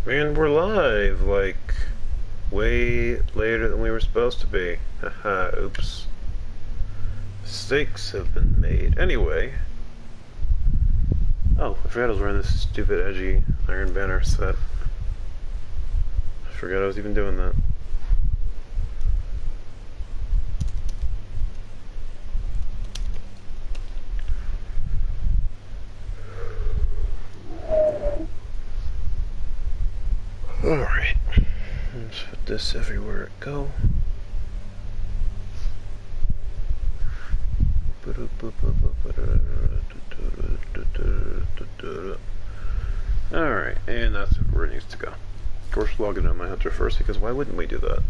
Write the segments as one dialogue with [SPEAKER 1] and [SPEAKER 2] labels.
[SPEAKER 1] And we're live, like, way later than we were supposed to be. Haha, oops. Mistakes have been made. Anyway. Oh, I forgot I was wearing this stupid, edgy Iron Banner set. I forgot I was even doing that. Alright. Let's put this everywhere it go. Alright, and that's where it needs to go. Of course, log in on my hunter first, because why wouldn't we do that?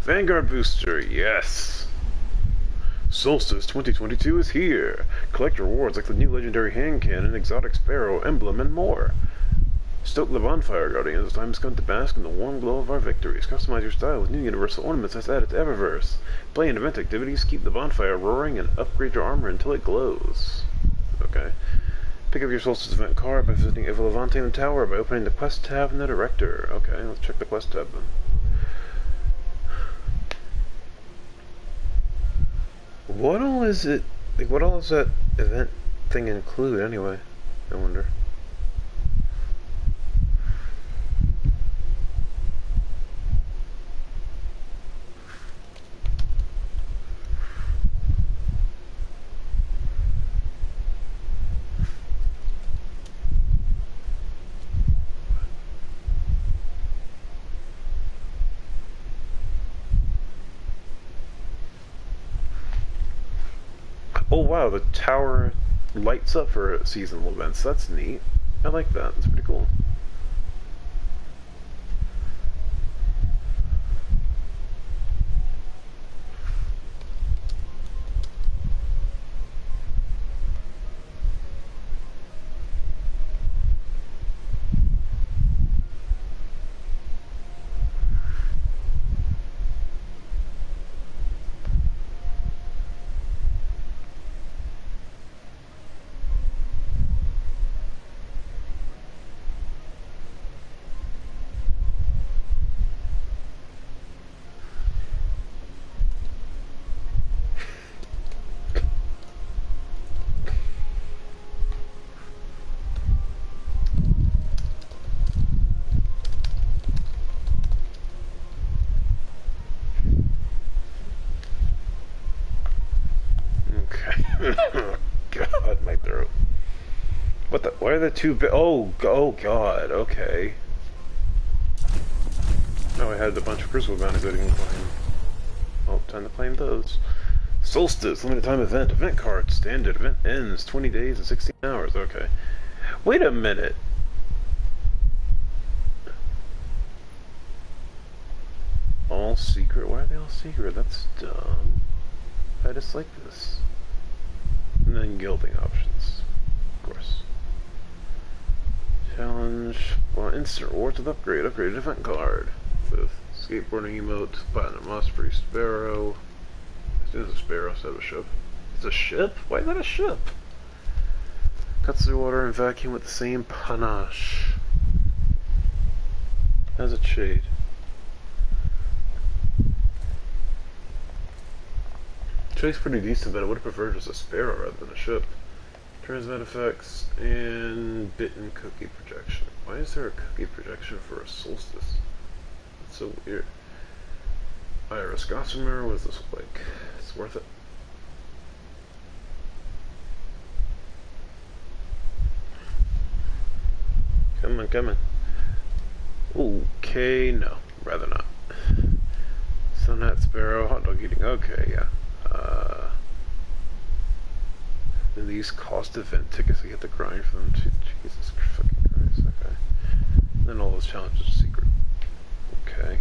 [SPEAKER 1] Vanguard Booster, yes! Solstice 2022 is here! Collect rewards like the new legendary hand cannon, exotic sparrow, emblem, and more. Stoke the bonfire, Guardians. It's time to bask in the warm glow of our victories. Customize your style with new universal ornaments that's added to Eververse. Play in event activities, keep the bonfire roaring, and upgrade your armor until it glows. Okay. Pick up your Solstice event card by visiting Eva Levante in the tower by opening the quest tab in the director. Okay, let's check the quest tab then. What all is it? Like, what all does that event thing include anyway? I wonder. Oh wow, the tower lights up for seasonal events. That's neat. I like that. That's pretty cool. God, my throat. What the? Why are the two? Oh God. Okay. Oh, I had a bunch of crucible bounties I didn't claim. Oh, time to claim those. Solstice limited time event. Event card standard. Event ends 20 days and 16 hours. Okay. Wait a minute. All secret. Why are they all secret? That's dumb. I just like this. And then gilding options, of course. Challenge. Well, instant rewards with upgrade. Upgraded event card. Fifth. Skateboarding emote. Platinum Osprey Sparrow. It's a sparrow instead of a ship. It's a ship? Why is that a ship? Cuts through water and vacuum with the same panache. Has a shade. Shade's pretty decent, but I would have preferred just a sparrow rather than a ship. Transmit effects and bit and cookie projection. Why is there a cookie projection for a solstice? That's so weird. Iris Gossamer, what does this look like? It's worth it. Come on, come on. Okay, no. Rather not. Sun Hat Sparrow, hot dog eating. Okay, yeah. And these cost event tickets, I get the grind for them too. Jesus fucking Christ, okay. And then all those challenges are secret. Okay.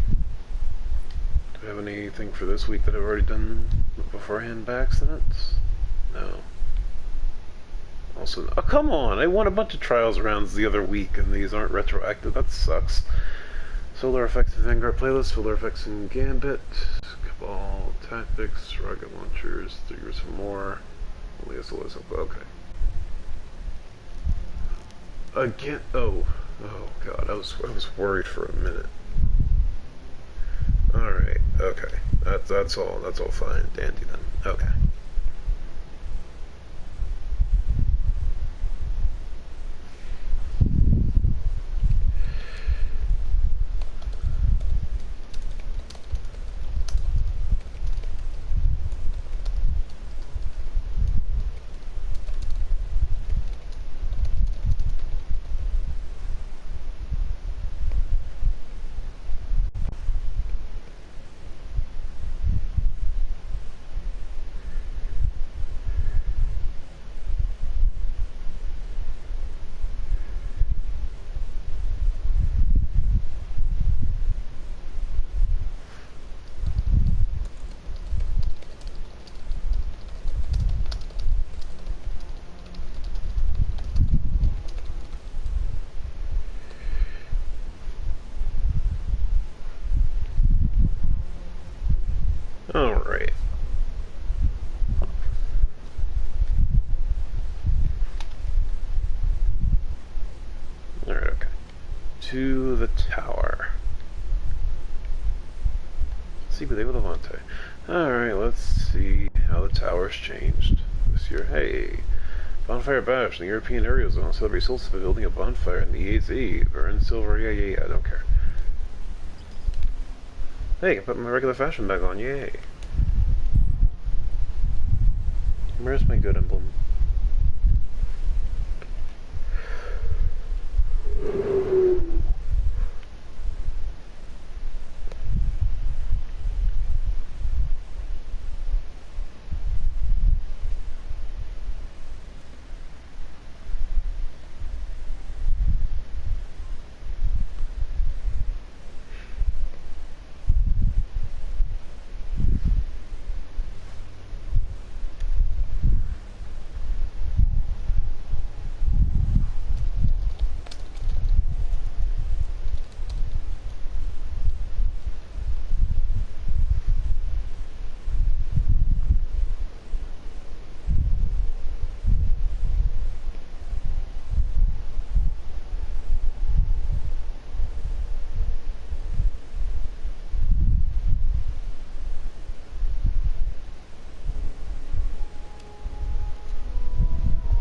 [SPEAKER 1] Do I have anything for this week that I've already done beforehand by accident? No. Also, oh come on! I won a bunch of trials rounds the other week and these aren't retroactive. That sucks. Solar Effects in Vanguard playlist, Solar Effects in Gambit. Come ball, tactics, rocket launchers, 3 or some more. Only SOLSTICE. Okay. Again. Oh God. I was worried for a minute. All right. Okay. That's all. That's all fine. Dandy then. Okay. All right. All right. Okay. To the tower. See what they would have to. Alright, let's see how the tower's changed this year. Hey, bonfire bash in the European area zone. Celebrate solstice by building a bonfire in the AZ. Burn silver, yeah, I don't care. Hey, I can put my regular fashion back on, yay. Where's my good emblem?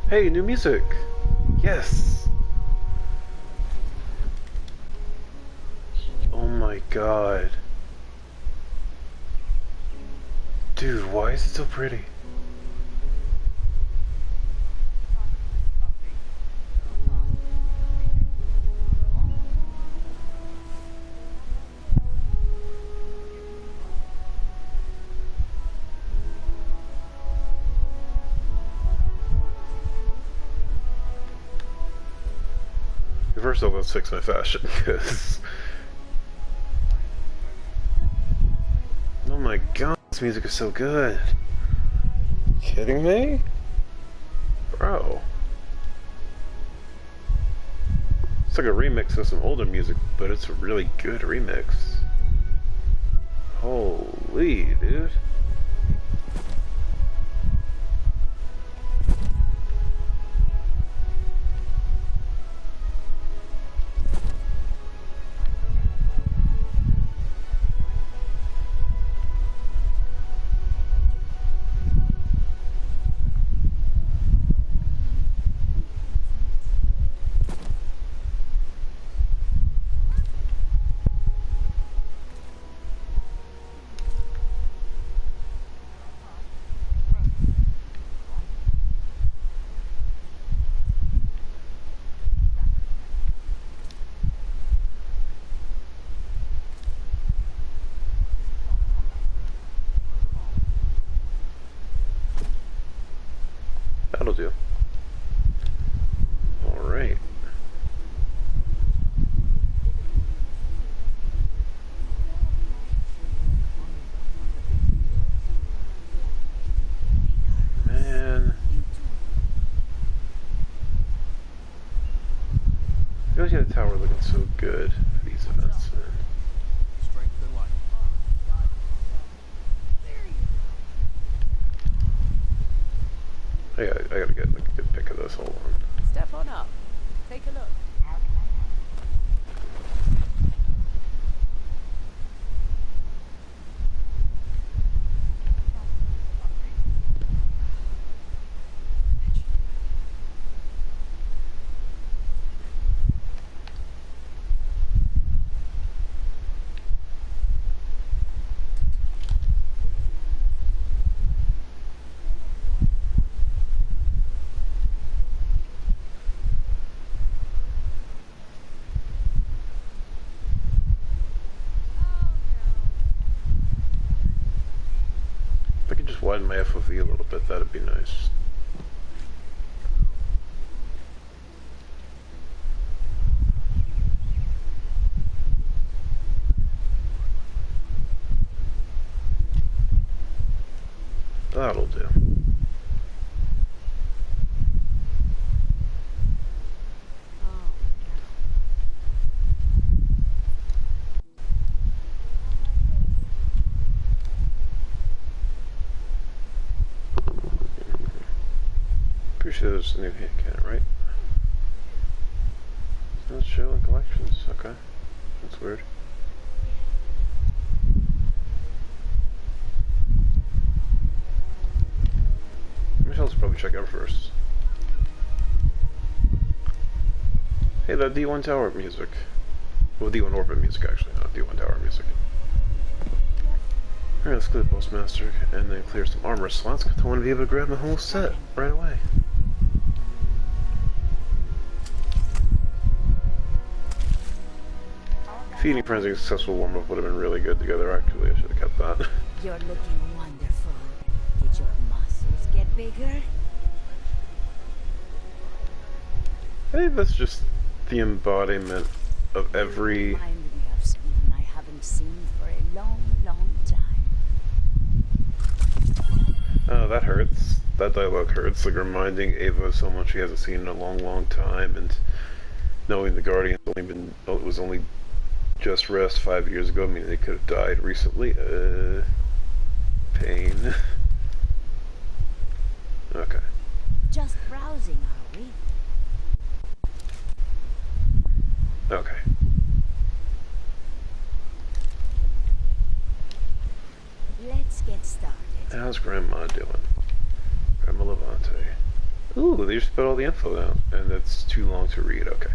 [SPEAKER 1] Hey, new music! Yes! Oh my god. Dude, why is it so pretty? First of all, let's fix my fashion, because... Oh my god, this music is so good! Kidding me? Bro. It's like a remix of some older music, but it's a really good remix. Holy, dude. That'll do. Alright. Man. You always got the tower looking so good for these events, man. I gotta get like a good pick of this. Hold on.
[SPEAKER 2] Step on up. Take a look.
[SPEAKER 1] If I could just widen my FOV a little bit, that'd be nice. That'll do. Pretty sure there's a new hand cannon, right? Let's show in collections. Okay, that's weird. Michelle's probably check out first. Hey, that D1 Tower music. Well, D1 Orbit music, actually, not D1 Tower music. Alright, let's clear the Postmaster and then clear some armor slots. I want to be able to grab the whole set right away. Feeding Frenzy successful warm-up would have been really good together, actually. I should have kept that.
[SPEAKER 3] You're looking wonderful. Did your muscles get bigger?
[SPEAKER 1] I think that's just the embodiment of every...
[SPEAKER 3] Reminded me of someone I haven't seen for a long, long time.
[SPEAKER 1] Oh, that hurts. That dialogue hurts. Like reminding Ava of someone she hasn't seen in a long, long time, and knowing the Guardian's only been... it was only just rest 5 years ago, meaning they could have died recently. Pain. Okay.
[SPEAKER 3] Just browsing, are we?
[SPEAKER 1] Okay.
[SPEAKER 3] Let's get started.
[SPEAKER 1] How's Grandma doing? Grandma Levante. Ooh, they just put all the info out, and it's too long to read. Okay.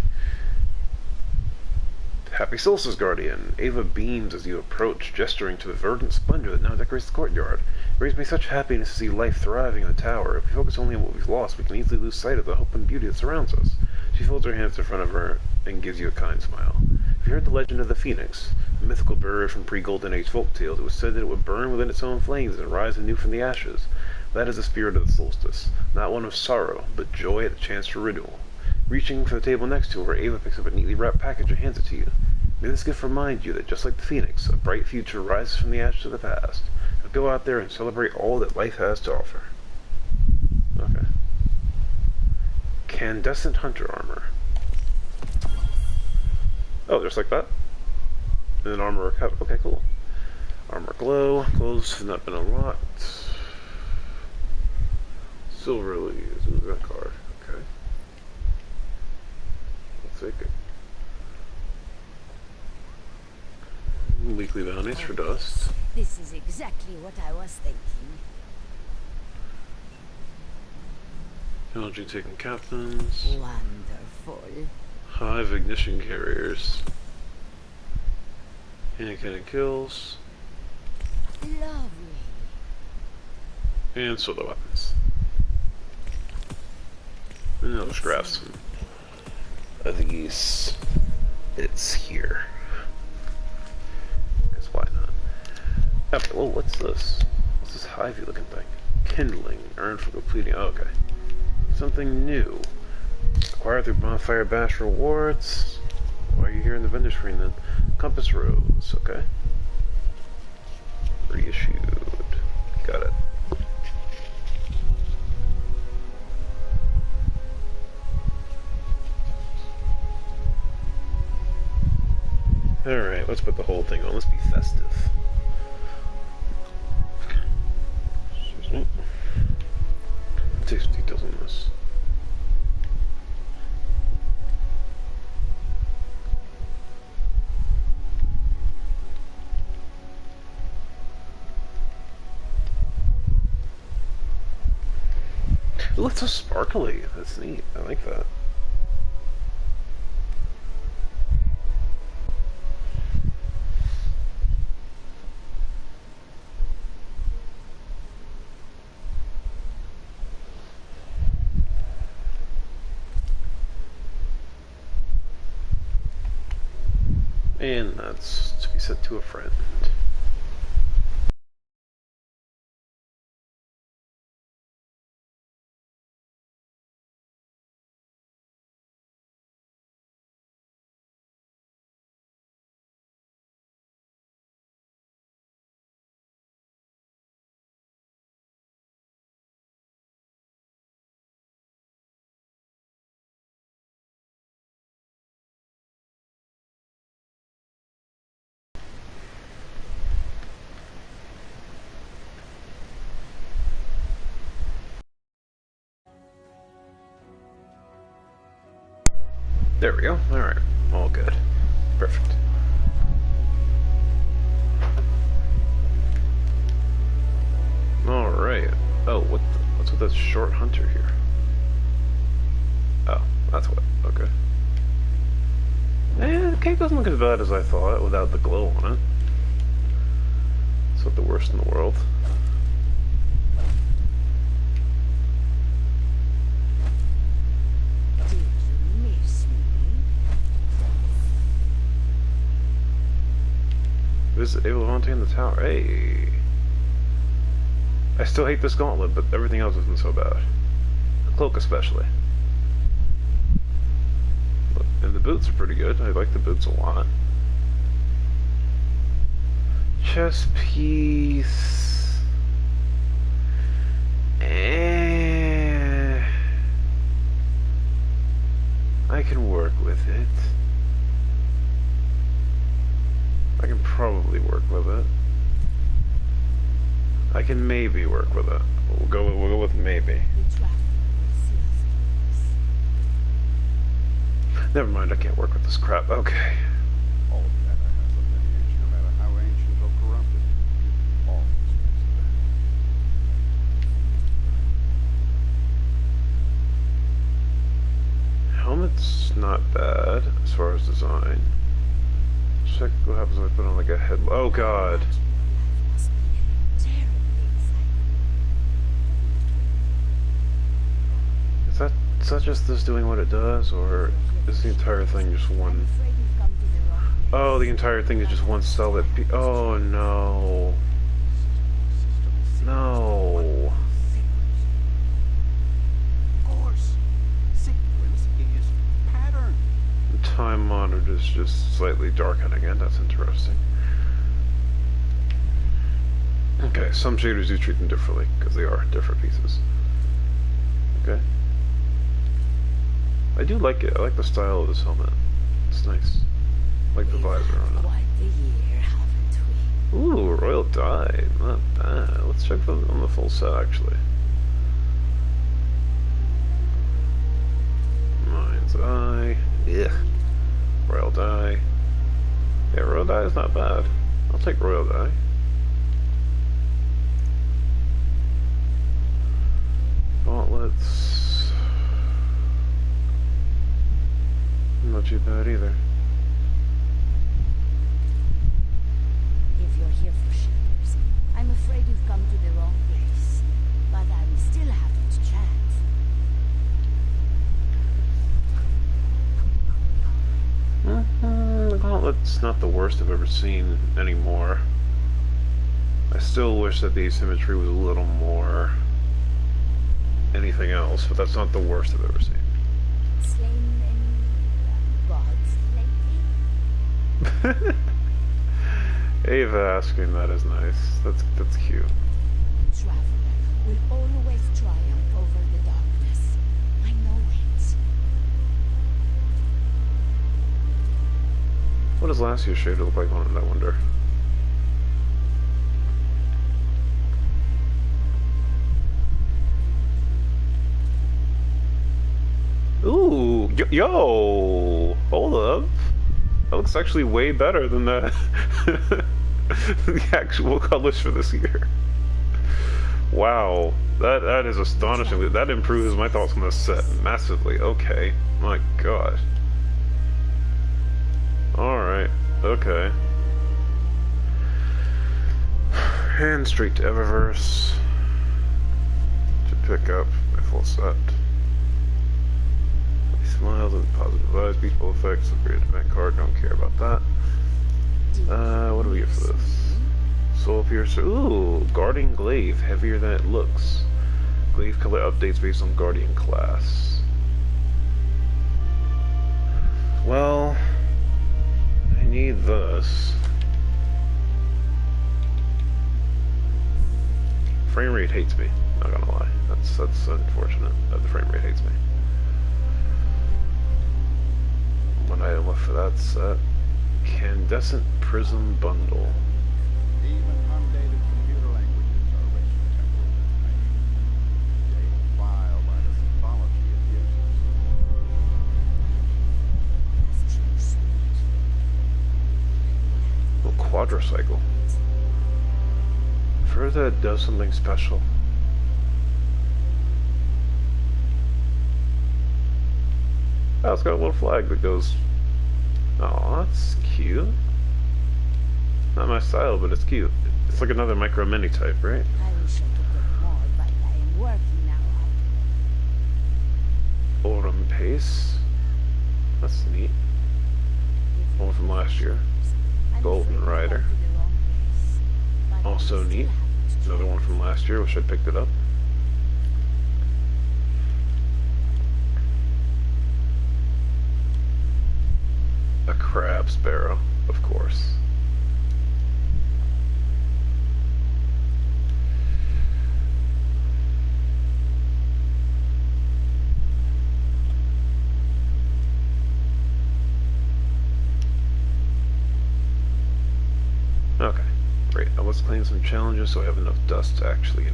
[SPEAKER 1] Happy Solstice, Guardian. Ava beams as you approach, gesturing to the verdant splendor that now decorates the courtyard. It brings me such happiness to see life thriving in the tower. If we focus only on what we've lost, we can easily lose sight of the hope and beauty that surrounds us. She folds her hands in front of her and gives you a kind smile. Have you heard the legend of the Phoenix? A mythical bird from pre-Golden Age folktales. It was said that it would burn within its own flames and rise anew from the ashes. That is the spirit of the solstice. Not one of sorrow, but joy at the chance for renewal. Reaching for the table next to her, Ava picks up a neatly wrapped package and hands it to you. May this gift remind you that just like the Phoenix, a bright future rises from the ashes of the past. Now go out there and celebrate all that life has to offer. Okay. Candescent hunter armor. Oh, just like that? And then armor recover. Okay, cool. Armor glow. Clothes have not been unlocked. Silver leaves. Ooh, that card. Okay. I'll take it. Weekly bounties for dust.
[SPEAKER 3] This is exactly what I was thinking.
[SPEAKER 1] Technology taking captains.
[SPEAKER 3] Wonderful.
[SPEAKER 1] Hive ignition carriers. Hand cannon kills.
[SPEAKER 3] Lovely.
[SPEAKER 1] And solo weapons. And I'll just grab some of these. It's here. Because why not? Okay, well, what's this? What's this hivey looking thing? Kindling. Earned for completing. Oh, okay. Something new. Acquired through Bonfire Bash rewards. Why are you here in the vendor screen then? Compass Rose. Okay. Reissued. Got it. Alright, let's put the whole thing on. Let's be festive. Excuse me. Take some details on this. Ooh, it's so sparkly. That's neat. I like that. And that's to be sent to a friend. There we go. Alright. All good. Perfect. Alright. Oh, what's with that short hunter here? Oh, that's what. Okay. The cake doesn't look as bad as I thought without the glow on it. It's not the worst in the world.
[SPEAKER 3] Did you miss me?
[SPEAKER 1] Visit able to maintain the tower. Hey. I still hate this gauntlet, but everything else isn't so bad. The cloak especially. And the boots are pretty good. I like the boots a lot. Chess piece. I can work with it. I can probably work with it. I can maybe work with it. We'll go with maybe. Never mind, I can't work with this crap. Okay.
[SPEAKER 4] All of that has a lineage, no matter how ancient or corrupted. All
[SPEAKER 1] Helmet's not bad as far as design. Check what happens if I put on like a head. Oh god. Is that just this doing what it does, or is the entire thing just one? Oh, the entire thing is just one cell that. Oh no. No.
[SPEAKER 4] Of course, sequence is pattern.
[SPEAKER 1] The time monitor is just slightly darkened again. That's interesting. Okay, some shaders do treat them differently because they are different pieces. Okay. I do like it. I like the style of this helmet. It's nice. I like the visor on it.
[SPEAKER 3] Quite the year, haven't we?
[SPEAKER 1] Ooh, royal die. Not bad. Let's check on the full set, actually. Mind's eye. Yeah. Royal die. Yeah, royal die is not bad. I'll take royal die. Gauntlets. Not too bad either.
[SPEAKER 3] If you're here for shivers, I'm afraid you've come to the wrong place. But I'm still happy to chat.
[SPEAKER 1] The gauntlet's not the worst I've ever seen anymore. I still wish that the asymmetry was a little more anything else, but that's not the worst I've ever seen.
[SPEAKER 3] Slain any gods lately?
[SPEAKER 1] Ava asking that is nice. That's cute.
[SPEAKER 3] Traveler will always triumph over the darkness. I know it.
[SPEAKER 1] What does last year's shader look like on it, I wonder? Ooh, yo, hold up. That looks actually way better than the actual colors for this year. Wow, that is astonishing. That improves my thoughts on the set massively. Okay, my god. Alright, okay. And straight to Eververse to pick up my full set. Smiles and positive vibes, peaceful effects, upgraded event card, don't care about that. What do we get for this? Soul Piercer. Ooh, Guardian Glaive, heavier than it looks. Glaive color updates based on Guardian class. Well, I need this. Frame rate hates me, not gonna lie. That's unfortunate that the frame rate hates me. One item left for that set. Incandescent Prism Bundle.
[SPEAKER 4] Even undated computer languages are rich in temporal information. They file by the symbology it uses.
[SPEAKER 1] Oh, quadricycle. Further, it does something special. Oh, it's got a little flag that goes. Oh, that's cute. Not my style, but it's cute. It's like another micro mini type, right?
[SPEAKER 3] I wish I could get more, but I am working now.
[SPEAKER 1] Autumn Pace. That's neat. One from last year.
[SPEAKER 3] I'm
[SPEAKER 1] Golden
[SPEAKER 3] afraid I've
[SPEAKER 1] Rider.
[SPEAKER 3] come to the wrong place, but I
[SPEAKER 1] Also
[SPEAKER 3] still
[SPEAKER 1] neat.
[SPEAKER 3] haven't
[SPEAKER 1] Another one from last year. Wish I'd picked it up. A crab sparrow, of course. Okay, great. Now let's claim some challenges so I have enough dust to actually,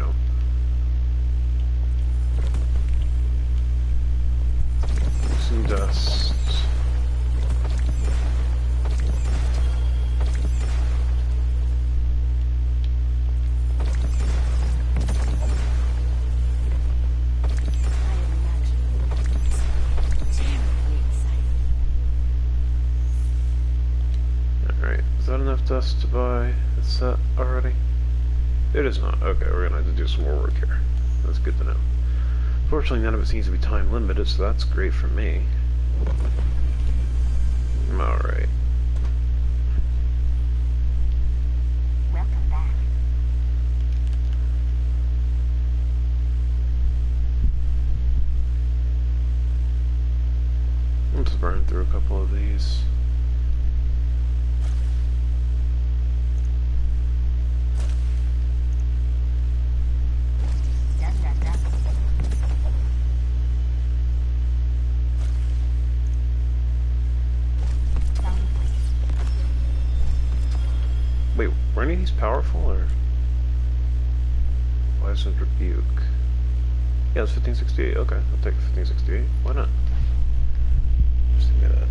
[SPEAKER 1] some dust. Alright, is that enough dust to buy the set already? It is not. Okay, we're gonna have to do some more work here. That's good to know. Fortunately, none of it seems to be time limited, so that's great for me. Alright.
[SPEAKER 3] Welcome back.
[SPEAKER 1] Let's burn through a couple of these.
[SPEAKER 3] Done, done, done. Found a place.
[SPEAKER 1] Wait, were any of these powerful, or? License Rebuke. Yeah, it's 1568. Okay, I'll take 1568. Why not? Just give me that.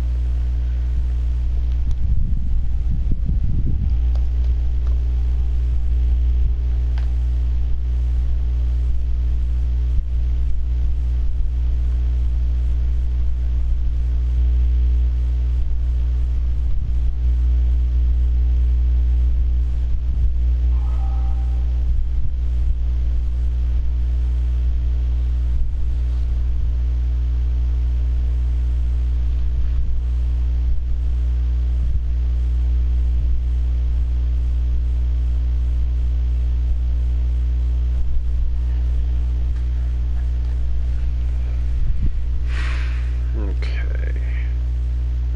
[SPEAKER 1] Okay.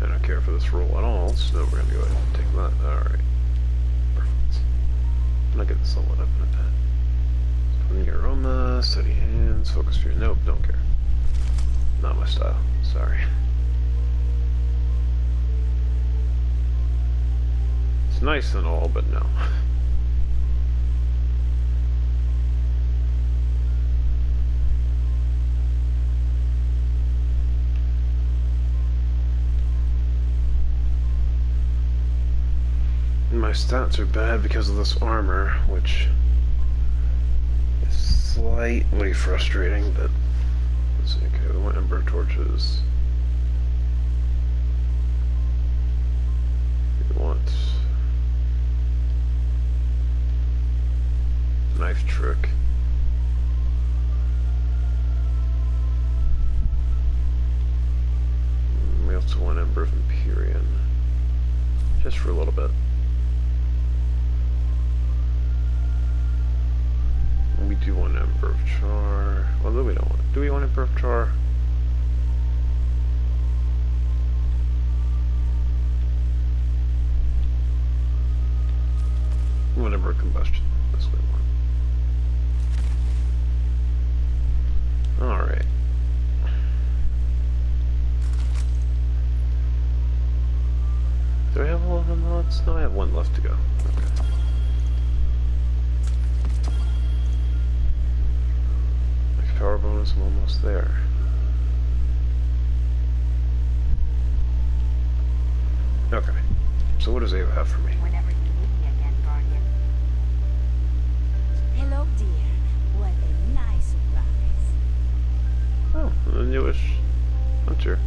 [SPEAKER 1] I don't care for this roll at all, so we're gonna go ahead and take that. Alright. Perfect. I'm not getting someone up in a bit. Putting your aroma, steady hands, focus for your. Nope, don't care. Not my style. Sorry. It's nice and all, but no. My stats are bad because of this armor, which is slightly frustrating, but let's see. Okay, we want ember torches. We want knife trick. We also want ember of Empyrean, just for a little bit. We do want Ember of Char. Although we don't want. Do we want Ember of Char? We want Ember of Combustion. That's what we want. Alright. Do I have all of them mods? No, I have one left to go. Okay. Power bonus, I'm almost there. Okay. So what does Ava have for me?
[SPEAKER 3] Whenever you need me again, Guardian. Hello, dear. What a nice surprise.
[SPEAKER 1] Oh, a newish hunter.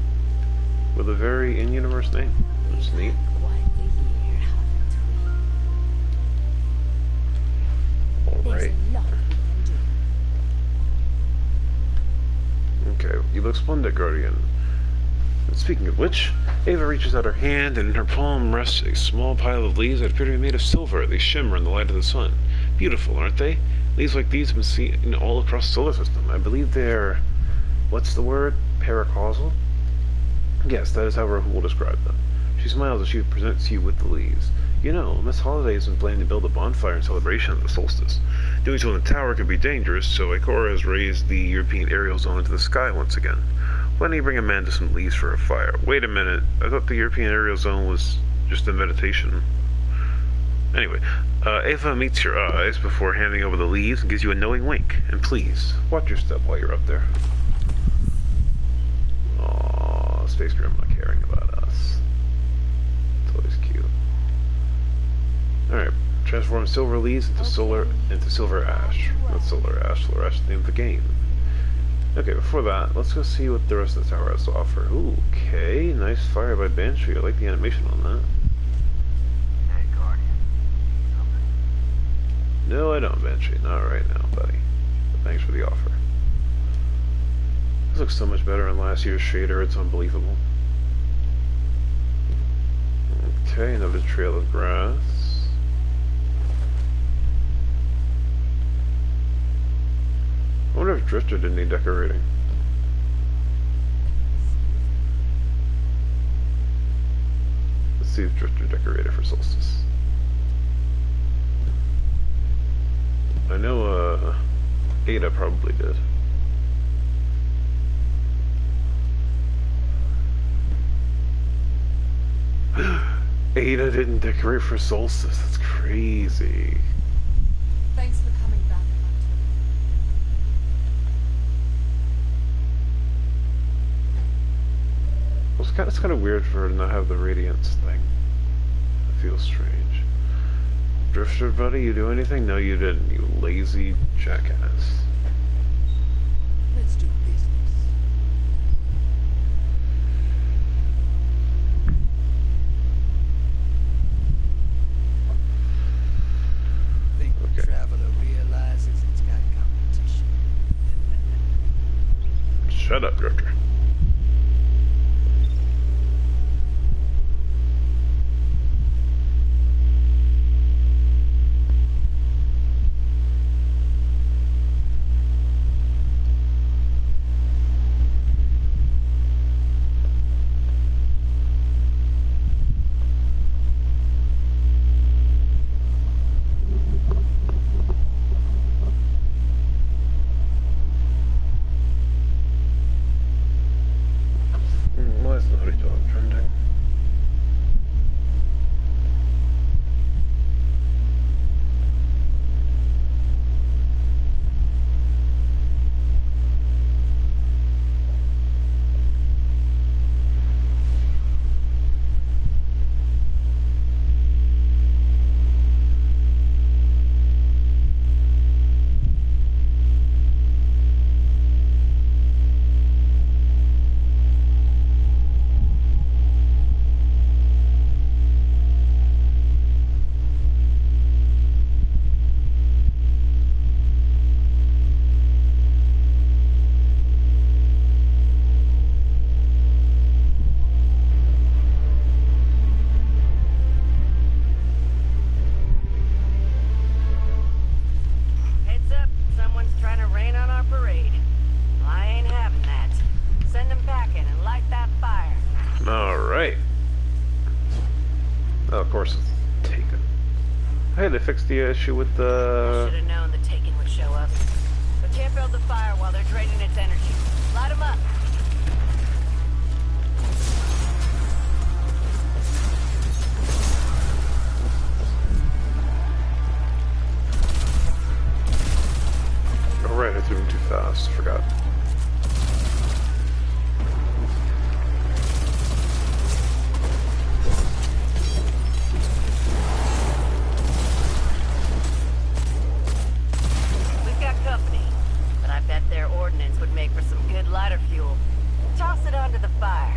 [SPEAKER 1] With a very in-universe name. That's neat.
[SPEAKER 3] Quite the year, haven't we? There's
[SPEAKER 1] Alright.
[SPEAKER 3] a lot we can do.
[SPEAKER 1] Okay, you look splendid, Guardian. And speaking of which, Ava reaches out her hand, and in her palm rests a small pile of leaves that appear to be made of silver. They shimmer in the light of the sun. Beautiful, aren't they? Leaves like these have been seen all across the solar system. I believe they're... what's the word? Paracausal? Yes, that is how Rahul will describe them. She smiles as she presents you with the leaves. You know, Miss Holiday has been planning to build a bonfire in celebration of the solstice. Doing so in the tower could be dangerous, so Ikora has raised the European aerial zone into the sky once again. Why don't you bring Amanda some leaves for a fire? Wait a minute, I thought the European aerial zone was just a meditation. Anyway, Ava meets your eyes before handing over the leaves and gives you a knowing wink. And please, watch your step while you're up there. Aww, Space Grandma caring about us. It's always cute. Alright, transform silver leaves into silver ash. Not solar ash is the name of the game. Okay, before that, let's go see what the rest of the tower has to offer. Ooh, okay, nice fire by Banshee. I like the animation on that.
[SPEAKER 5] Hey, Guardian. Something?
[SPEAKER 1] No, I don't, Banshee. Not right now, buddy. But thanks for the offer. This looks so much better than last year's shader, it's unbelievable. Okay, another trail of grass. I wonder if Drifter did need decorating. Let's see if Drifter decorated for Solstice. I know, Ada probably did. Ada didn't decorate for Solstice. That's crazy.
[SPEAKER 2] Thanks for coming back, Hunter.
[SPEAKER 1] It's kind of weird for her to not have the Radiance thing. It feels strange. Drifter, buddy, you do anything? No, you didn't, you lazy jackass.
[SPEAKER 2] Let's do business.
[SPEAKER 5] Think the
[SPEAKER 1] Okay.
[SPEAKER 5] traveler realizes it's got competition.
[SPEAKER 1] Shut up, Drifter. Alright. Oh, of course it's taken. Hey, they fixed the issue with the...
[SPEAKER 6] Should have known the Taken would show up. But can't build the fire while they're draining its energy. Light 'em up.
[SPEAKER 1] Oh right, I threw him too fast. Forgot.
[SPEAKER 6] We've got company, but I bet their ordnance would make for some good lighter fuel. Toss it onto the fire.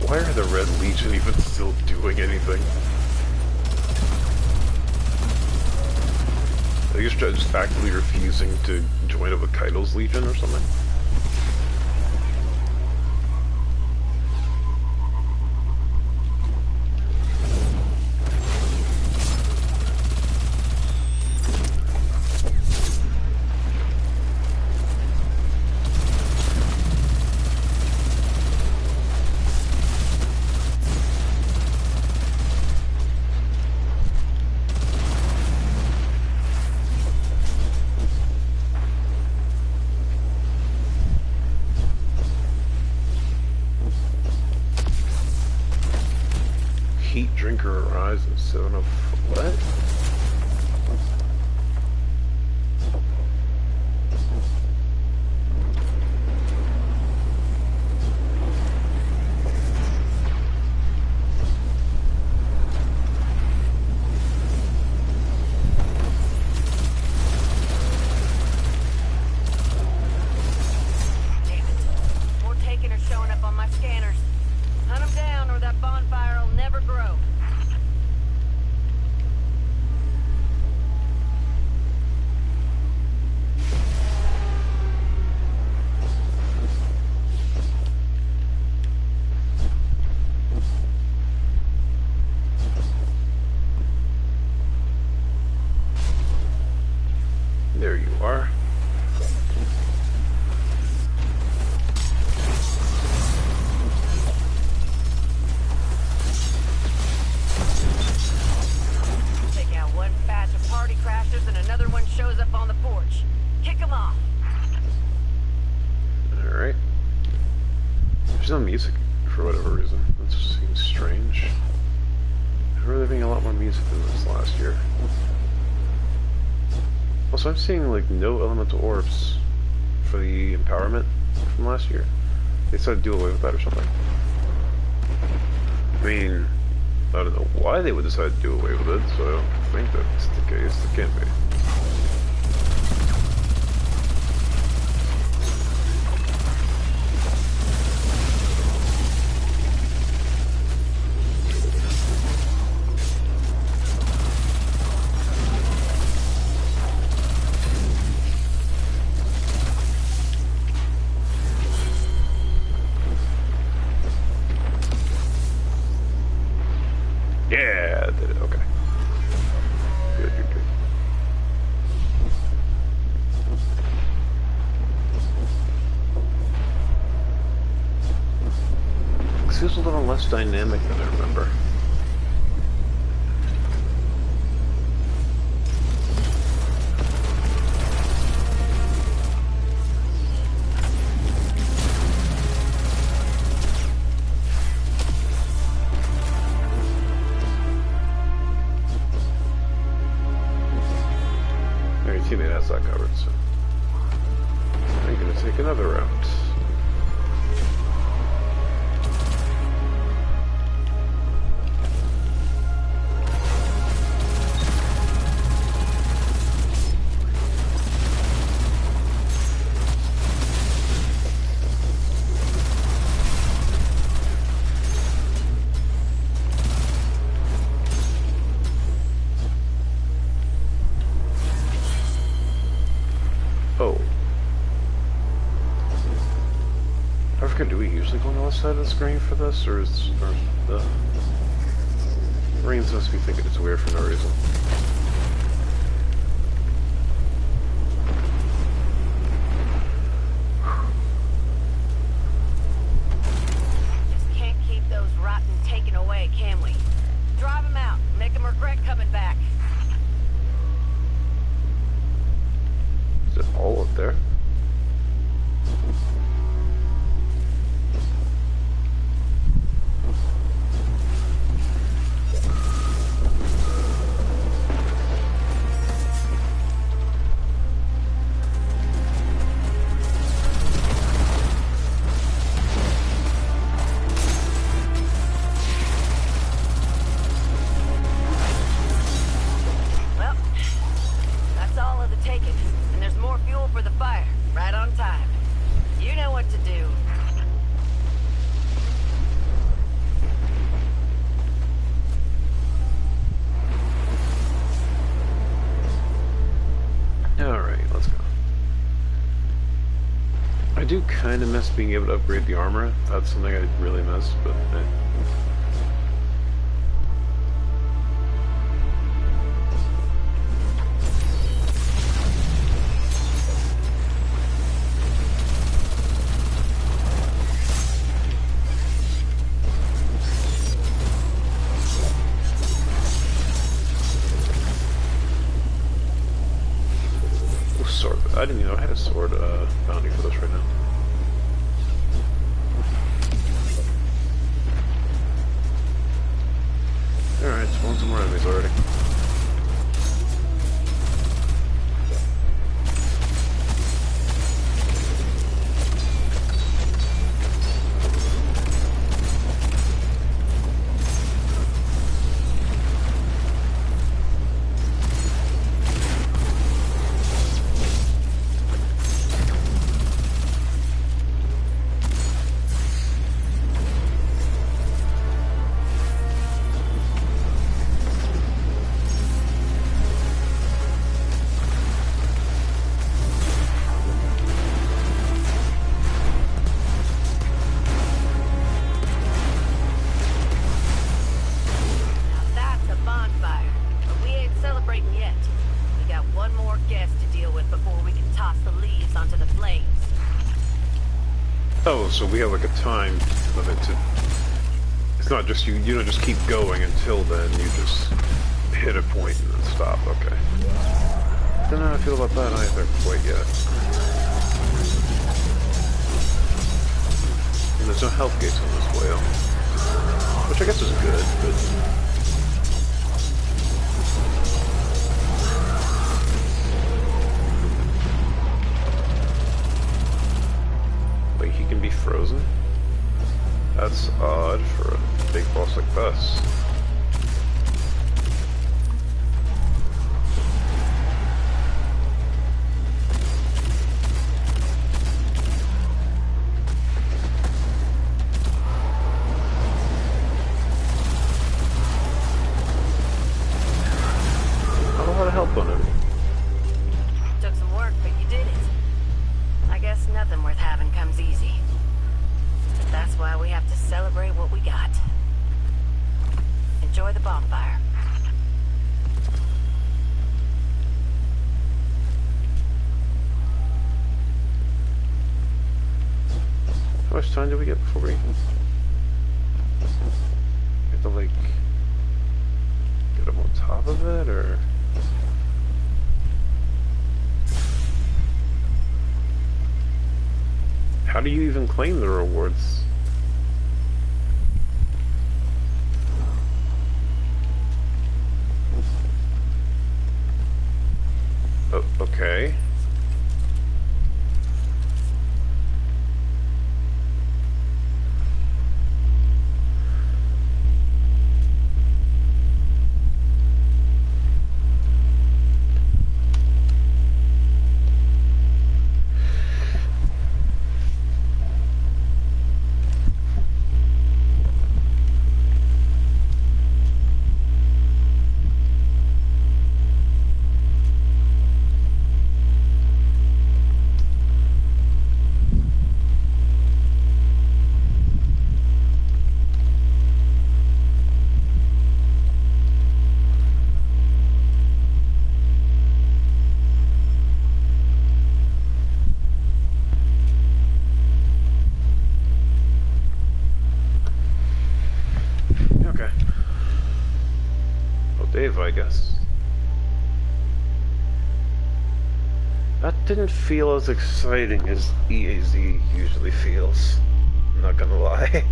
[SPEAKER 1] Why are the Red Legion even still doing anything? I guess they're just actively refusing to join up with Kaido's Legion or something. Heat drinker arrives at 7 of what?
[SPEAKER 6] Damn it. More Taken are showing up on my scanners. Hunt 'em down or that bonfire will never grow.
[SPEAKER 1] There you are.
[SPEAKER 6] Take out one batch of party crashers and another one shows up on the porch. Kick 'em off.
[SPEAKER 1] Alright. There's no music for whatever reason. That just seems strange. I remember there being a lot more music than this last year. Also, I'm seeing like no elemental orbs for the empowerment from last year. They decided to do away with that or something. I mean, I don't know why they would decide to do away with it, so I don't think that's the case. It can't be. Yeah, I did it. Okay. Good, good, good. This feels a little less dynamic than I remember. Your teammate has that covered, so I'm gonna take another route. Oh. I forget, do we usually go on the left side of the screen for this, or is the brain's supposed to be thinking it's weird for no reason?
[SPEAKER 6] more fuel for the fire. Right on time. You know what to do.
[SPEAKER 1] Alright, let's go. I do kind of miss being able to upgrade the armor. That's something I really miss, but... Sword. I didn't even know I had a sword bounty for this right now. Alright, spawned some more enemies already. Oh, so we have like a time limit to... It's not just you don't just keep going until then, you just hit a point and then stop, okay. Don't know how I feel about that either quite yet. And there's no health gates on this whale. Which I guess is good, but... He can be frozen? That's odd for a big boss like this. Not a lot of help on him.
[SPEAKER 6] Took some work, but you did it. I guess nothing worth having comes easy. But that's why we have to celebrate what we got. Enjoy the bonfire.
[SPEAKER 1] How much time do we get before we have to, like, get up on top of it, or... How do you even claim the rewards? Oh, okay. I guess. That didn't feel as exciting as EAZ usually feels. I'm not gonna lie.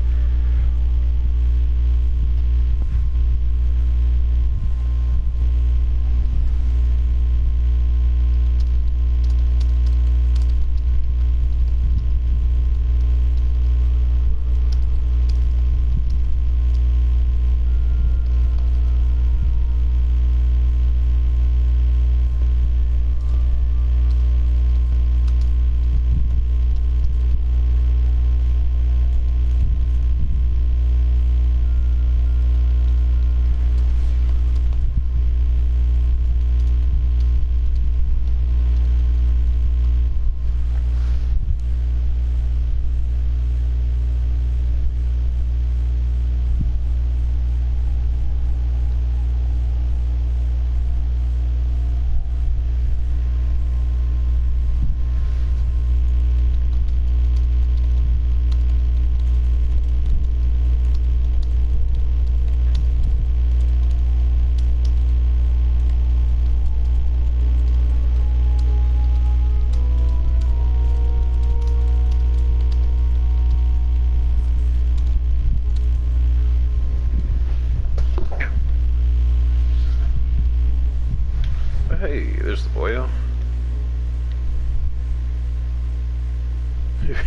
[SPEAKER 1] there's the boyo.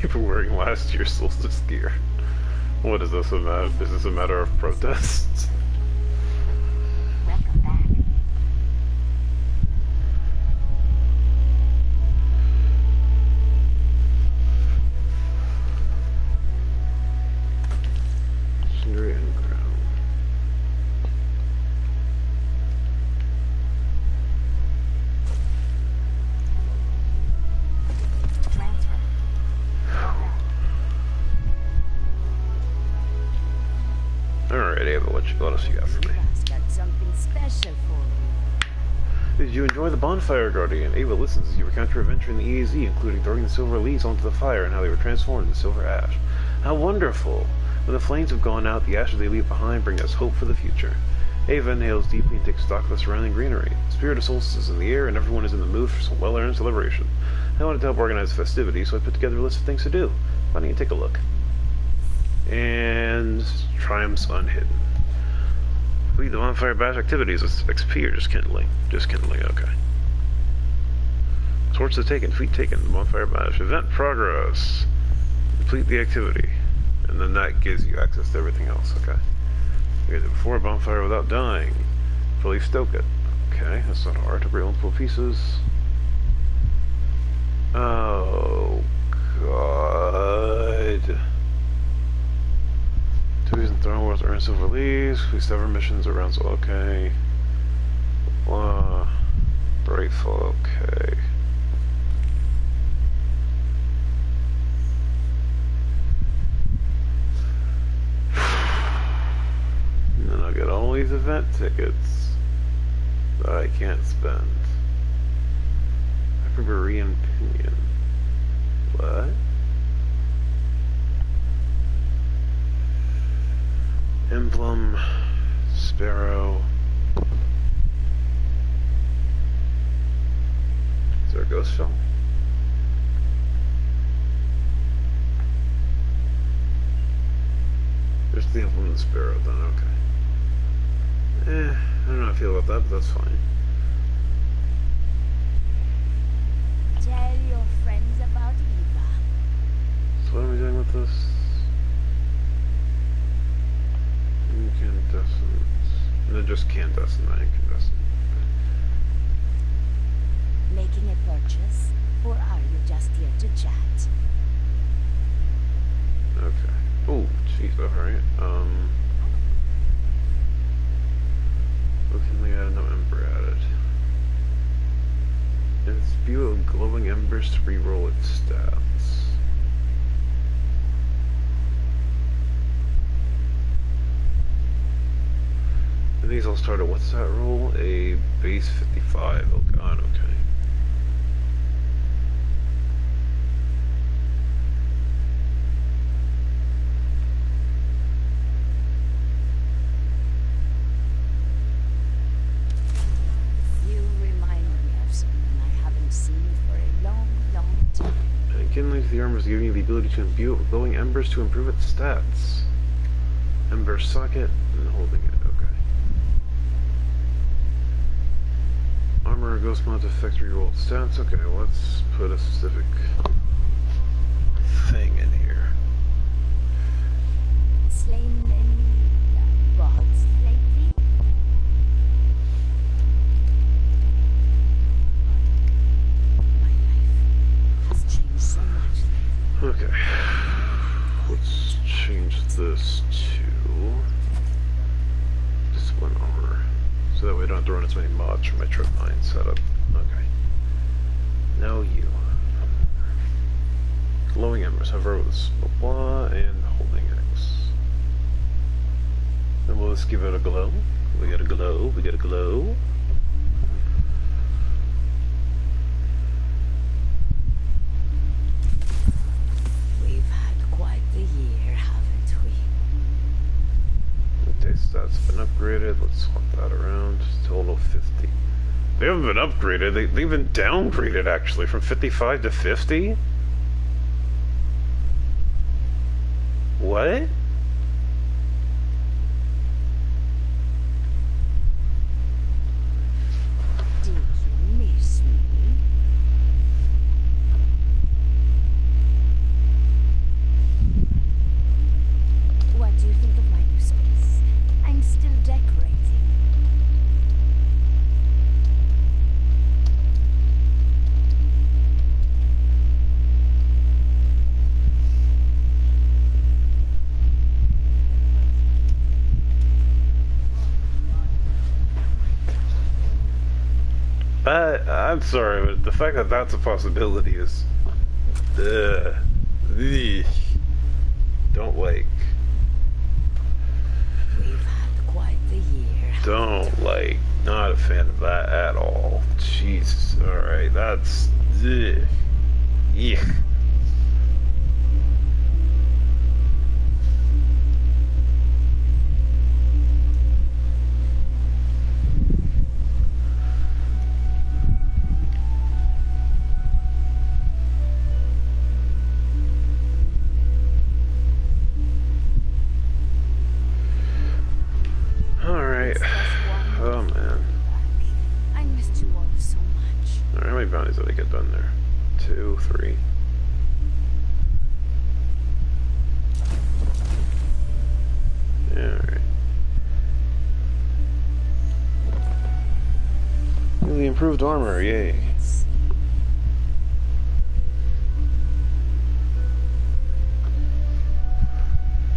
[SPEAKER 1] People wearing last year's solstice gear. What is this about? Is this a matter of protest?
[SPEAKER 3] Welcome back.
[SPEAKER 1] Legendary and ground.
[SPEAKER 3] Transfer.
[SPEAKER 1] Alright, Ava, what else you got for me?
[SPEAKER 3] Eva's got something special for you.
[SPEAKER 1] Did you enjoy the bonfire, Guardian? Ava listens as you recount your adventure in the EAZ, including throwing the silver leaves onto the fire and how they were transformed into silver ash. How wonderful! When the flames have gone out, the ashes they leave behind bring us hope for the future. Ava inhales deeply and takes stock of the surrounding greenery. The spirit of solstice is in the air, and everyone is in the mood for some well-earned celebration. I wanted to help organize the festivities, so I put together a list of things to do. Why don't you take a look? And triumphs unhidden. Complete the bonfire bash activities with XP or just kindling? Just kindling, okay. Torches taken, feet taken, the bonfire bash. Event progress. Complete the activity. And then that gives you access to everything else, okay. You did it before a bonfire without dying. Fully stoke it. Okay, that's not hard. To break multiple pieces. Oh, God. Activities and throwing wars earn silver leaves. Please sever missions around, so okay. Grateful, okay. And then I'll get all these event tickets that I can't spend. Hyperborean Pinion. What? Emblem, Sparrow. Is there a ghost shell? There's the Emblem and Sparrow then, okay. I don't know how I feel about that, but that's fine.
[SPEAKER 3] Tell your friends about Eva.
[SPEAKER 1] So what are we doing with this? Incandescent. No, just candescent, not incandescent.
[SPEAKER 3] Making a purchase, or are you just here to chat?
[SPEAKER 1] Okay. Oh, jeez, alright. What can we add? No ember added. And spew of glowing embers to reroll its stats. And these all start at what's that roll? A base 55. Oh god, okay.
[SPEAKER 3] You remind me of someone I haven't seen for a long, long time.
[SPEAKER 1] And kindling to the armor is giving you the ability to imbue it with glowing embers to improve its stats. Ember socket and holding it, okay. Armor ghost mod effect reroll stats, okay, let's put a specific thing in here.
[SPEAKER 3] Slain any gods lately? My life has changed so much.
[SPEAKER 1] Okay. Let's change this to discipline armor. So that way I don't have to run as many mods for my trip mine setup. Okay. Now you. Glowing embers, hover with blah and holding X. And we'll just give it a glow. We got a glow, we got a glow.
[SPEAKER 3] We've had quite the year, haven't we?
[SPEAKER 1] Okay, stats been upgraded. Let's swap that around. Total 50. They haven't been upgraded. They've been downgraded actually from 55 to 50. What?
[SPEAKER 3] Did you miss
[SPEAKER 1] I'm sorry, but the fact that that's a possibility is... Ugh. Don't like.
[SPEAKER 3] We've had quite the year.
[SPEAKER 1] Don't like. Not a fan of that at all. Jesus. Alright, that's... Ugh. Yeah. Oh man.
[SPEAKER 3] I missed you all so much.
[SPEAKER 1] Alright, how many bounties did I get done there? 2, 3. Alright. Newly improved armor, yay.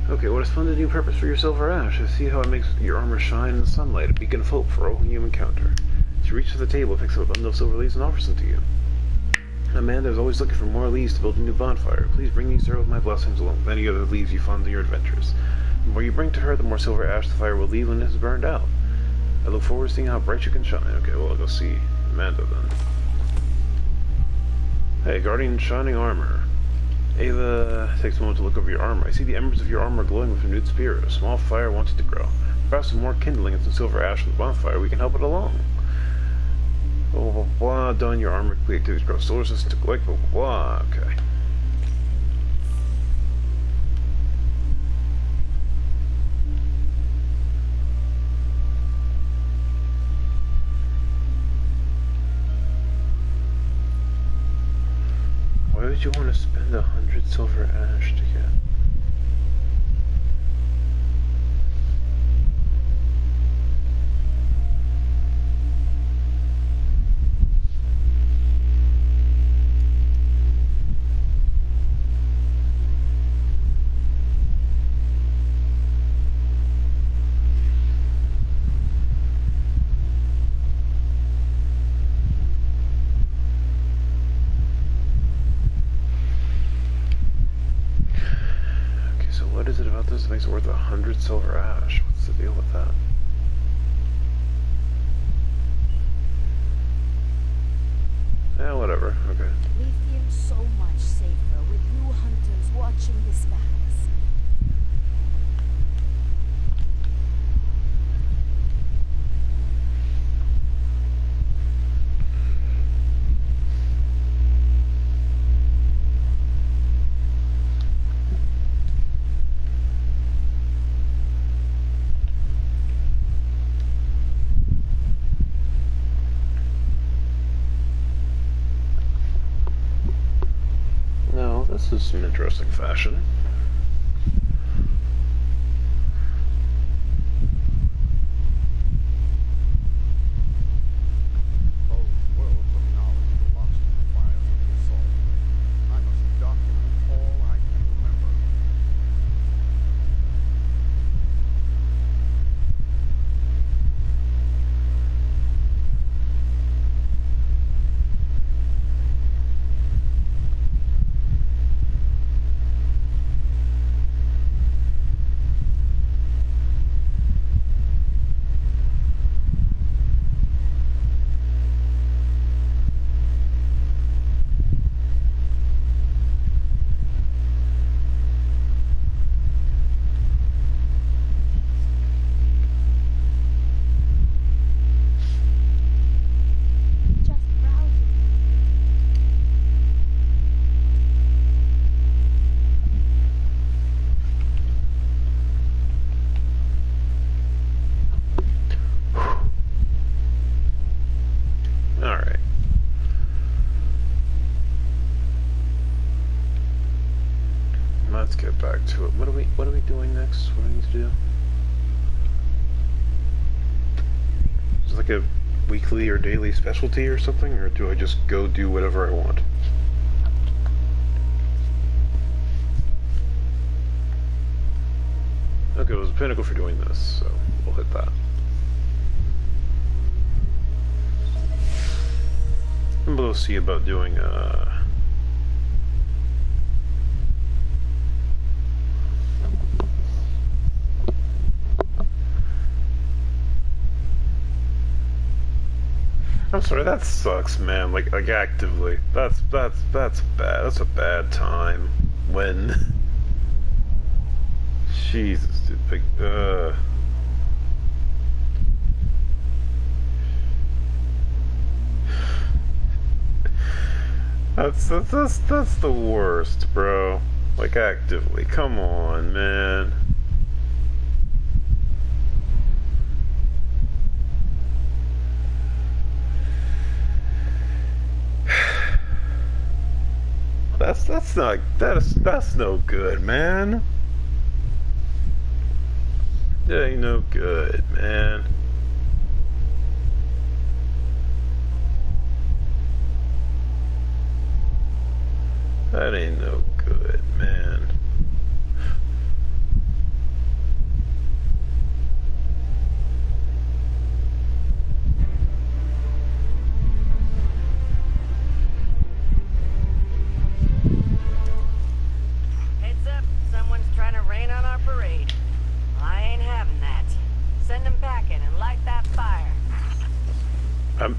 [SPEAKER 1] Okay, what a splendid new purpose for your silver ash. I see how it makes your armor shine in the sunlight, a beacon of hope for all you encounter. She reaches the table, picks up a bundle of silver leaves, and offers them to you. Amanda is always looking for more leaves to build a new bonfire. Please bring these to her with my blessings along with any other leaves you find in your adventures. The more you bring to her, the more silver ash the fire will leave when it is burned out. I look forward to seeing how bright you can shine. Okay, well, I'll go see Amanda then. Hey, Guardian Shining Armor. Ava takes a moment to look over your armor. I see the embers of your armor glowing with renewed spirit. A small fire wanted to grow. Perhaps with more kindling and some silver ash from the bonfire, we can help it along. Blah, blah, blah, blah. Done. Your armor complete activities grow. Solar system to collect. Blah, blah, blah. Okay. Why would you want to spend 100 silver ash to get? What is it about this that makes it worth 100 silver ash? What's the deal with that? Yeah, whatever. Okay.
[SPEAKER 3] We feel so much safer with you hunters watching the skies.
[SPEAKER 1] This is some interesting fashion. Let's get back to it. What are we doing next? What do we need to do? Is it like a weekly or daily specialty or something, or do I just go do whatever I want? Okay, well, there's a pinnacle for doing this, so we'll hit that. we'll see about doing I'm sorry, that sucks, man. Like actively. That's bad. That's a bad time when Jesus, dude. Like, that's the worst, bro. Like actively. Come on, man. That's no good, man. That ain't no good, man. That ain't no good, man.
[SPEAKER 6] Heads up, someone's trying to rain on our parade. I ain't having that. Send them packing and light that fire.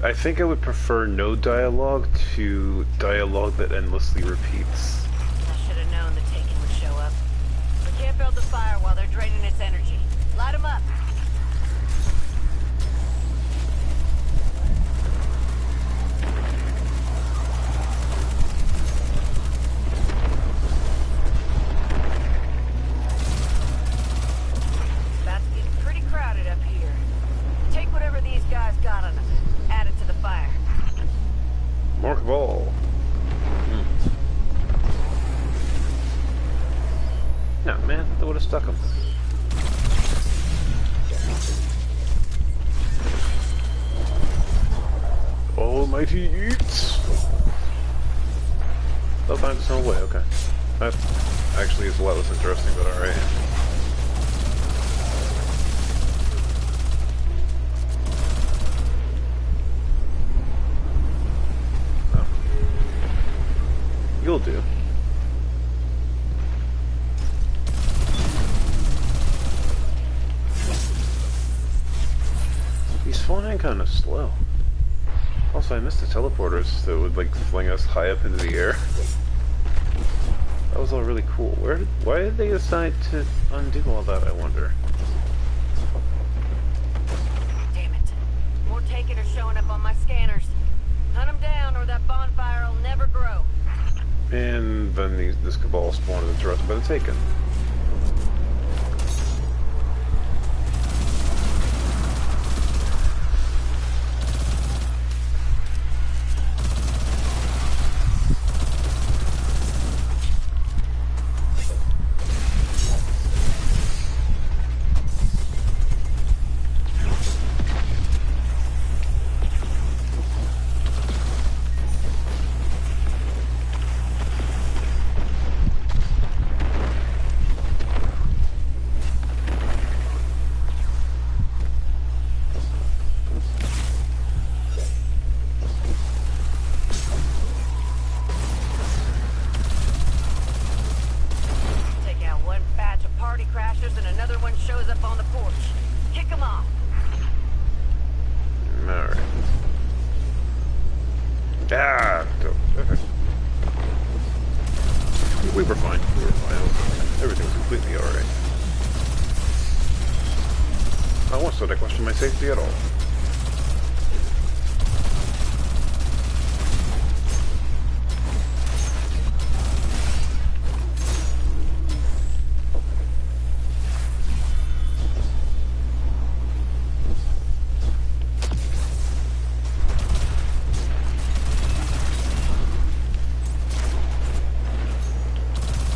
[SPEAKER 1] I think I would prefer no dialogue to dialogue that endlessly repeats.
[SPEAKER 6] I should have known the Taken would show up. We can't build the fire while they're draining its energy. Light them up. It's about to get pretty crowded up here. Take whatever these guys got on them. Add it to the fire.
[SPEAKER 1] Mark Ball. No, man, that would have stuck him. Almighty eats. They'll find its own way, okay. That actually is a lot less interesting, but alright. Oh. You'll do. He's flying kind of slow. Also, I missed the teleporters that would like fling us high up into the air. That was all really cool. Why did they decide to undo all that, I wonder?
[SPEAKER 6] Damn it. More Taken are showing up on my scanners. Hunt them down or that bonfire will never grow.
[SPEAKER 1] And then this cabal spawned and interrupted by the Taken.
[SPEAKER 6] And another one shows up on the porch. Kick them off.
[SPEAKER 1] Alright. Ah! Okay. We were fine. We were fine. Everything was completely alright. Not once did I question my safety at all.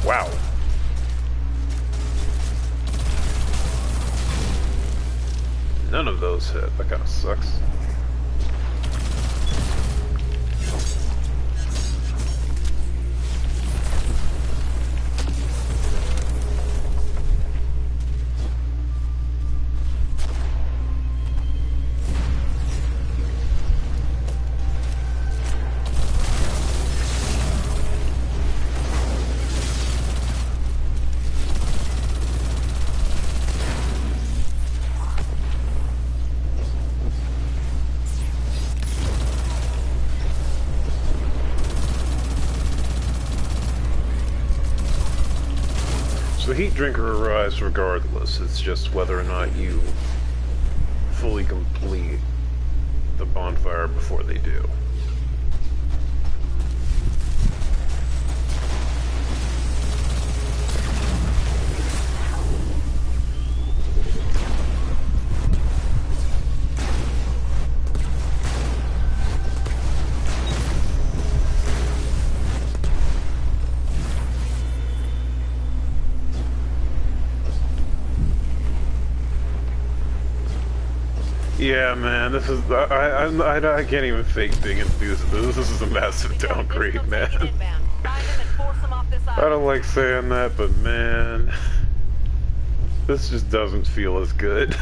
[SPEAKER 1] Wow. None of those hit. That kind of sucks. So heat drinker arrives regardless. It's just whether or not you fully complete the bonfire before they do. Yeah, man, this is I can't even fake being enthused with this. This is a massive downgrade, man. I don't like saying that, but man, this just doesn't feel as good.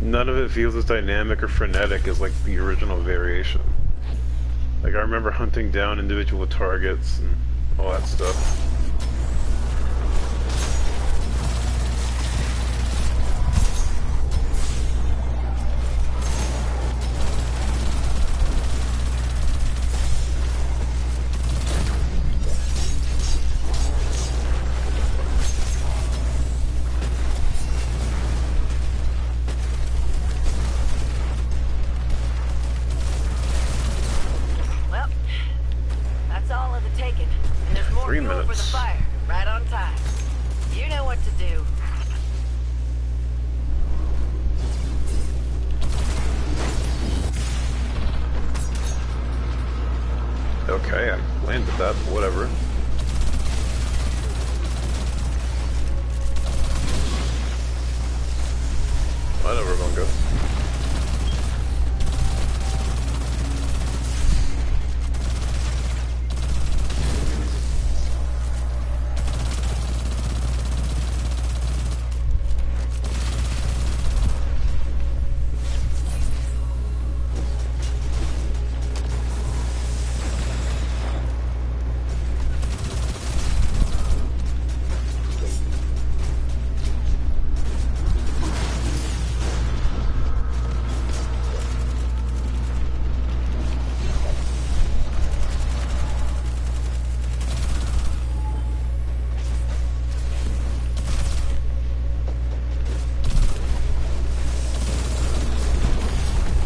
[SPEAKER 1] None of it feels as dynamic or frenetic as like the original variation. Like I remember hunting down individual targets and all that stuff. Okay, I landed that, but whatever. I know where we're gonna go.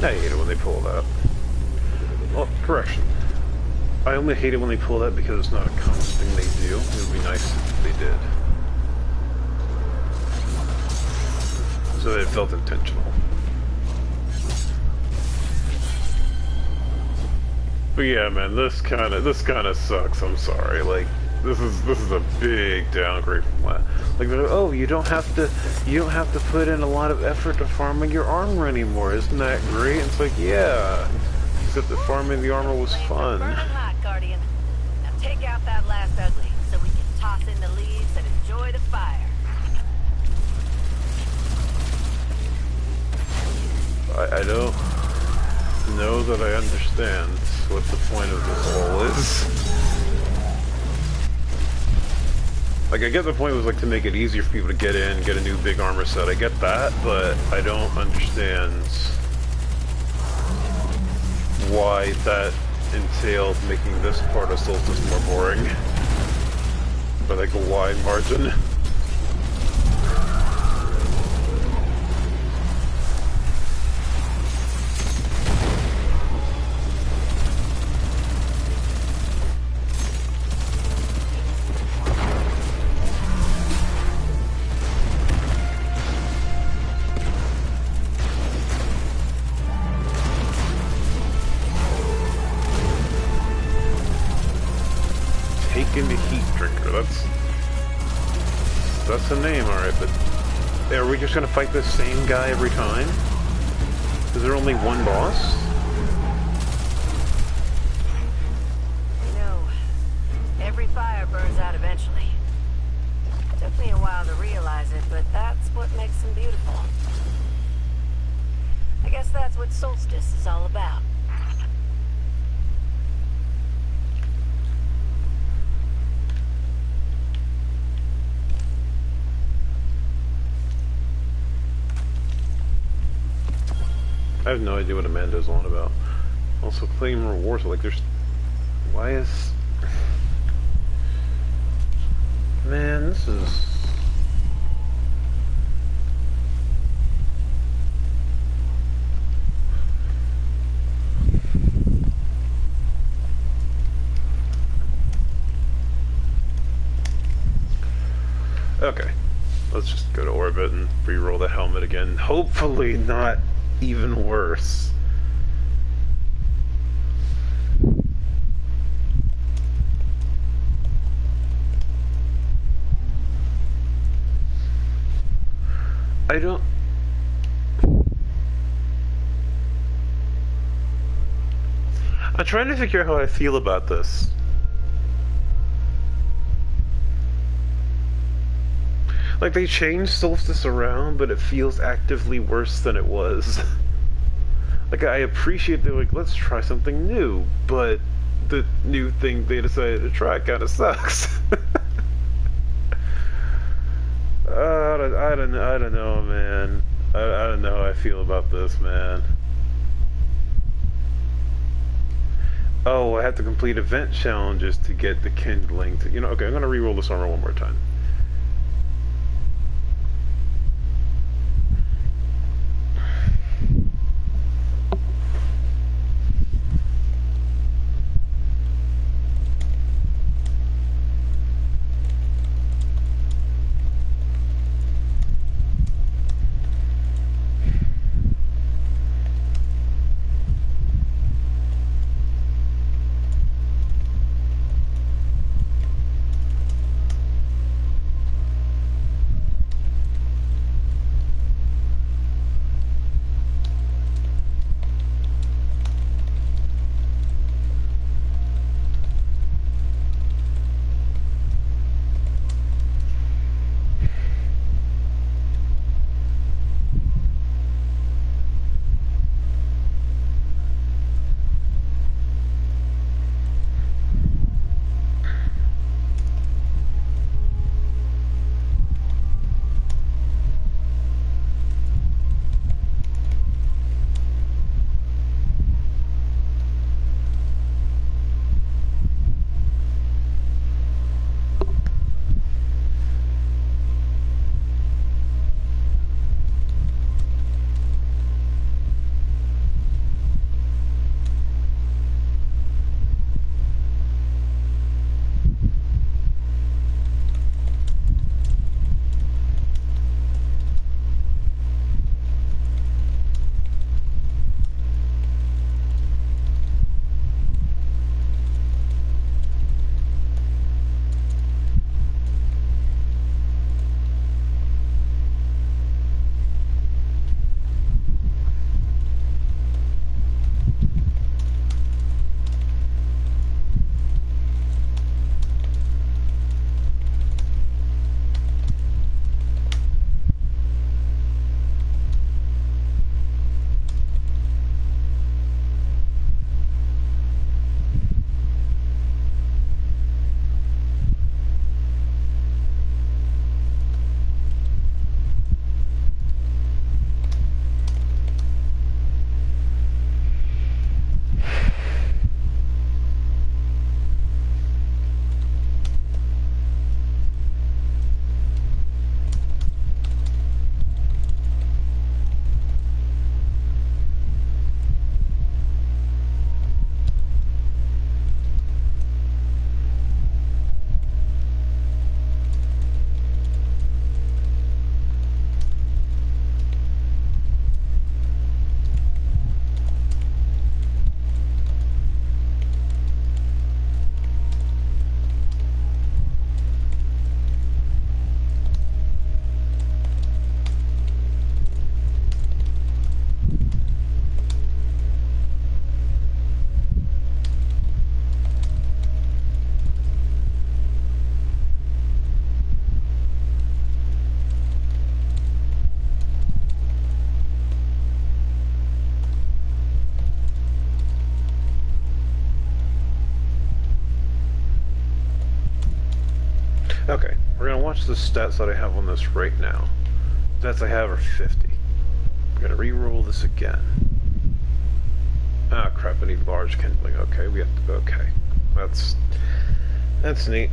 [SPEAKER 1] I hate it when they pull that. Well, correction. I only hate it when they pull that because it's not a common thing they do. It would be nice if they did. So that it felt intentional. But yeah, man, this kind of sucks. I'm sorry. Like, this is a big downgrade from last. Like, oh, you don't have to put in a lot of effort to farming your armor anymore. Isn't that great? It's like, yeah, except that farming the armor was fun.
[SPEAKER 6] Burning hot, Guardian. Now take out that last ugly so we can toss in the leaves and enjoy the fire.
[SPEAKER 1] I don't know that I understand what the point of this all is. Like, I get the point was like to make it easier for people to get in, get a new big armor set. I get that, but I don't understand why that entailed making this part of Solstice more boring by like a wide margin. Taking the heat drinker, that's a name, alright, but are we just gonna fight the same guy every time? Is there only one boss?
[SPEAKER 6] You know, every fire burns out eventually. Took me a while to realize it, but that's what makes them beautiful. I guess that's what Solstice is all about.
[SPEAKER 1] I have no idea what Amanda's on about. Also, claim rewards, like, there's... Why is... Man, this is... Okay, let's just go to orbit and re-roll the helmet again. Hopefully not even worse. I don't... I'm trying to figure out how I feel about this. Like, they changed Solstice around, but it feels actively worse than it was. Like, I appreciate they're like, let's try something new, but the new thing they decided to try kind of sucks. I don't know, man. I don't know how I feel about this, man. Oh, I have to complete event challenges to get the kindling. You know, okay, I'm gonna re-roll this armor one more time. Okay, we're gonna watch the stats that I have on this right now. Stats I have are 50. I'm gonna re-roll this again. Ah, crap, I need large kindling. Okay, we have to, okay. That's neat.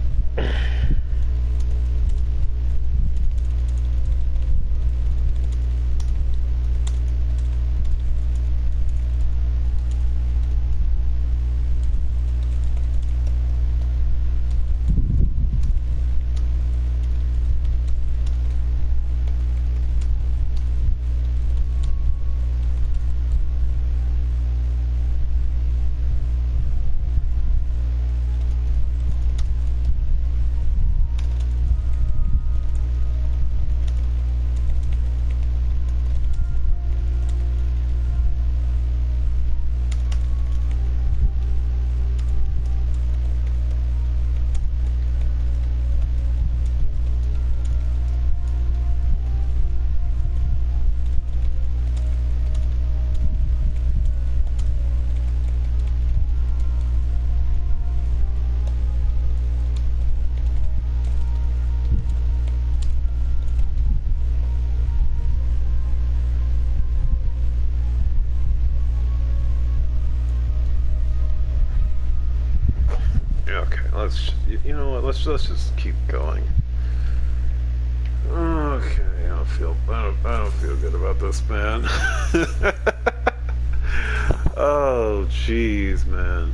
[SPEAKER 1] Okay, you know what? Let's just keep going. Okay, I don't feel good about this, man. Oh, jeez, man.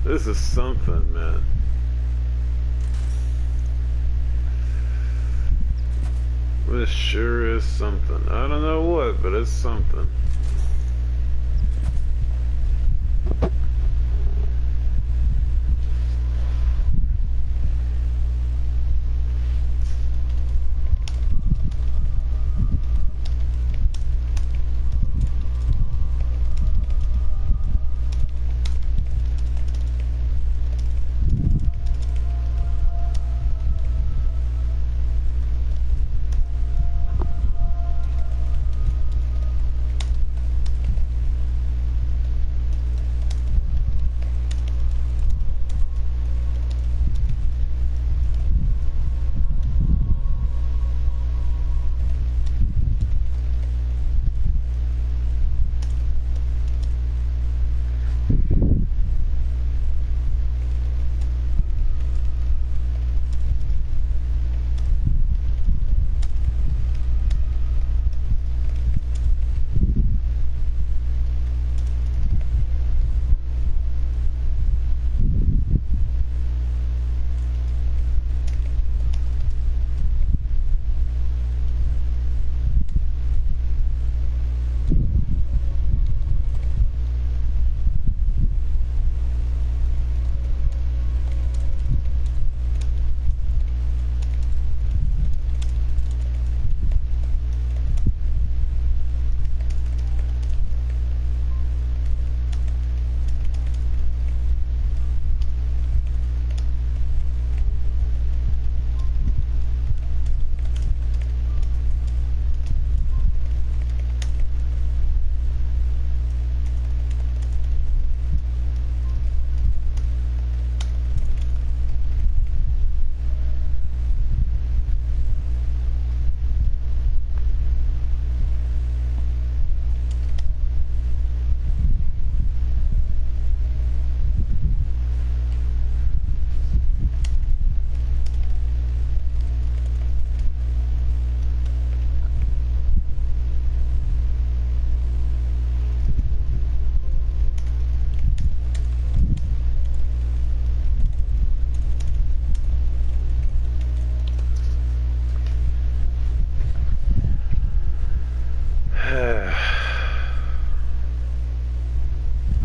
[SPEAKER 1] This is something, man. This sure is something. I don't know what, but it's something.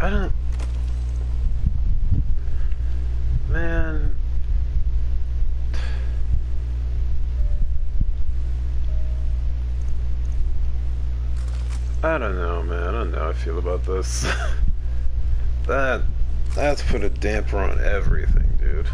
[SPEAKER 1] I don't... Man... I don't know, man. I don't know how I feel about this. That's put a damper on everything, dude.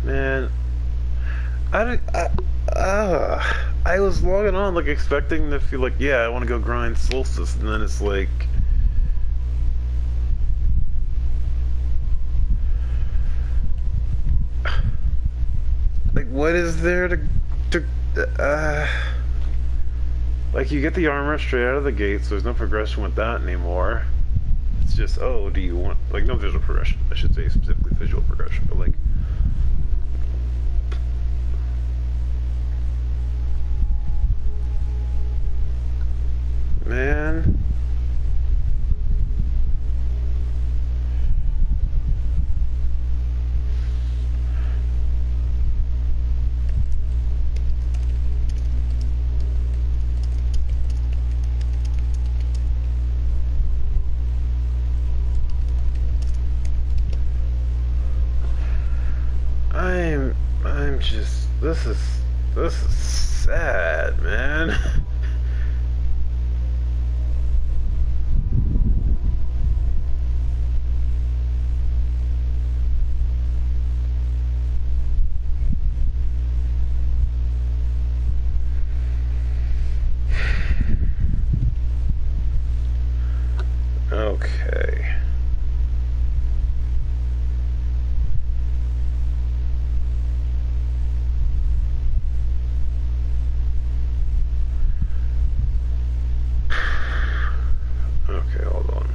[SPEAKER 1] Man, I was logging on like expecting to feel like, yeah, I want to go grind Solstice, and then it's like, what is there like, you get the armor straight out of the gate, so there's no progression with that anymore. It's just, oh, do you want, like, no visual progression, I should say, specifically visual progression, but like, I'm just, this is sad, man. Okay. Okay, hold on.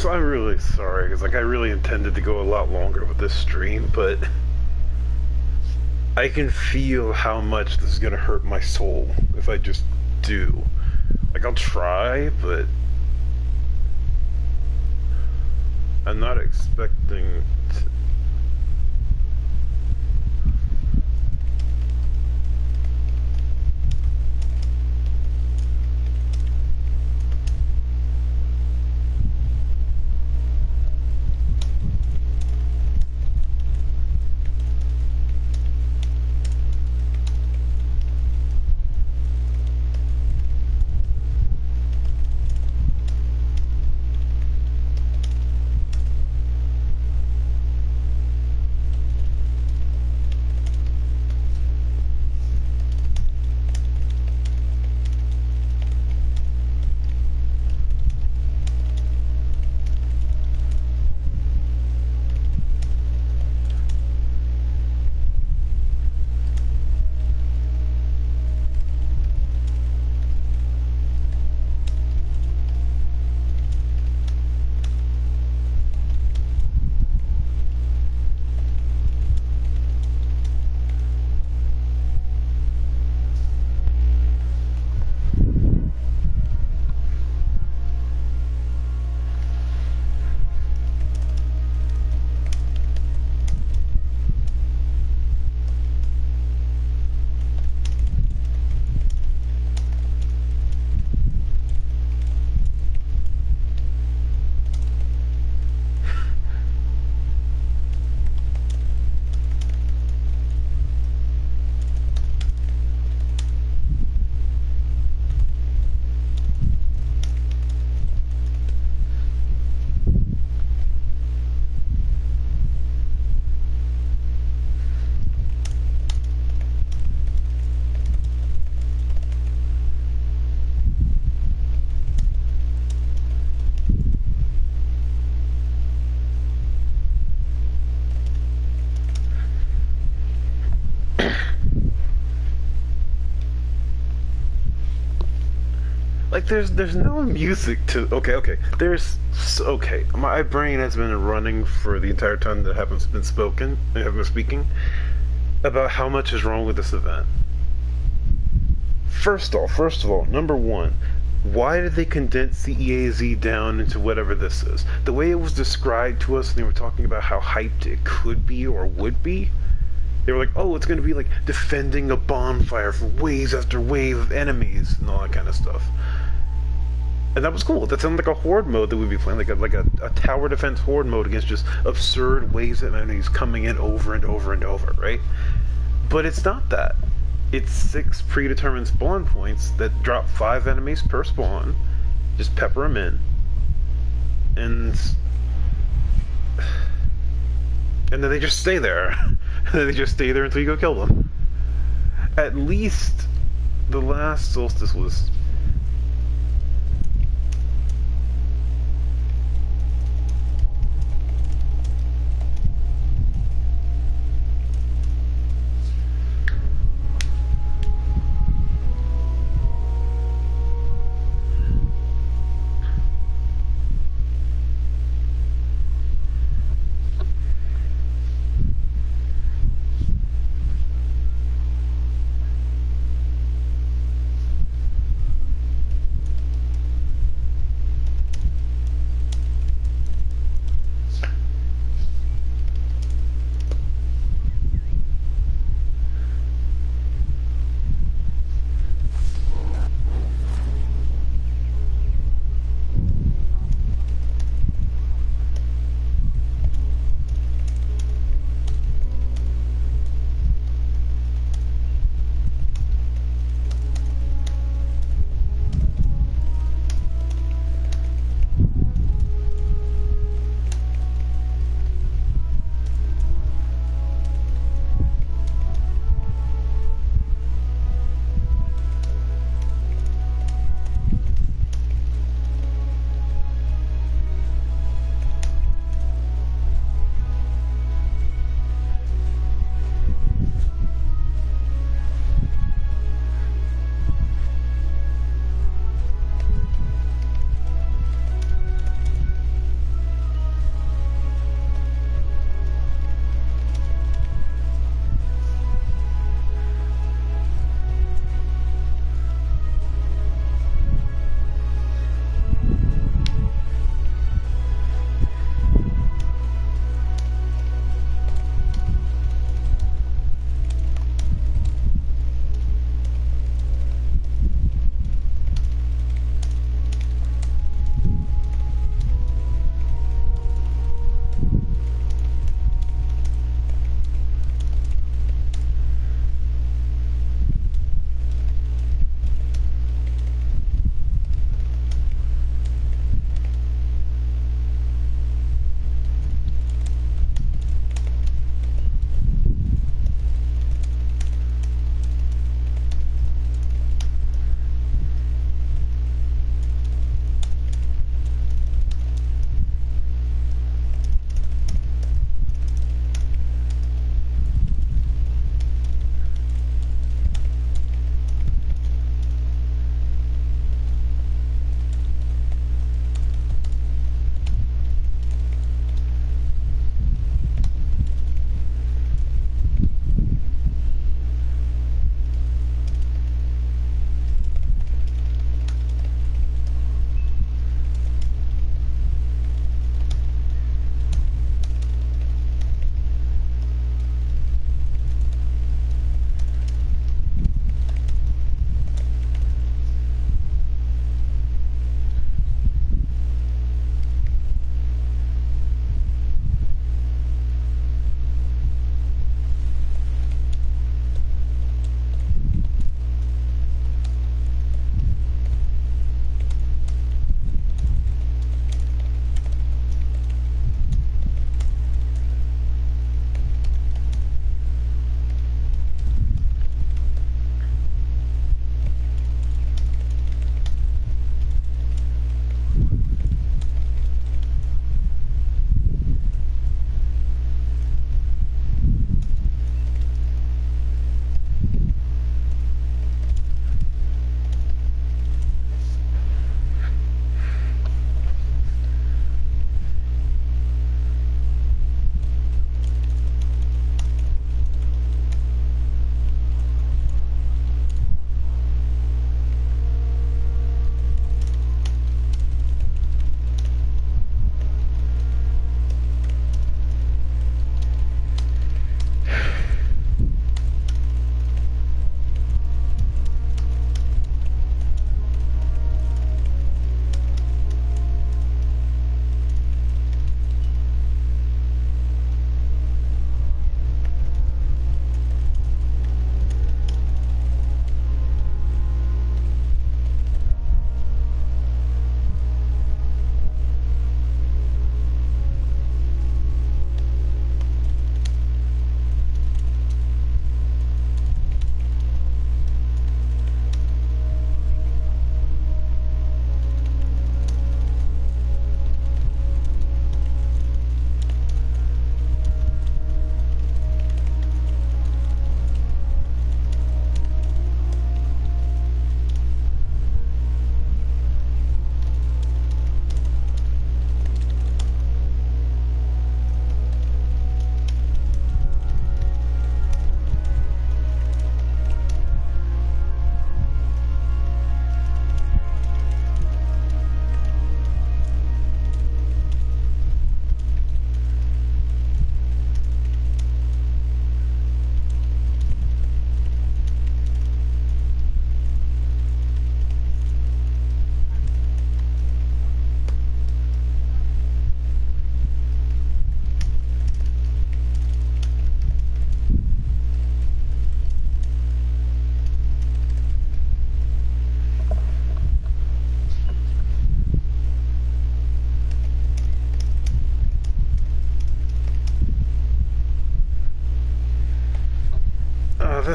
[SPEAKER 1] I'm really sorry, because like I really intended to go a lot longer with this stream, but I can feel how much this is gonna hurt my soul if I just do. Like I'll try, but I'm not expecting to. like there's no music to. Okay. Okay. My brain has been running for the entire time that I haven't been speaking about how much is wrong with this event. First of all, number one, why did they condense the EAZ down into whatever this is? The way it was described to us, and they were talking about how hyped it could be or would be. They were like, oh, it's going to be like defending a bonfire for waves after wave of enemies and all that kind of stuff. And that was cool. That sounded like a horde mode that we'd be playing, like a tower defense horde mode against just absurd waves of enemies coming in over and over and over, right? But it's not that. It's 6 predetermined spawn points that drop 5 enemies per spawn. Just pepper them in. And then they just stay there. And then they just stay there until you go kill them. At least the last Solstice was...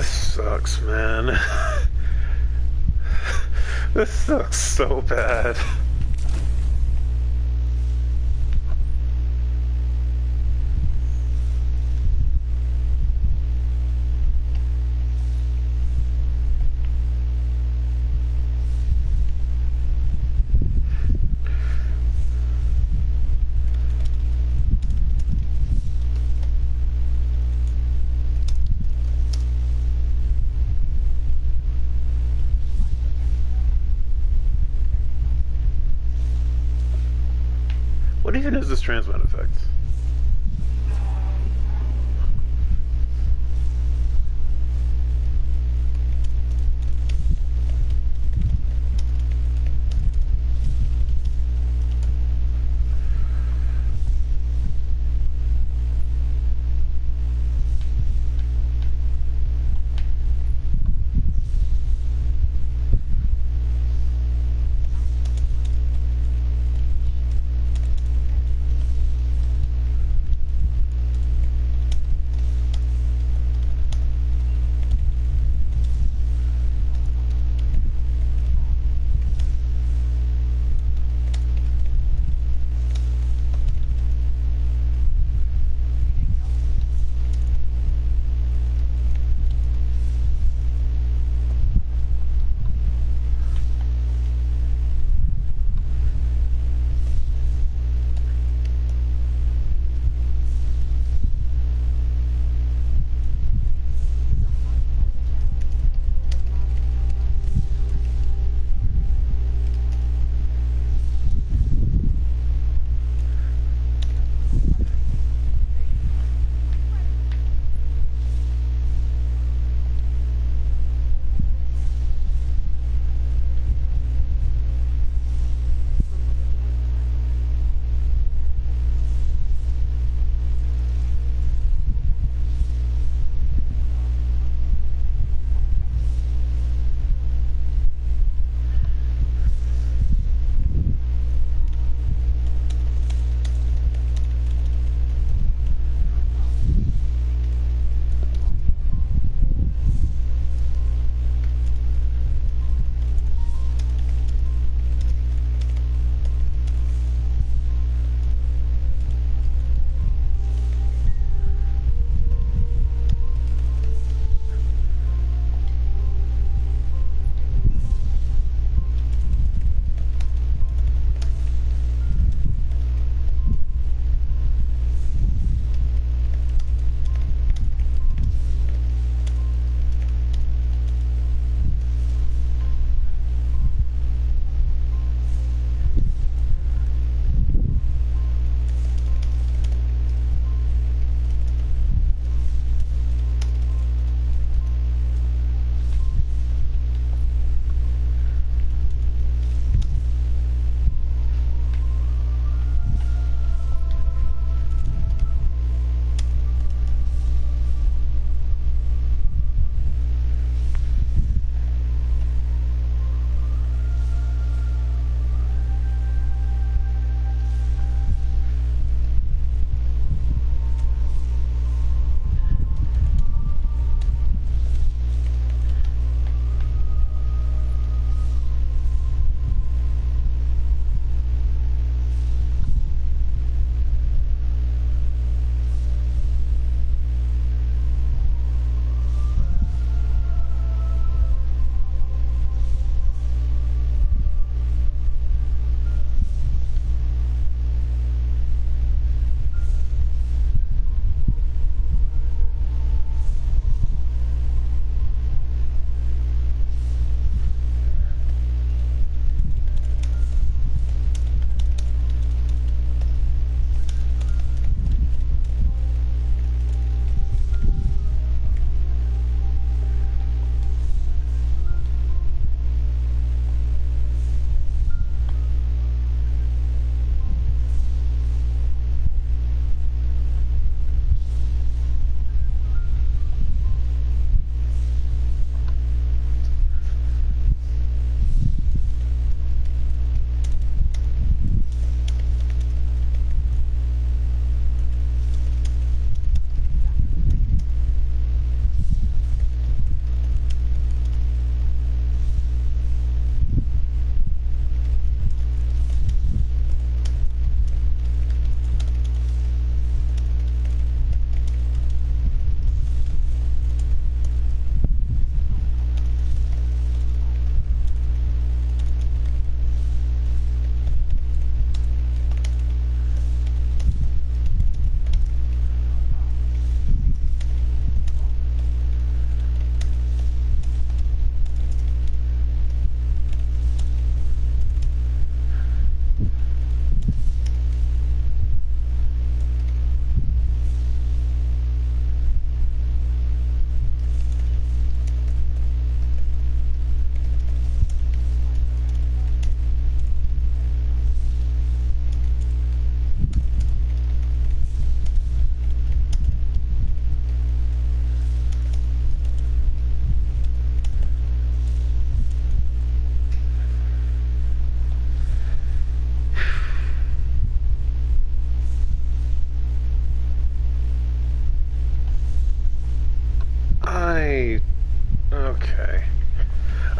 [SPEAKER 1] This sucks, man. This sucks so bad. What even is this transmit effect?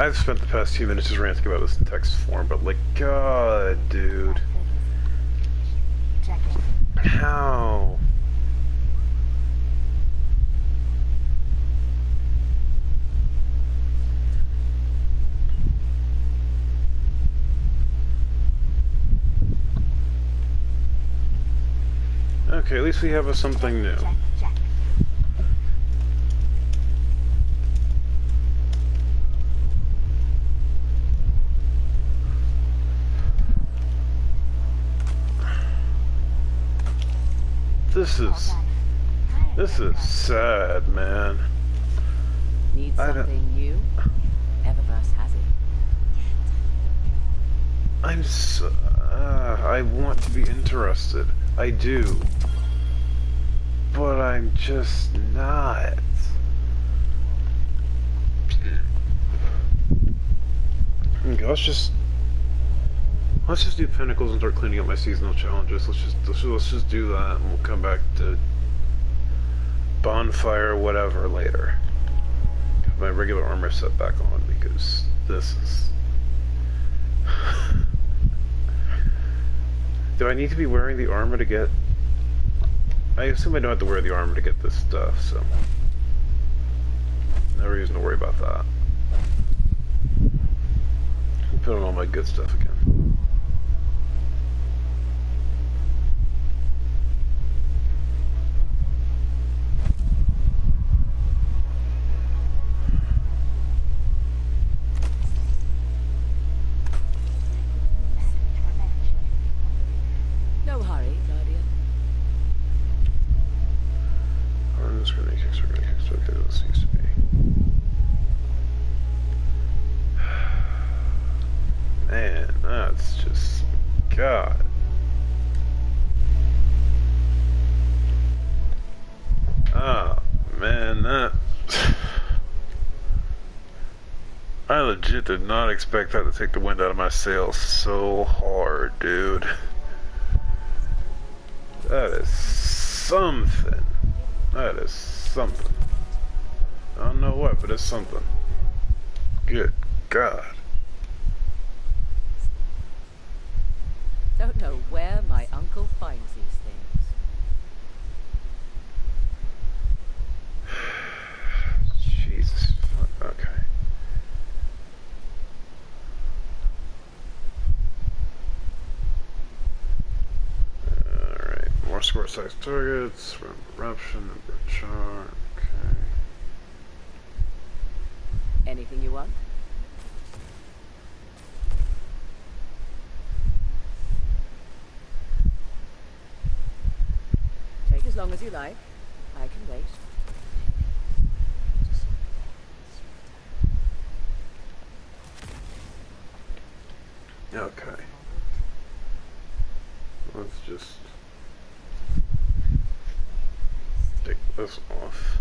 [SPEAKER 1] I've spent the past 2 minutes just ranting about this in text form, but like, God, dude.
[SPEAKER 3] Checking.
[SPEAKER 1] How? Okay, at least we have something new.
[SPEAKER 3] Check, check.
[SPEAKER 1] This is sad, man.
[SPEAKER 7] Need
[SPEAKER 1] I don't-
[SPEAKER 7] something new? Eververse has it.
[SPEAKER 1] I'm so, I want to be interested. I do. But I'm just not. Okay, let's just do Pinnacles and start cleaning up my seasonal challenges. Let's just do that, and we'll come back to Bonfire, whatever, later. Have my regular armor set back on because this is. Do I need to be wearing the armor to get? I assume I don't have to wear the armor to get this stuff, so no reason to worry about that. Put on all my good stuff again.
[SPEAKER 7] No hurry, Guardian.
[SPEAKER 1] Arms, grenade kicks, okay, this used to be. Man, that's just God. Ah, man, that. I legit did not expect that to take the wind out of my sails so hard, dude. That is something. That is something. I don't know what, but it's something. Good God.
[SPEAKER 7] Don't know where my uncle finds these things.
[SPEAKER 1] Jesus. Okay. Alright. More score size targets. Eruption and char. Okay.
[SPEAKER 7] Anything you want? Take as long as you like. I can wait.
[SPEAKER 1] Okay. Let's just take this off.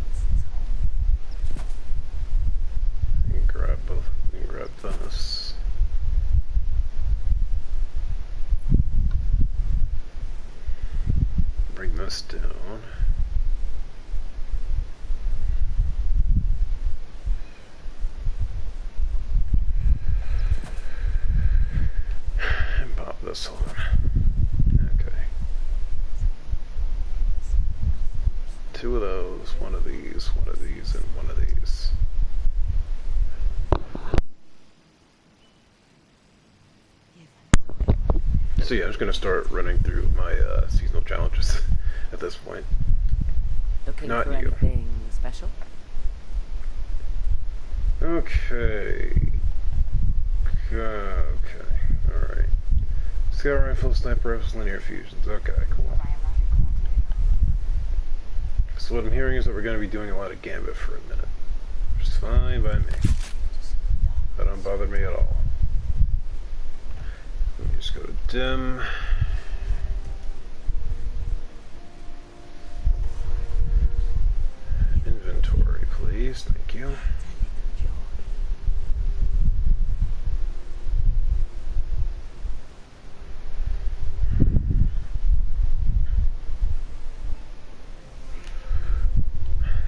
[SPEAKER 1] And grab both. And grab this. Bring this down. And pop this on. Okay. 2 of those, 1 of these, 1 of these, and 1 of these. So yeah, I'm just gonna start running through my seasonal challenges at this point.
[SPEAKER 7] Looking
[SPEAKER 1] Not
[SPEAKER 7] for
[SPEAKER 1] you.
[SPEAKER 7] anything special?
[SPEAKER 1] Okay. Okay. Alright. Scout rifle, sniper rifles, linear fusions. Okay, cool. So what I'm hearing is that we're going to be doing a lot of Gambit for a minute. Which is fine by me. That don't bother me at all. Let me just go to dim. Inventory, please. Thank you.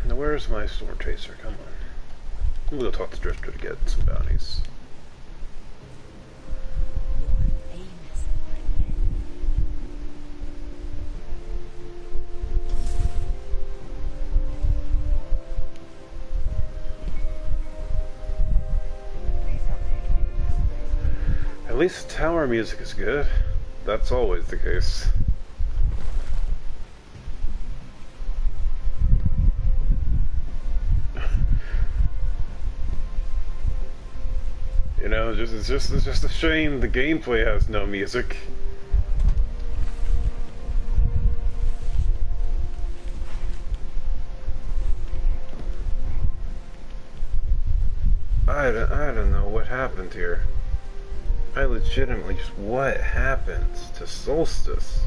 [SPEAKER 1] Now where's my storm chaser? Come on. We'll talk to Drifter to get some bounties.
[SPEAKER 3] Your famous friend.
[SPEAKER 1] At least the tower music is good. That's always the case. You know, it's just a shame the gameplay has no music. I don't know what happened here. I legitimately just, what happened to Solstice?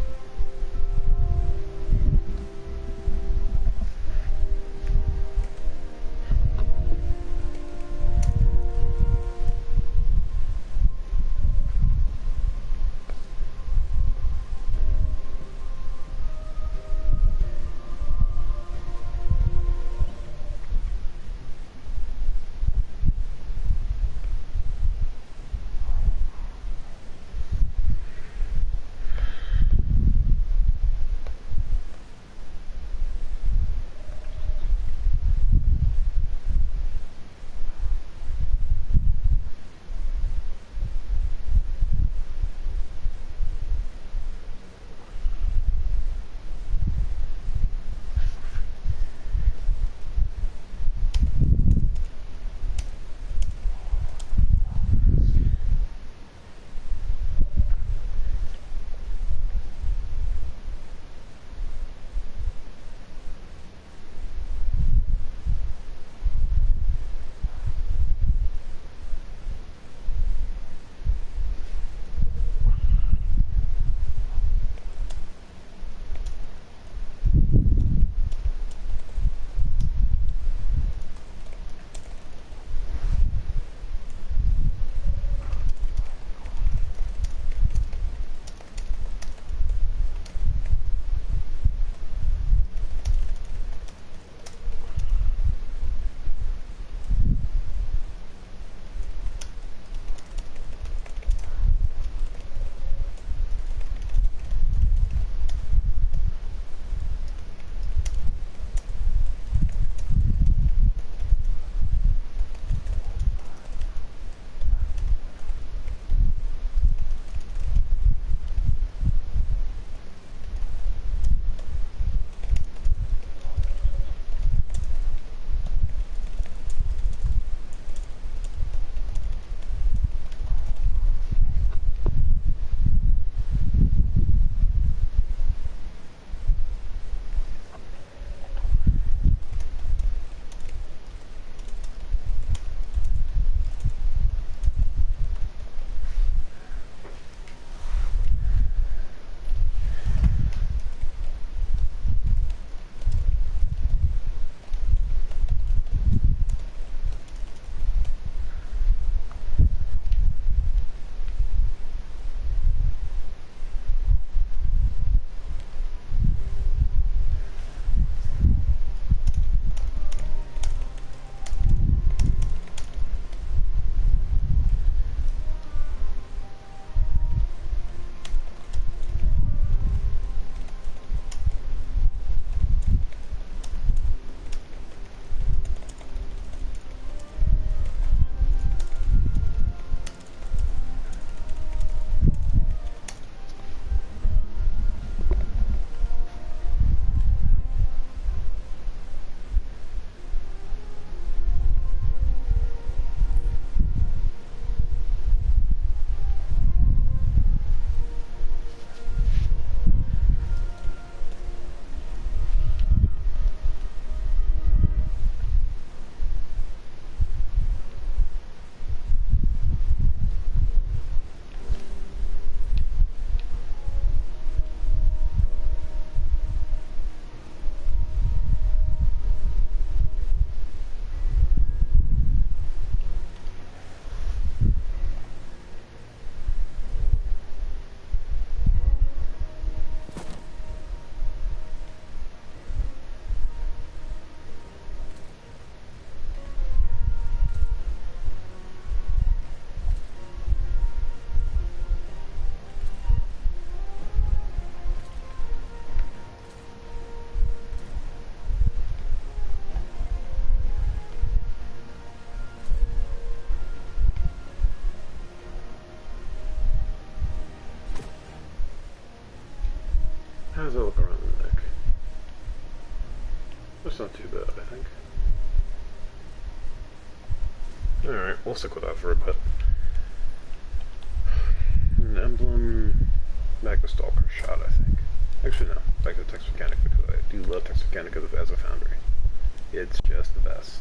[SPEAKER 1] does that look around the neck? That's not too bad, I think. Alright, we'll stick with that for a bit. An emblem, back to Stalker shot, I think. Actually, no, back to Text Mechanic because I do love Text Mechanic as a foundry. It's just the best.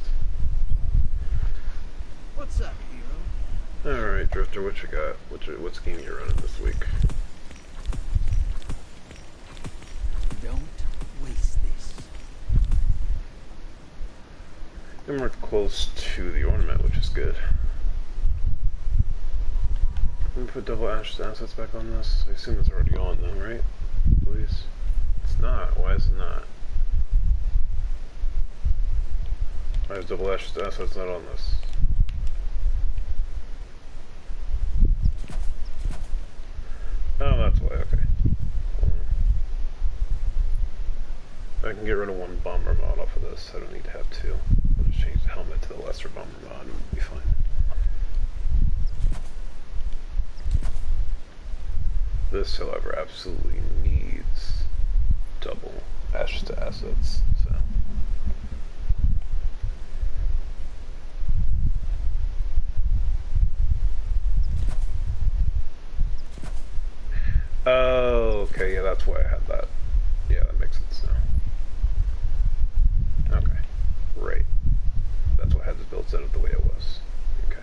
[SPEAKER 5] What's up, hero?
[SPEAKER 1] Alright, Drifter, what you got? What scheme you running this week?
[SPEAKER 5] Don't waste this.
[SPEAKER 1] And we're close to the ornament, which is good. Let me put double assets back on this. I assume it's already on though, right? Please. It's not. Why is it not? Why is double assets not on this? Oh, that's why. Okay. Hold on. I can get rid of one bomber mod off of this. I don't need to have two. I'll just change the helmet to the lesser bomber mod and we'll be fine. This, however, absolutely needs double assets, so. Oh, okay, yeah, that's why I had that. Yeah, that makes sense now. Okay, right. That's why I had this build set up the way it was. Okay.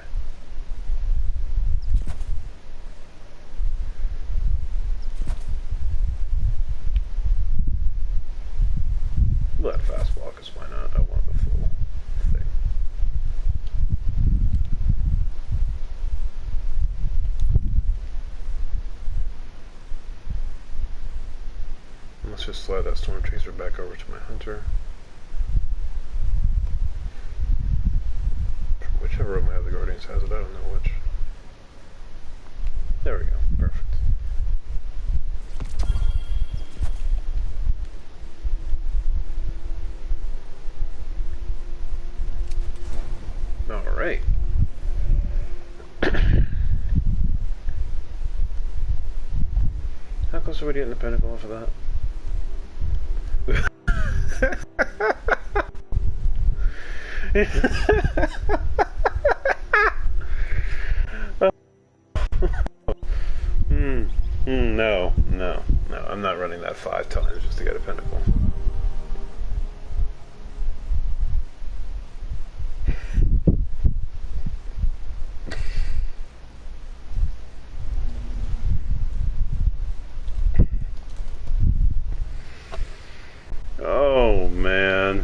[SPEAKER 1] Let fast walk, because why not? I want the full thing. Let's just slide that storm chaser back over to my hunter. Whichever of my other guardians has it, I don't know which. There we go, perfect. Alright. How close are we getting the pinnacle off of that? No, I'm not running that 5 times just to get a pinnacle. Oh man,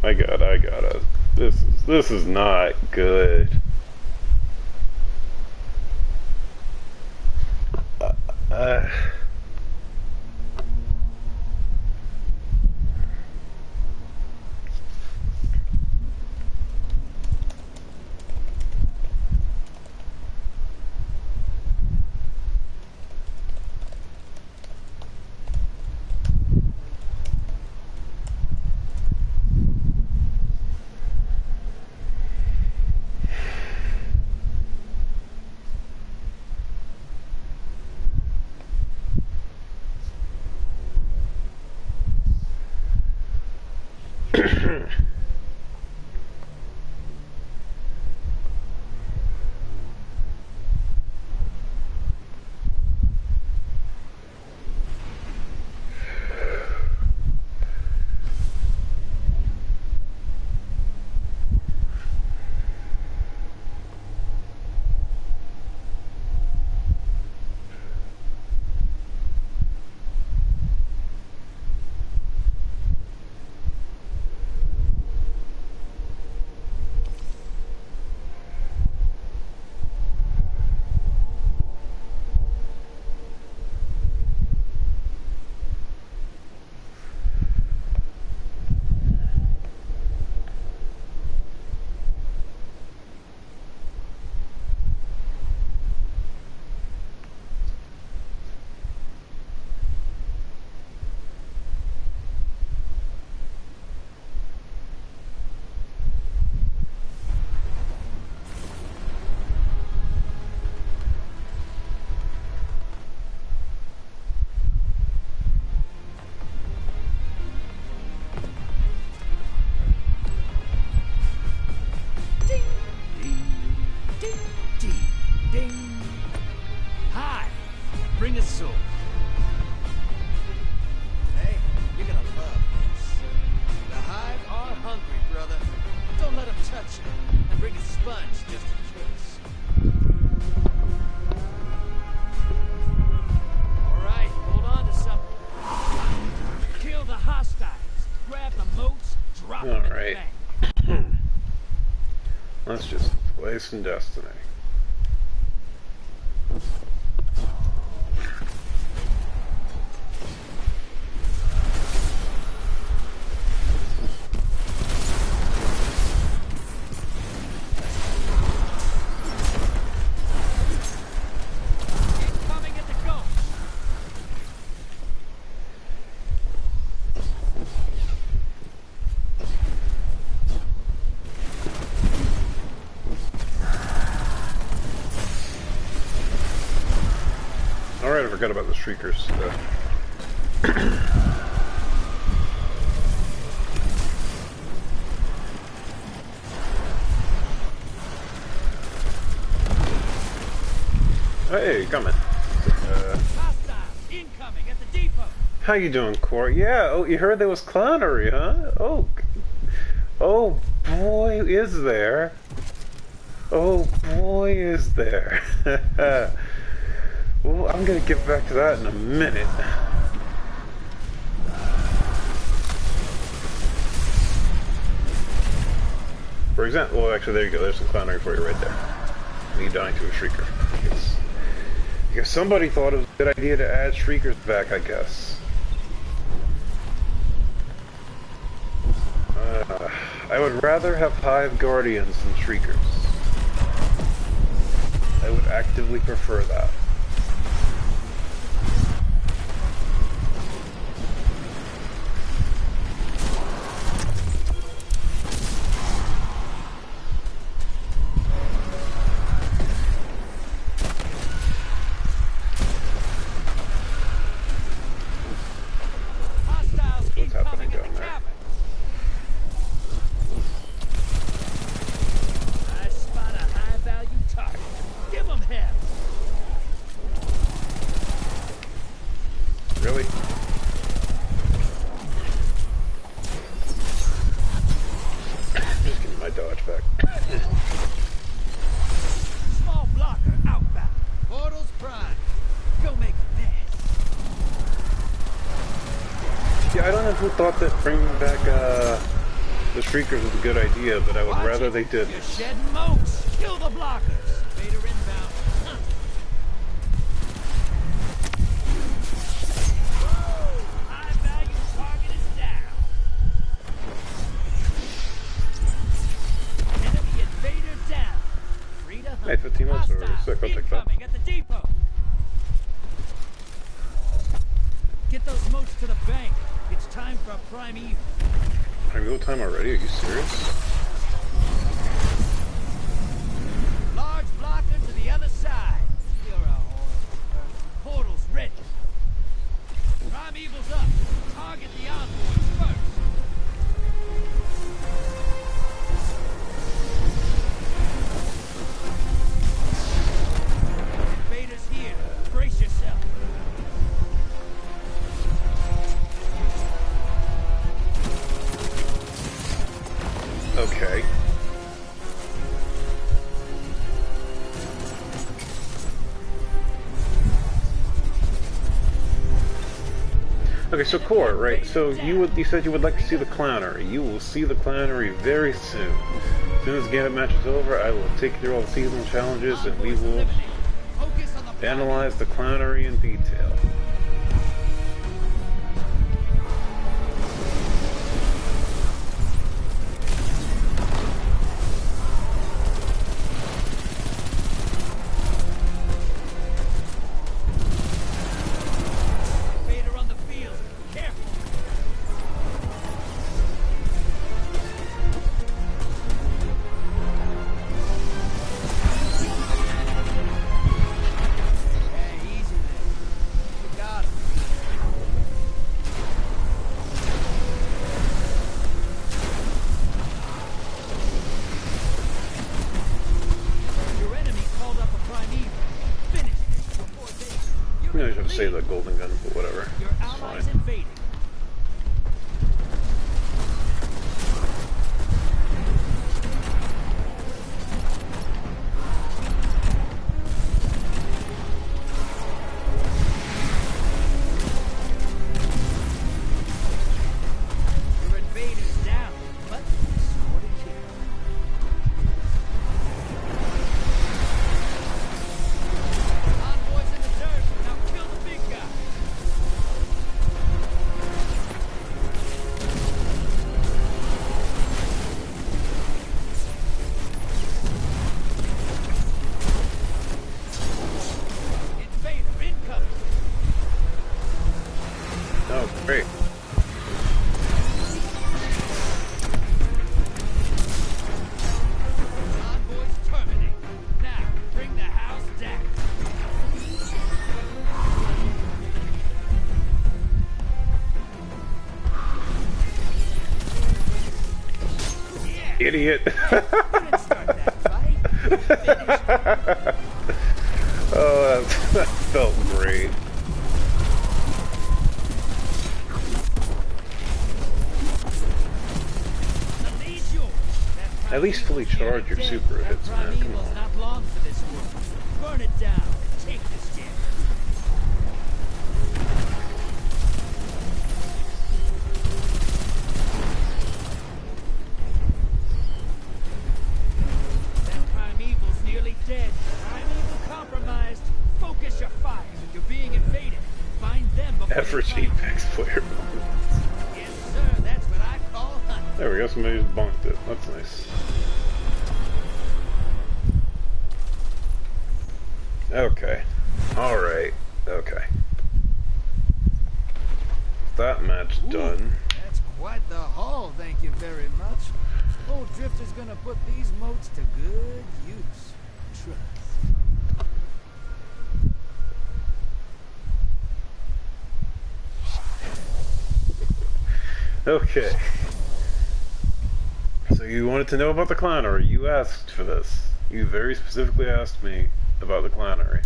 [SPEAKER 1] I gotta. This is not good. place in Destiny. Alright, I forgot about the Shriekers stuff. Hey, coming.
[SPEAKER 5] Incoming at the depot.
[SPEAKER 1] How you doing, Corey? Yeah, oh, you heard there was clownery, huh? Oh boy, is there. Oh boy, is there. Well, I'm gonna get back to that in a minute. For example, well, actually, there you go. There's some clownery for you right there. Me dying to a Shrieker. Because somebody thought it was a good idea to add Shriekers back, I guess. I would rather have Hive Guardians than Shriekers. I would actively prefer that. What's happening down there?
[SPEAKER 5] I spot a high-value target. Give him hell.
[SPEAKER 1] Really? Just give me my dodge back.
[SPEAKER 5] Small blocker outbound. Portals prime. Go make a mess.
[SPEAKER 1] Yeah, I don't know who thought that bringing back the Shriekers was a good idea, but I would rather they didn't.
[SPEAKER 5] You're shedding moats. Kill the blockers. Vader inbound. Huh. High-value target is down. Enemy invader down. Free to hunt.
[SPEAKER 1] Hey, 15 months already. Sick, I'll take that.
[SPEAKER 5] Incoming at the depot. Get those moats to the bank. It's time for a prime evil.
[SPEAKER 1] Real time already? Are you serious?
[SPEAKER 5] Large blocker to the other side. You're a horrible person. Portal's ready. Prime evil's up. Target the envoys first. Vader's here. Brace yourself.
[SPEAKER 1] Okay. Okay, so Core, right? So you said you would like to see the clownery. You will see the clownery very soon. As soon as the Gambit match is over, I will take you through all the seasonal challenges and we will analyze the clownery in detail.
[SPEAKER 5] Vader on the field. Careful. Hey, easy there. You got him. Your enemy called up a prime evil. Finish it before they...
[SPEAKER 1] You know, you have to save that golden gun, but whatever.
[SPEAKER 5] Your
[SPEAKER 1] It's
[SPEAKER 5] allies
[SPEAKER 1] fine.
[SPEAKER 5] invading. Your invaders down, but scored a kill.
[SPEAKER 1] Oh, great.
[SPEAKER 5] Envoys terminate. Now, bring the house down. Yeah,
[SPEAKER 1] Idiot.
[SPEAKER 5] you didn't start that fight. Finish.
[SPEAKER 1] Oh, that felt great.
[SPEAKER 5] Unleash yours. That
[SPEAKER 1] At least fully charge your super
[SPEAKER 5] That
[SPEAKER 1] hits, man. Come
[SPEAKER 5] primeval's
[SPEAKER 1] on.
[SPEAKER 5] not long for this world. Burn it down and take this jam. That primeval's nearly dead. Primeval compromised. Focus your fire. You're being invaded. Find them before
[SPEAKER 1] Average
[SPEAKER 5] they find
[SPEAKER 1] Apex player.
[SPEAKER 5] you. Yes, sir. That's what I call hunting.
[SPEAKER 1] There we go, somebody just bonked it. That's nice. Okay. Alright. Okay. That match done.
[SPEAKER 5] That's quite the haul, thank you very much. Old Drifter's gonna put these moats to good use. Trust.
[SPEAKER 1] Okay. So you wanted to know about the clownery. You asked for this. You very specifically asked me about the clownery.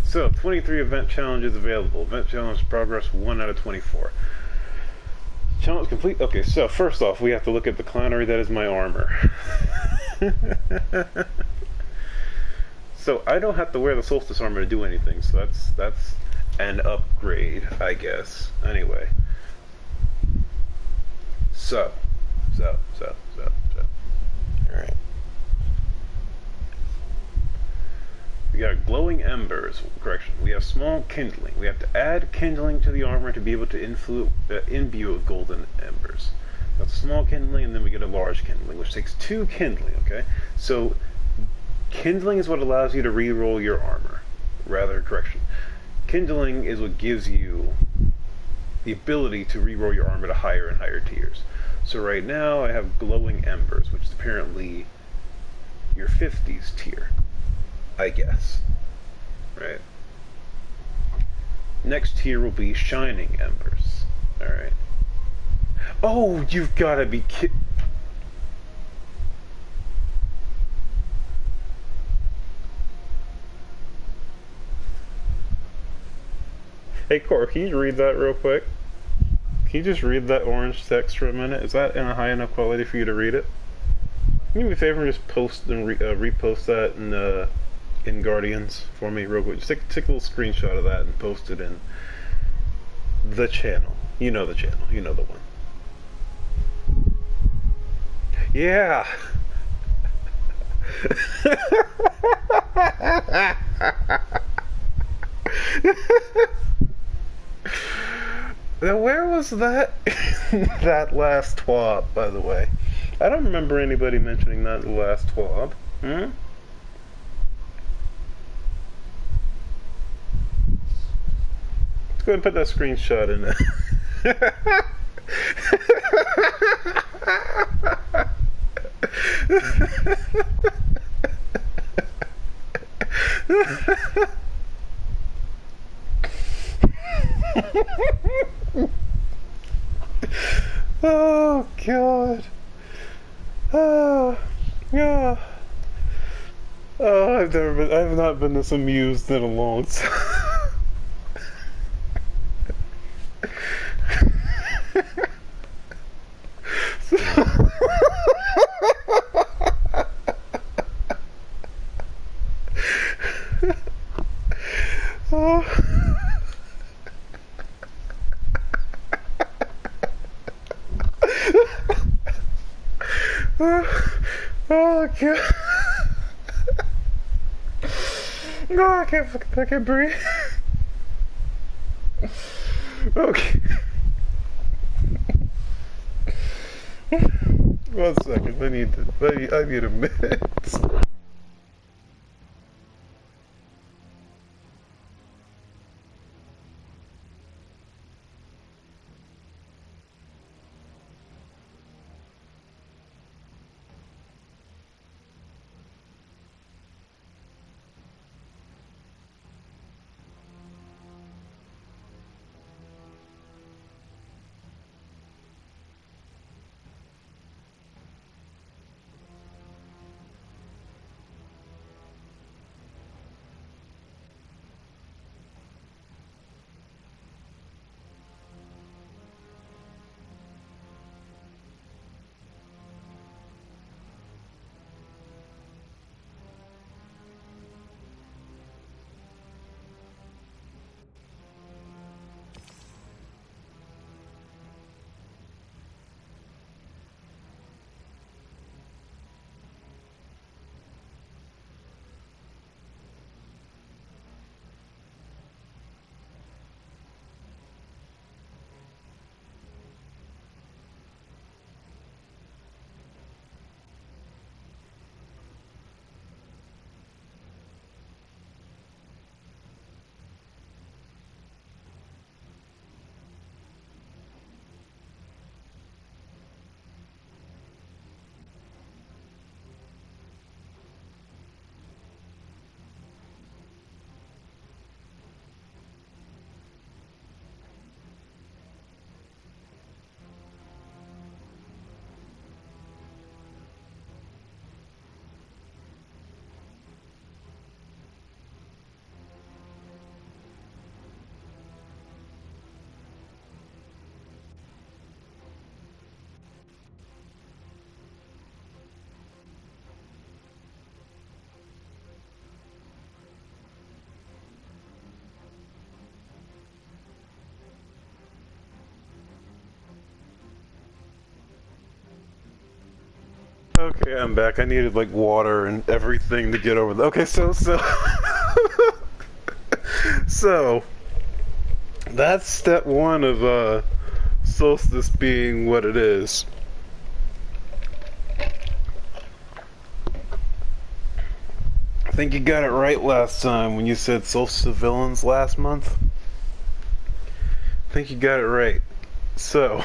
[SPEAKER 1] So, 23 event challenges available. Event challenge progress 1 out of 24. Challenge complete. Okay, so first off, we have to look at the clownery that is my armor. So I don't have to wear the Solstice armor to do anything, so that's an upgrade, I guess. Anyway. So. Alright. We got glowing embers. Correction. We have small kindling. We have to add kindling to the armor to be able to imbue with golden embers. That's a small kindling, and then we get a large kindling, which takes 2 kindling, okay? So, kindling is what allows you to re-roll your armor. Rather, correction. Kindling is what gives you the ability to re-roll your armor to higher and higher tiers. So right now, I have glowing embers, which is apparently your 50s tier. I guess. Right? Next tier will be shining embers. Alright. Oh, you've gotta be kidding. Hey, Cor, can you read that real quick? Can you just read that orange text for a minute? Is that in a high enough quality for you to read it? Can you do me a favor and just post and repost that in Guardians for me real quick? Just take a little screenshot of that and post it in the channel. You know the channel. You know the one. Yeah! Now, where was that that last twab, by the way? I don't remember anybody mentioning that in the last twab. Hmm? Let's go ahead and put that screenshot in there. Oh God. Oh yeah. Oh, I've not been this amused in a long time. Oh. Oh God! No, I can't breathe. Okay. 1 second. I need a minute. Okay, I'm back. I needed like water and everything to get over the. Okay, so so that's step one of solstice being what it is. I think you got it right last time when you said solstice villains last month. I think you got it right. So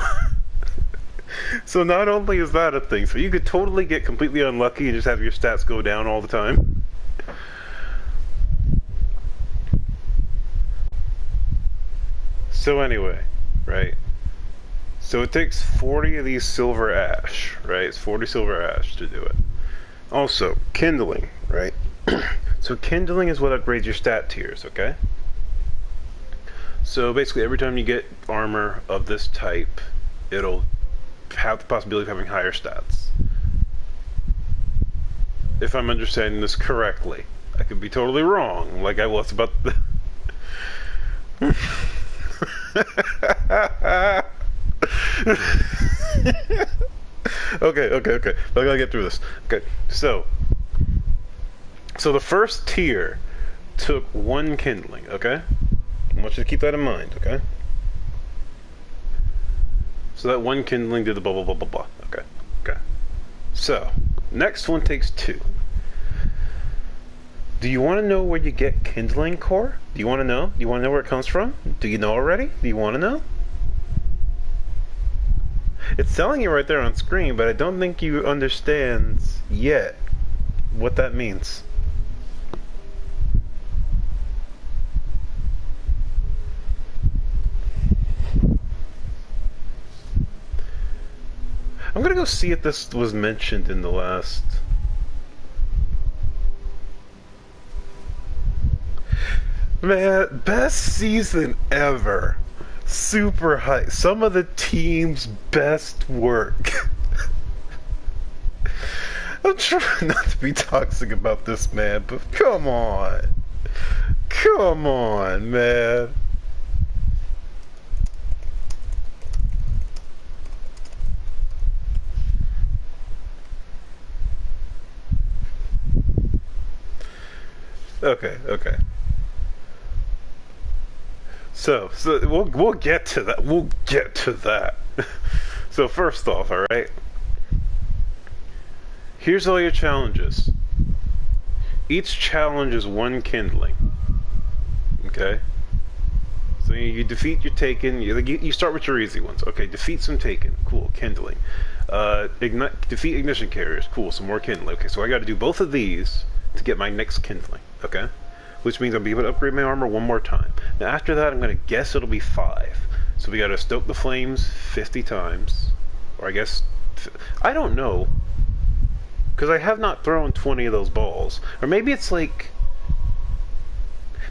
[SPEAKER 1] so not only is that a thing, so you could totally get completely unlucky and just have your stats go down all the time. So anyway, right? So it takes 40 of these silver ash, right? It's 40 silver ash to do it. Also, kindling, right? So kindling is what upgrades your stat tiers, okay? So basically every time you get armor of this type, it'll have the possibility of having higher stats. If I'm understanding this correctly. I could be totally wrong, like I was about the... okay. I gotta get through this. Okay, so the first tier took 1 kindling, okay? I want you to keep that in mind, okay? So that 1 kindling did the blah blah blah blah blah. Okay. So, next one takes 2. Do you want to know where you get kindling core? Do you want to know? Do you want to know where it comes from? Do you know already? Do you want to know? It's telling you right there on screen, but I don't think you understand yet what that means. I'm gonna go see if this was mentioned in the last... Man, best season ever. Super high. Some of the team's best work. I'm trying not to be toxic about this, man, but come on. Come on, man. Okay. So we'll get to that. We'll get to that. So first off, all right. Here's all your challenges. Each challenge is 1 kindling. Okay. So you defeat your Taken. You start with your easy ones. Okay. Defeat some Taken. Cool. Kindling. Defeat ignition carriers. Cool. Some more kindling. Okay. So I got to do both of these to get my next kindling. Okay. Which means I'll be able to upgrade my armor 1 more time. Now after that, I'm going to guess it'll be 5. So we got to stoke the flames 50 times. Or I guess... I don't know. Because I have not thrown 20 of those balls. Or maybe it's like...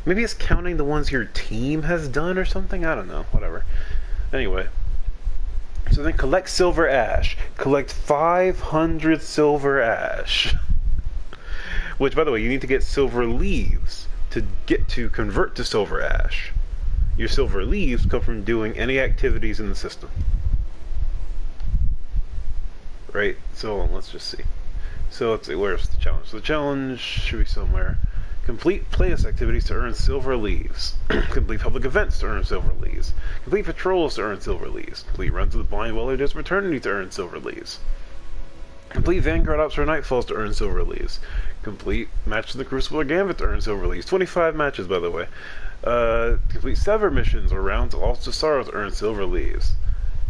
[SPEAKER 1] Maybe it's counting the ones your team has done or something? I don't know. Whatever. Anyway. So then collect silver ash. Collect 500 silver ash. Which, by the way, you need to get silver leaves to convert to silver ash. Your silver leaves come from doing any activities in the system. Right? So let's just see. So let's see, where's the challenge? So the challenge should be somewhere. Complete playlist activities to earn silver leaves. Complete public events to earn silver leaves. Complete patrols to earn silver leaves. Complete runs of the Blind Well-Lit Fraternity to earn silver leaves. Complete Vanguard Ops for Nightfalls to earn silver leaves. Complete Match of the Crucible or Gambit to earn silver leaves. 25 matches, by the way. Complete Sever missions or rounds of Alts of Sorrow to earn silver leaves.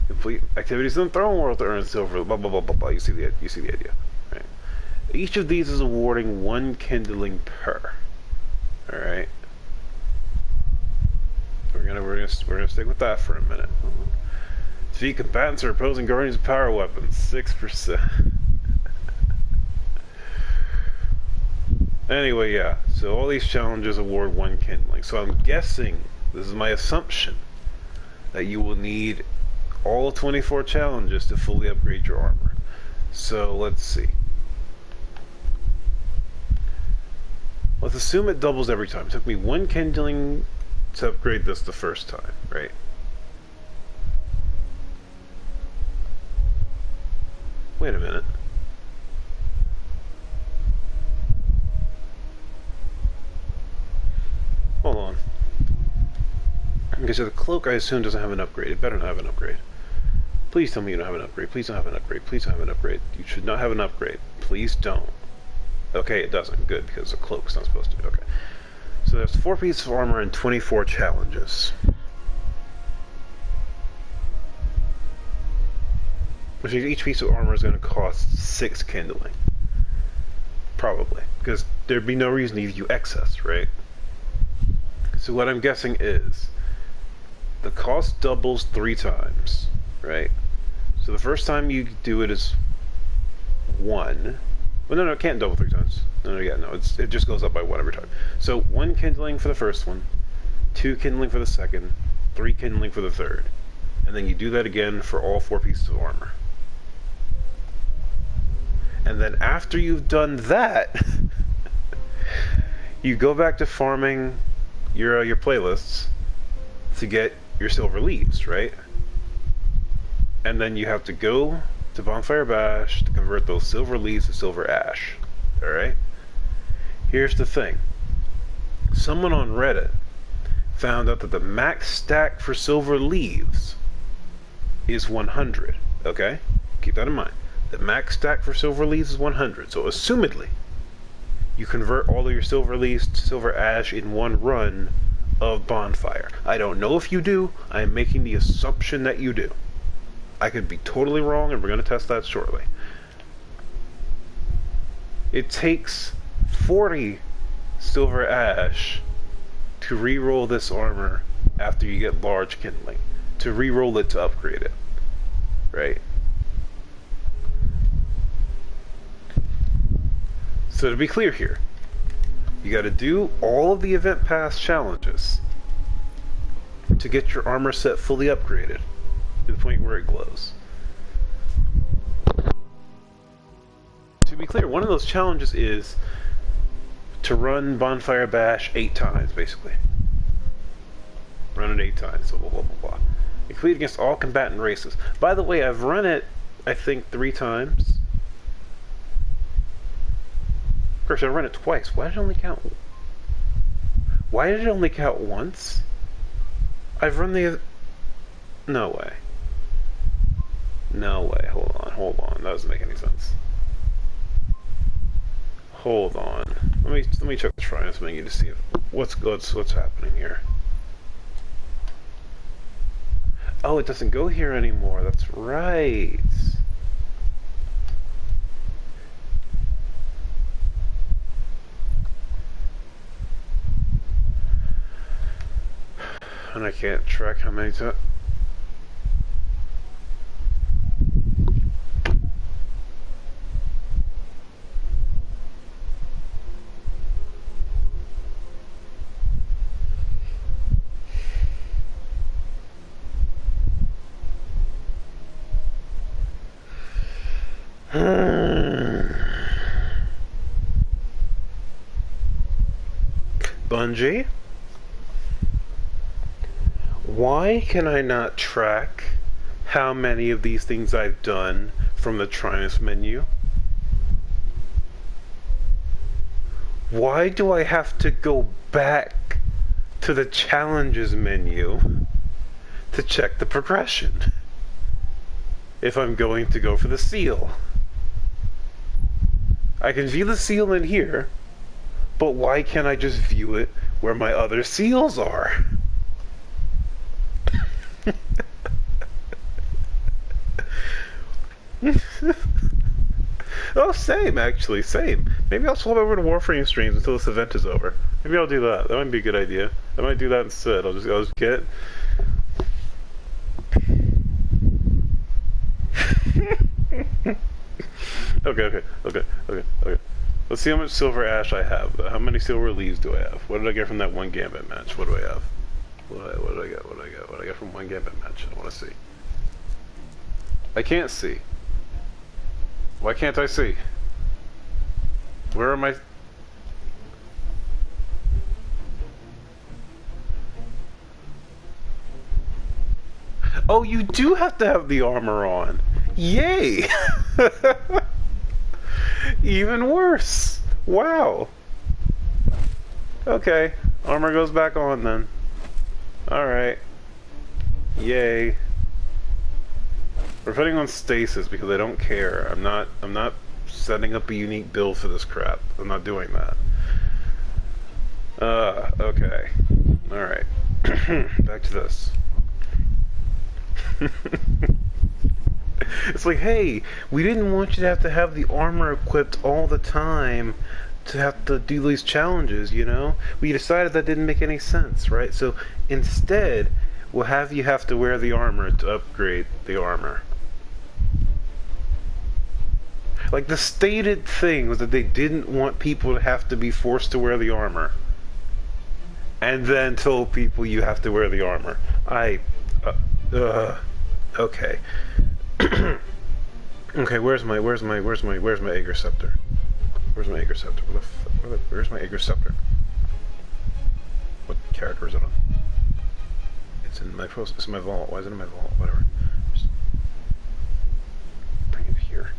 [SPEAKER 1] Complete activities in the Throne World to earn silver. Blah blah blah blah blah. You see the idea, right? Each of these is awarding 1 kindling per. All right. We're gonna stick with that for a minute. Defeat combatants or opposing guardians of power weapons. 6%. Anyway, yeah, so all these challenges award 1 kindling. So I'm guessing, this is my assumption, that you will need all 24 challenges to fully upgrade your armor. So let's see. Let's assume it doubles every time. It took me 1 kindling to upgrade this the first time, right? Wait a minute. Okay, so the cloak I assume doesn't have an upgrade. It better not have an upgrade. Please tell me you don't have an upgrade. Please don't have an upgrade. Please don't have an upgrade. You should not have an upgrade. Please don't. Okay, it doesn't. Good, because the cloak's not supposed to. Okay. So there's 4 pieces of armor and 24 challenges. Which means each piece of armor is going to cost 6 kindling. Probably. Because there'd be no reason to give you excess, right? So what I'm guessing is the cost doubles 3 times, right? So the first time you do it is 1. Well, no, it can't double 3 times. No, it just goes up by 1 every time. So 1 kindling for the first one, 2 kindling for the second, 3 kindling for the third. And then you do that again for all 4 pieces of armor. And then after you've done that, you go back to farming your playlists to get your silver leaves, right? And then you have to go to Bonfire Bash to convert those silver leaves to silver ash. Alright? Here's the thing. Someone on Reddit found out that the max stack for silver leaves is 100. Okay? Keep that in mind. The max stack for silver leaves is 100. So assumedly, you convert all of your silver leaves to silver ash in one run of Bonfire. I don't know if you do. I am making the assumption that you do. I could be totally wrong, and we're going to test that shortly. It takes 40 silver ash to re-roll this armor after you get large kindling. To re-roll it to upgrade it. Right? So to be clear here, you got to do all of the event pass challenges to get your armor set fully upgraded to the point where it glows. To be clear, one of those challenges is to run Bonfire Bash 8 times, basically. Run it 8 times, so blah blah blah blah. You compete against all combatant races. By the way, I've run it, I think, 3 times. Of course, I run it twice. Why did it only count? Why did it only count once? I've run the... No way. No way. Hold on. That doesn't make any sense. Hold on. Let me check the Shrines menu to see if, what's happening here. Oh, it doesn't go here anymore. That's right. And I can't track how many times. Bungie? Why can I not track how many of these things I've done from the Triumphs menu? Why do I have to go back to the challenges menu to check the progression if I'm going to go for the seal? I can view the seal in here, but why can't I just view it where my other seals are? Oh, same, actually, same. Maybe I'll swap over to Warframe streams until this event is over. Maybe I'll do that. That might be a good idea. I might do that instead. I'll just get... Okay. Let's see how much silver ash I have. How many silver leaves do I have? What did I get from that one Gambit match? What do I have? What did I get? What did I get from one Gambit match? I want to see. I can't see. Why can't I see? Where am I? Oh, you do have to have the armor on. Yay! Even worse. Wow. Okay. Armor goes back on then. Alright. Yay. We're putting on stasis because I don't care. I'm not setting up a unique build for this crap. I'm not doing that. Okay. Alright. Back to this. It's like, hey, we didn't want you to have the armor equipped all the time to have to do these challenges, you know? We decided that didn't make any sense, right? So instead, we'll have you have to wear the armor to upgrade the armor. Like, the stated thing was that they didn't want people to have to be forced to wear the armor. And then told people you have to wear the armor. Okay. Okay, where's my Aegir scepter? Where's my Aegir scepter? Where's my Aegir scepter? What character is it on? It's in my post. It's in my vault. Why is it in my vault? Whatever. Just bring it here.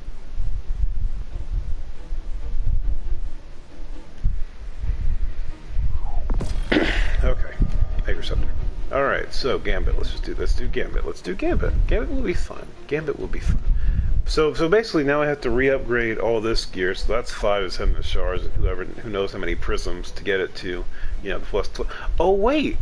[SPEAKER 1] Okay, Aegir scepter. Alright, so Gambit, let's do Gambit. Let's do Gambit. Gambit will be fun. Gambit will be fun. So basically now I have to re-upgrade all this gear, so that's 5 to 7 shards, who knows how many prisms to get it to, you know, the plus 12. Oh wait!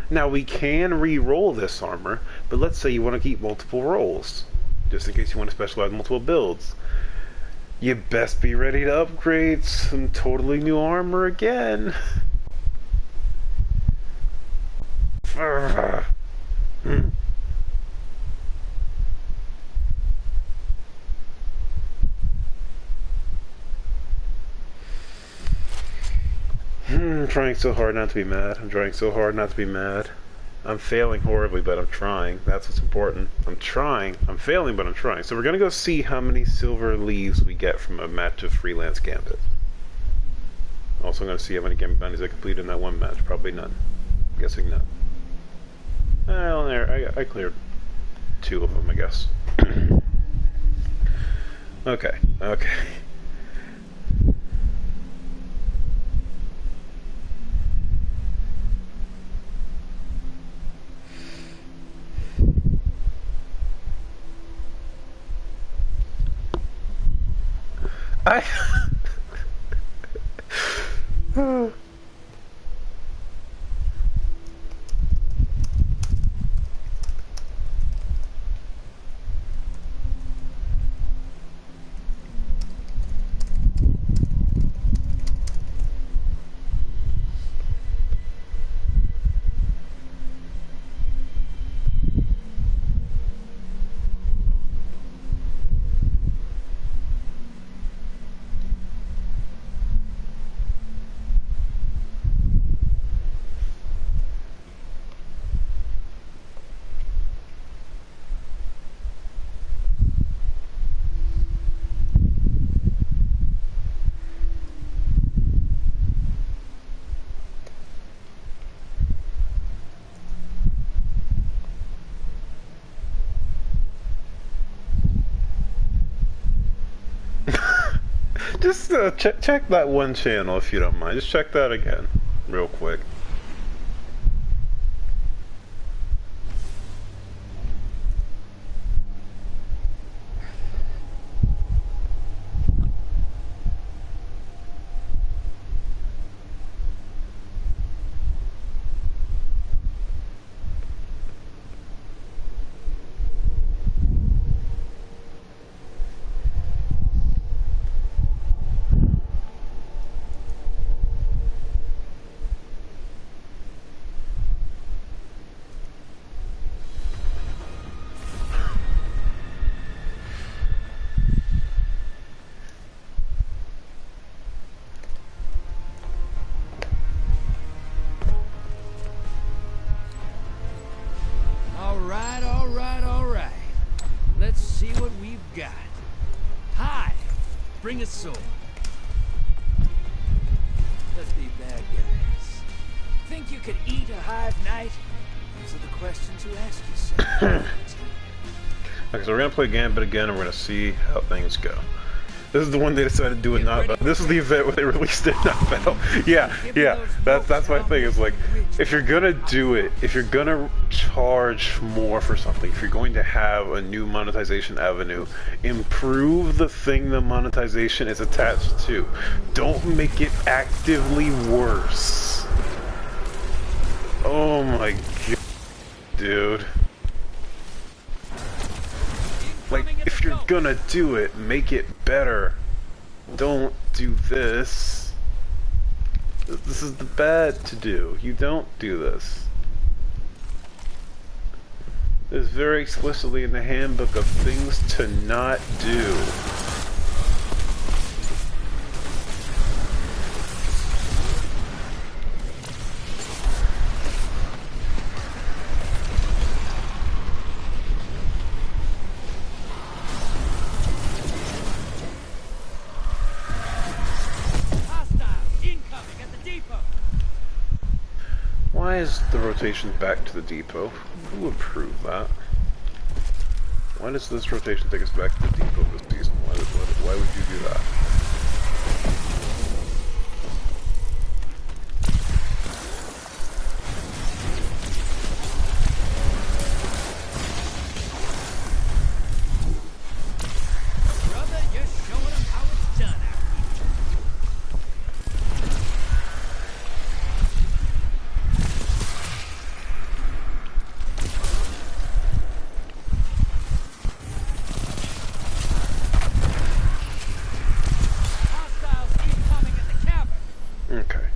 [SPEAKER 1] Now we can re-roll this armor, but let's say you want to keep multiple rolls, just in case you want to specialize multiple builds. You best be ready to upgrade some totally new armor again. I'm trying so hard not to be mad. I'm trying so hard not to be mad. I'm failing horribly, but I'm trying. That's what's important. I'm trying. I'm failing, but I'm trying. So we're gonna go see how many silver leaves we get from a match of freelance Gambit. Also, I'm gonna see how many Gambit bounties I completed in that one match. Probably none. I'm guessing none. Well, there. I cleared 2 of them, I guess. Okay. Okay. Just check that one channel if you don't mind. Just check that again, real quick.
[SPEAKER 5] Let's see what we've got. Hi, bring a sword. Let's be bad guys. Think you could eat a hive knight? These are the questions you ask yourself.
[SPEAKER 1] Okay, so we're gonna play Gambit again, and we're gonna see how things go. This is the one they decided to do in not battle. This is the event where they released it in not battle. Yeah, that's my thing. Is like, if you're gonna do it, if you're gonna charge more for something, if you're going to have a new monetization avenue, improve the thing the monetization is attached to. Don't make it actively worse. Oh my god, dude. Like, if you're gonna do it, make it better. Don't do this. This is the bad to do. You don't do this. It's very explicitly in the handbook of things to not do. Why is the rotation back to the depot? Who approved that? Why does this rotation take us back to the depot this season? Why would you do that?
[SPEAKER 5] Brother, you're showing them how it's done out here. Hostiles incoming at the cavern.
[SPEAKER 1] Okay.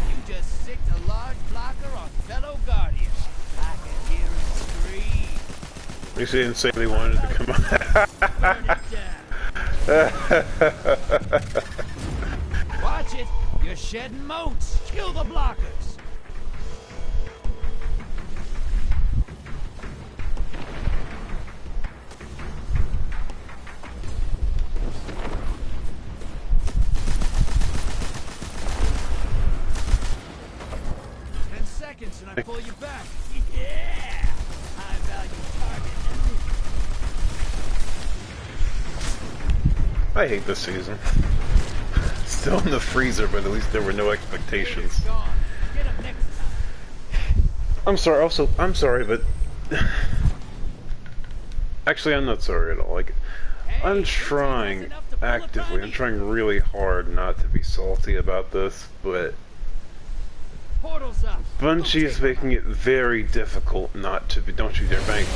[SPEAKER 5] You just sicked a large blocker on fellow guardians. I can hear him scream.
[SPEAKER 1] At least they didn't say they wanted to come out.
[SPEAKER 5] Burn it down. Watch it. You're shedding moats. Kill the blockers. 10 seconds and I pull you back. Yeah! High value target.
[SPEAKER 1] I hate this season. Still in the freezer, but at least there were no expectations.
[SPEAKER 5] It's gone. Get him next time.
[SPEAKER 1] I'm sorry, I'm sorry, but... Actually, I'm not sorry at all. Like, I'm trying actively, I'm trying really hard not to be salty about this, but
[SPEAKER 5] Portal's up.
[SPEAKER 1] Bungie is making it very difficult not to be. Don't you dare bank.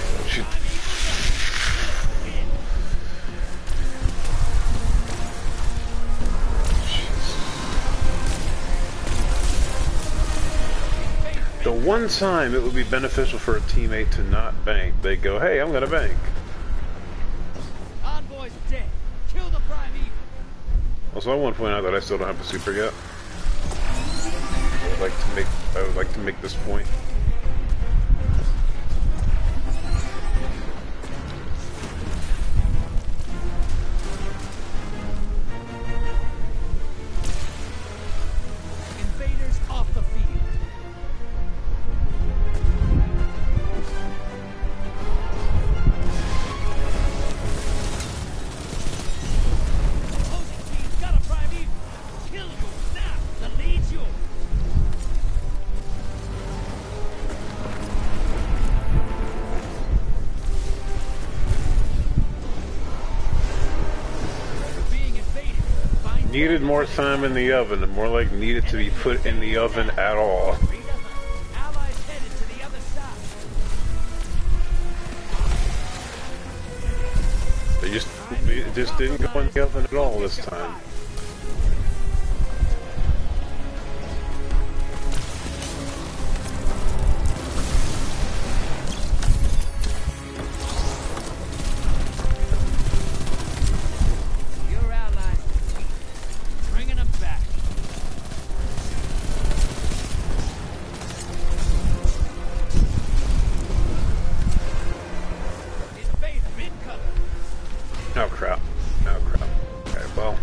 [SPEAKER 1] The one time it would be beneficial for a teammate to not bank, they go, hey, I'm gonna bank.
[SPEAKER 5] Envoy's dead. Kill the Prime Evil.
[SPEAKER 1] Also, I want to point out that I still don't have a super yet. I would like to make this point.
[SPEAKER 5] Invaders off the field. Opposing team's got a Prime Evil. Kill yours now. The lead's yours. Being invaded. Find
[SPEAKER 1] Needed more time in the oven, and more like needed to be put in the oven at all.
[SPEAKER 5] Allies headed to the other side.
[SPEAKER 1] It just didn't go in the oven at all this time.
[SPEAKER 5] Your allies defeated. Bringing them back. Invader incoming.
[SPEAKER 1] Oh crap. Oh crap. Okay, well.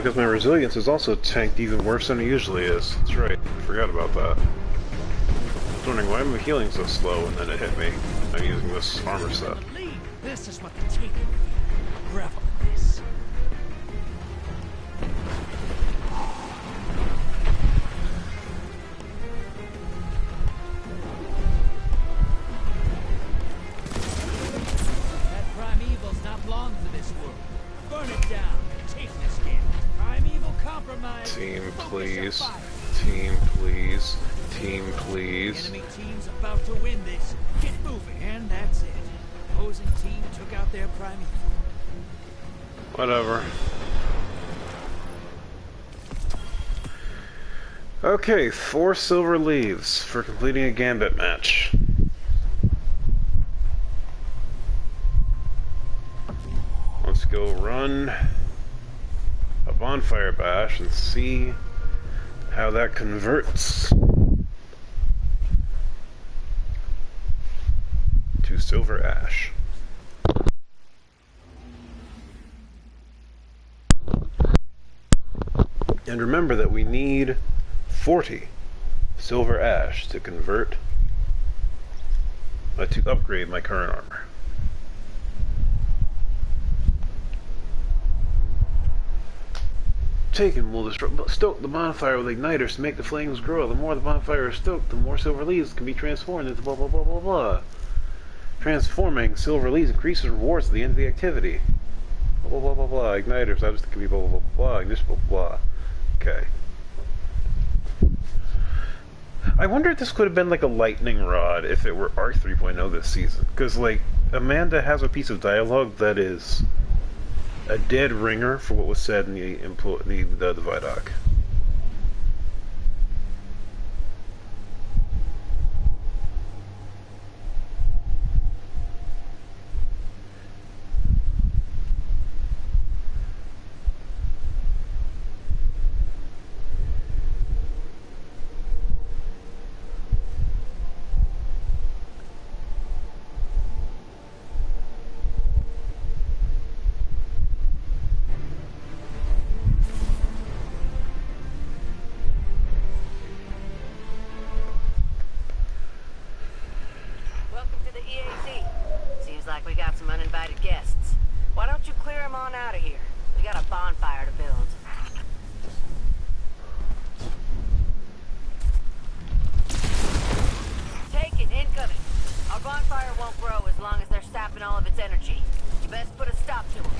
[SPEAKER 1] because my resilience is also tanked even worse than it usually is. That's right. Forgot about that. I was wondering why am I healing so slow, and then it hit me. I'm using this armor set.
[SPEAKER 5] This is what the TIIIIIME revel in this. That primeval's not long for this world. Burn it down and take the skin. Primeval compromise.
[SPEAKER 1] Team,
[SPEAKER 5] Focus
[SPEAKER 1] please.
[SPEAKER 5] your fire.
[SPEAKER 1] Team, please. Team, please.
[SPEAKER 5] Enemy team's about to win this. Get moving, and that's it. Opposing team took out their primeval.
[SPEAKER 1] Whatever. Okay, 4 silver leaves for completing a gambit match. Let's go run a bonfire bash and see how that converts to silver ash. And remember that we need 40 silver ash to convert, to upgrade my current armor. Taken will stoke the bonfire with igniters to make the flames grow. The more the bonfire is stoked, the more silver leaves can be transformed into blah blah blah blah blah. Transforming silver leaves increases rewards at the end of the activity. Blah blah blah blah blah. Igniters, that just can be blah blah blah blah. Ignition blah blah blah. Okay. I wonder if this could have been like a lightning rod if it were Arc 3.0 this season. Because, like, Amanda has a piece of dialogue that is a dead ringer for what was said in the Vidoc.
[SPEAKER 6] Welcome to the EAZ. Seems like we got some uninvited guests. Why don't you clear them on out of here? We got a bonfire to build. Take it, incoming. Our bonfire won't grow as long as they're sapping all of its energy. You best put a stop to them.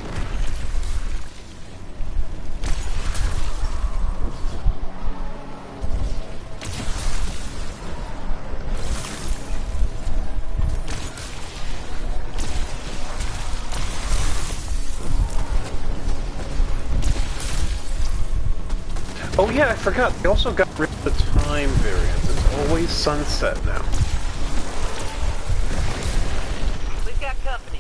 [SPEAKER 1] Oh yeah, I forgot. They also got rid of the time variance. It's always sunset now.
[SPEAKER 6] We've got company,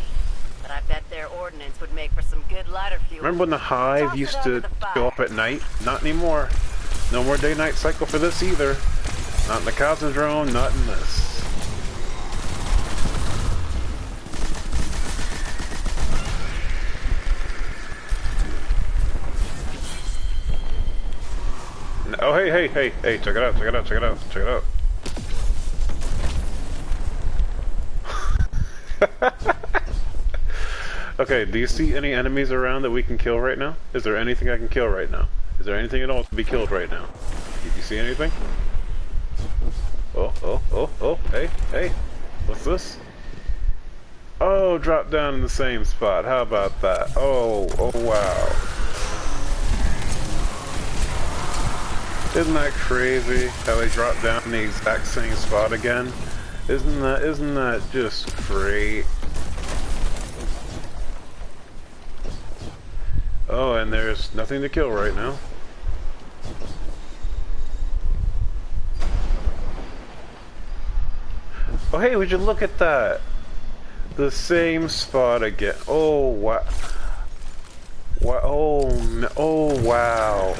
[SPEAKER 6] but I bet their ordnance would make for some good lighter fuel.
[SPEAKER 1] Remember when the hive
[SPEAKER 6] Toss it
[SPEAKER 1] used
[SPEAKER 6] onto
[SPEAKER 1] to
[SPEAKER 6] the fire.
[SPEAKER 1] go up at night? Not anymore. No more day-night cycle for this either. Not in the Cosmodrome, not in this. Oh, hey, check it out, check it out, check it out, check it out. Okay, do you see any enemies around that we can kill right now? Is there anything I can kill right now? Is there anything at all to be killed right now? Did you see anything? Oh, hey, what's this? Oh, drop down in the same spot, how about that? Oh, wow. Isn't that crazy how they drop down in the exact same spot again? Isn't that just great? Oh, and there's nothing to kill right now. Oh hey, would you look at that? The same spot again. Oh wow. Oh wow.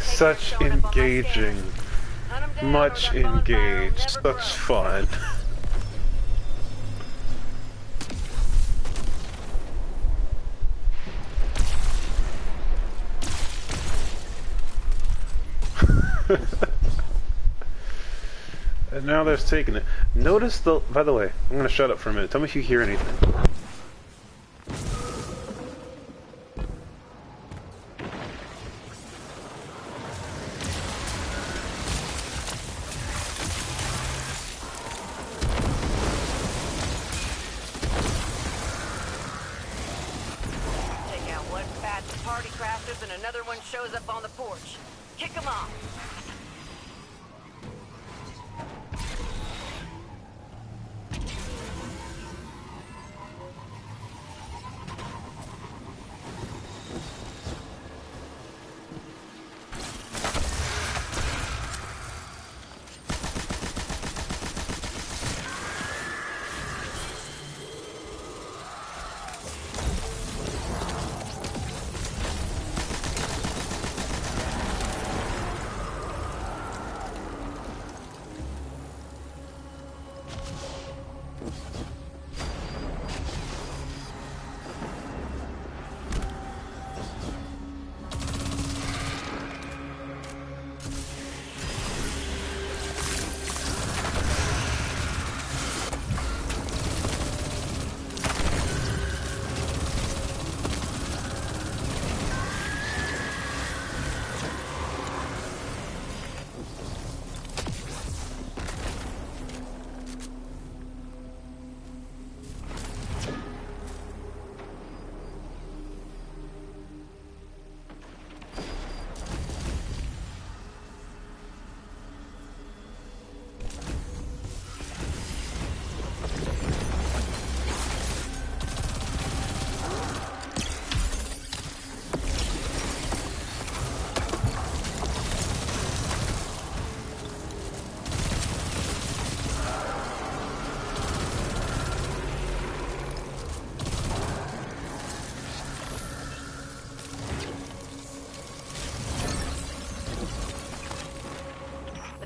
[SPEAKER 1] Such engaging. Much engaged. Such fun. And now they're taking it. Notice the... By the way, I'm gonna shut up for a minute. Tell me if you hear anything.
[SPEAKER 6] Take out one batch of party crafters and another one shows up on the porch. Kick them off.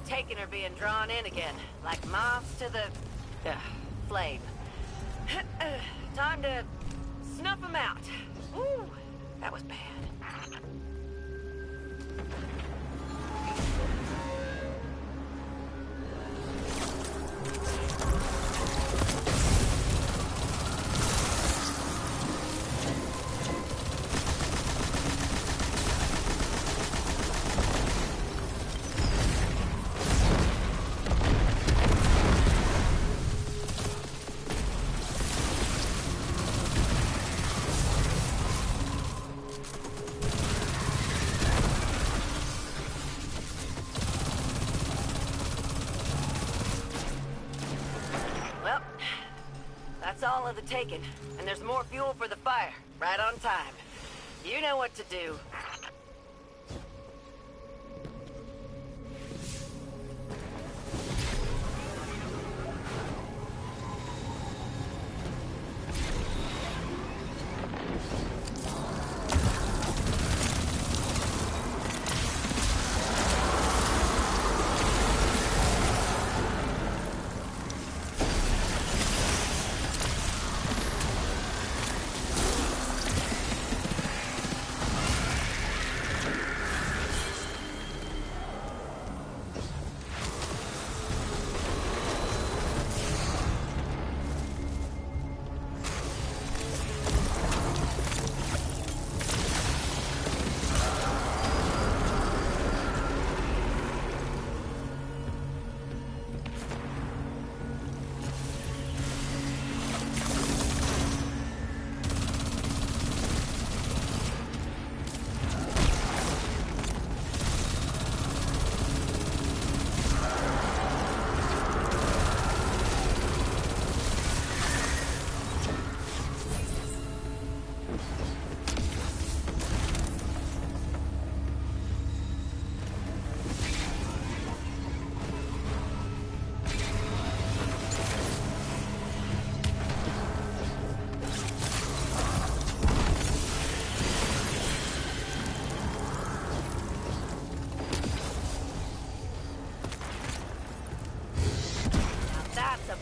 [SPEAKER 6] Taken are being drawn in again, like moths to the flame. Time to snuff them out. Ooh, that was bad. That's all of the taken, and there's more fuel for the fire, right on time. You know what to do.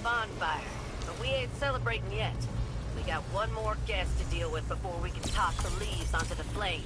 [SPEAKER 6] Bonfire, but we ain't celebrating yet. We got one more guest to deal with before we can toss the leaves onto the flames.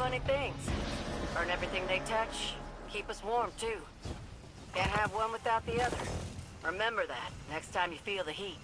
[SPEAKER 6] funny things. Burn everything they touch. Keep us warm, too. Can't have one without the other. Remember that next time you feel the heat.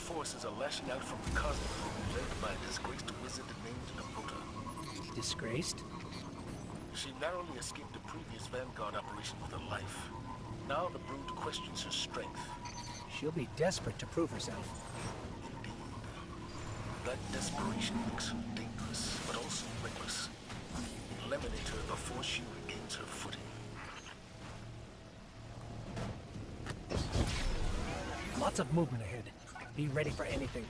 [SPEAKER 8] forces are lashing out from the cosmic brood led by a disgraced wizard named Navota.
[SPEAKER 5] Disgraced?
[SPEAKER 8] She narrowly escaped a previous Vanguard operation with her life. Now the brood questions her strength.
[SPEAKER 5] She'll be desperate to prove herself.
[SPEAKER 8] Indeed. That desperation makes her dangerous, but also reckless. Eliminate her before she regains her footing.
[SPEAKER 5] Lots of movement ahead. Be ready for anything.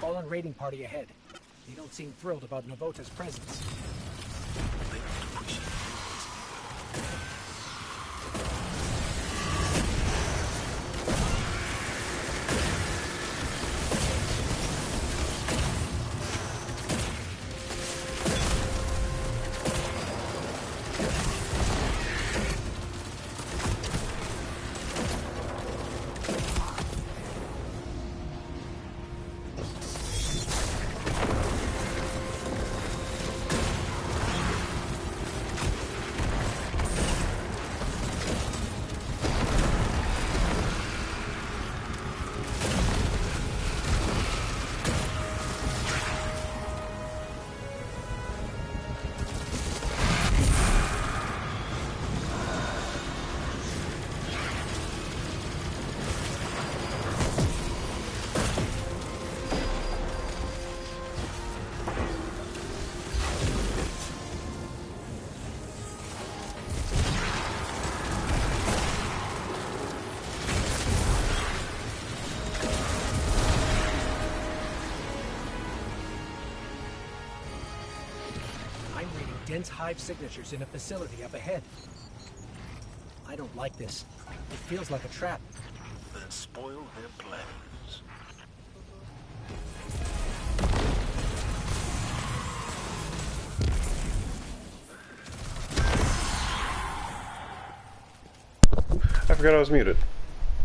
[SPEAKER 5] Fallen raiding party ahead. They don't seem thrilled about Navota's presence.
[SPEAKER 8] They don't appreciate it.
[SPEAKER 5] Dense hive signatures in a facility up ahead. I don't like this. It feels like a trap.
[SPEAKER 8] Then spoil their plans.
[SPEAKER 1] I forgot I was muted.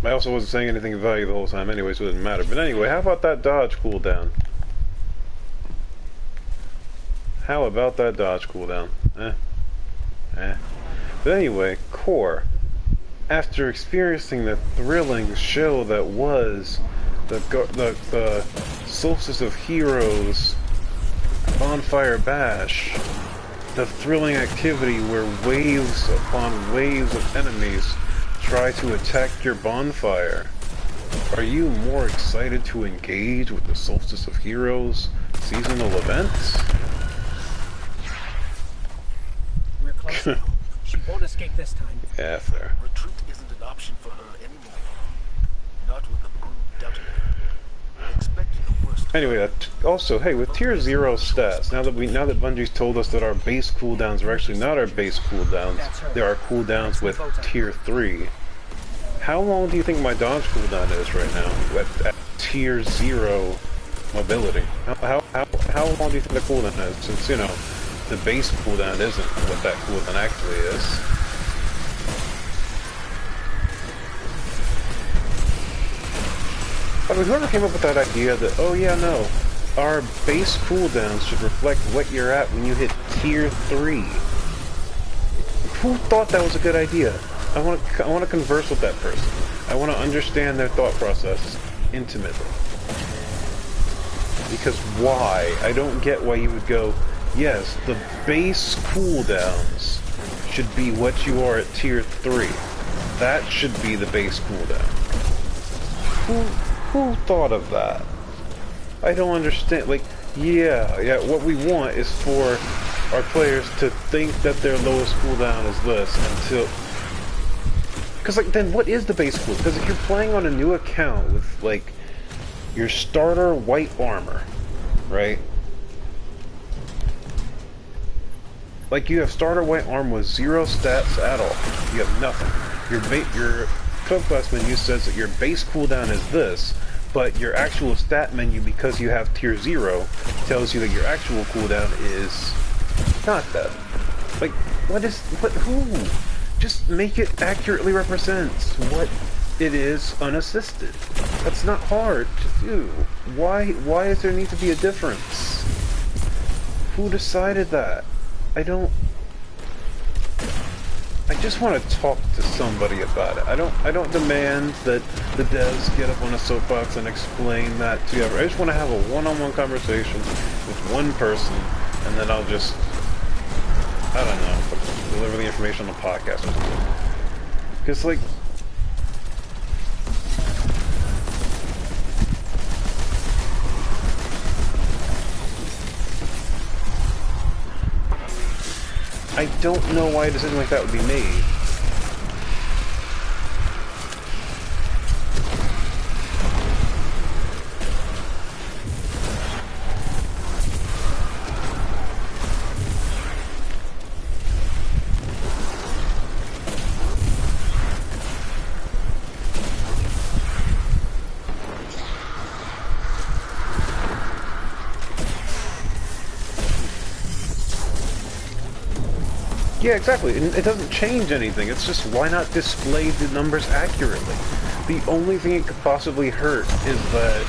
[SPEAKER 1] I also wasn't saying anything of value the whole time anyway, so it didn't matter. But anyway, how about that dodge cooldown? How about that dodge cooldown? But anyway, Core, after experiencing the thrilling show that was the Solstice of Heroes Bonfire Bash, the thrilling activity where waves upon waves of enemies try to attack your bonfire, are you more excited to engage with the Solstice of Heroes seasonal events?
[SPEAKER 5] We're close now. She won't escape this time.
[SPEAKER 1] Yeah, fair.
[SPEAKER 8] Retreat isn't an option for her anymore. Not with the brood doubting her. Expect the worst.
[SPEAKER 1] Anyway, also, hey, with tier 0 stats, now that Bungie's told us that our base cooldowns are actually not our base cooldowns, there are cooldowns with tier 3. How long do you think my dodge cooldown is right now at tier 0 mobility? How long do you think the cooldown is? Since, you know, the base cooldown isn't what that cooldown actually is. I mean, whoever came up with that idea that, oh yeah, no, our base cooldowns should reflect what you're at when you hit tier 3. Who thought that was a good idea? I want to converse with that person. I want to understand their thought process intimately. Because why? I don't get why you would go, yes, the base cooldowns should be what you are at tier 3. That should be the base cooldown. who thought of that? I don't understand. Like, yeah, what we want is for our players to think that their lowest cooldown is this until... Because, like, then what is the base cooldown? Because if you're playing on a new account with, like, your starter white armor, right? Like, you have starter white armor with 0 stats at all. You have nothing. Your club class menu says that your base cooldown is this, but your actual stat menu, because you have tier 0, tells you that your actual cooldown is not that. Like, who? Just make it accurately represents what it is unassisted. That's not hard to do. Why does there need to be a difference? Who decided that? I just want to talk to somebody about it. I don't demand that the devs get up on a soapbox and explain that to you. I just want to have a one-on-one conversation with one person, and then I'll just, I don't know, deliver the information on the podcast or something. Because, like, I don't know why a decision like that would be made. Yeah, exactly. It doesn't change anything. It's just, why not display the numbers accurately? The only thing it could possibly hurt is that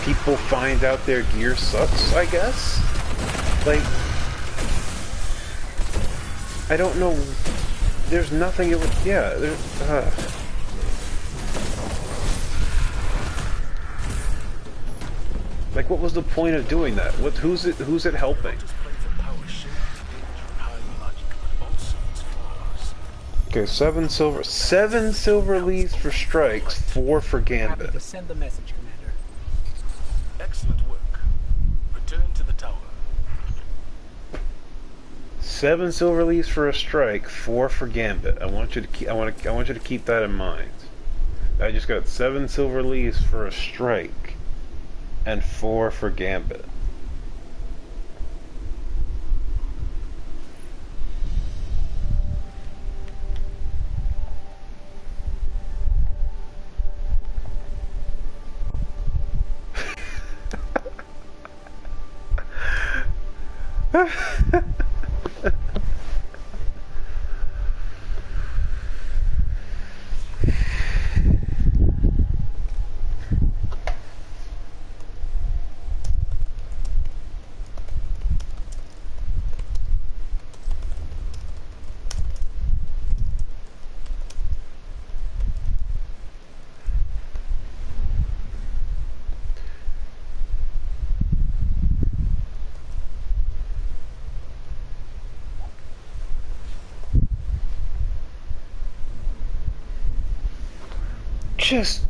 [SPEAKER 1] people find out their gear sucks, I guess? Like, I don't know. There's nothing it would... Yeah, there's... Like, what was the point of doing that? Who's it helping? Okay, 7 silver leaves for strikes, 4 for gambit.
[SPEAKER 8] Happy to send the message, Commander. Excellent work. Return to the tower.
[SPEAKER 1] 7 silver leaves for a strike, 4 for gambit. I want you to keep that in mind. I just got 7 silver leaves for a strike and 4 for gambit. Just...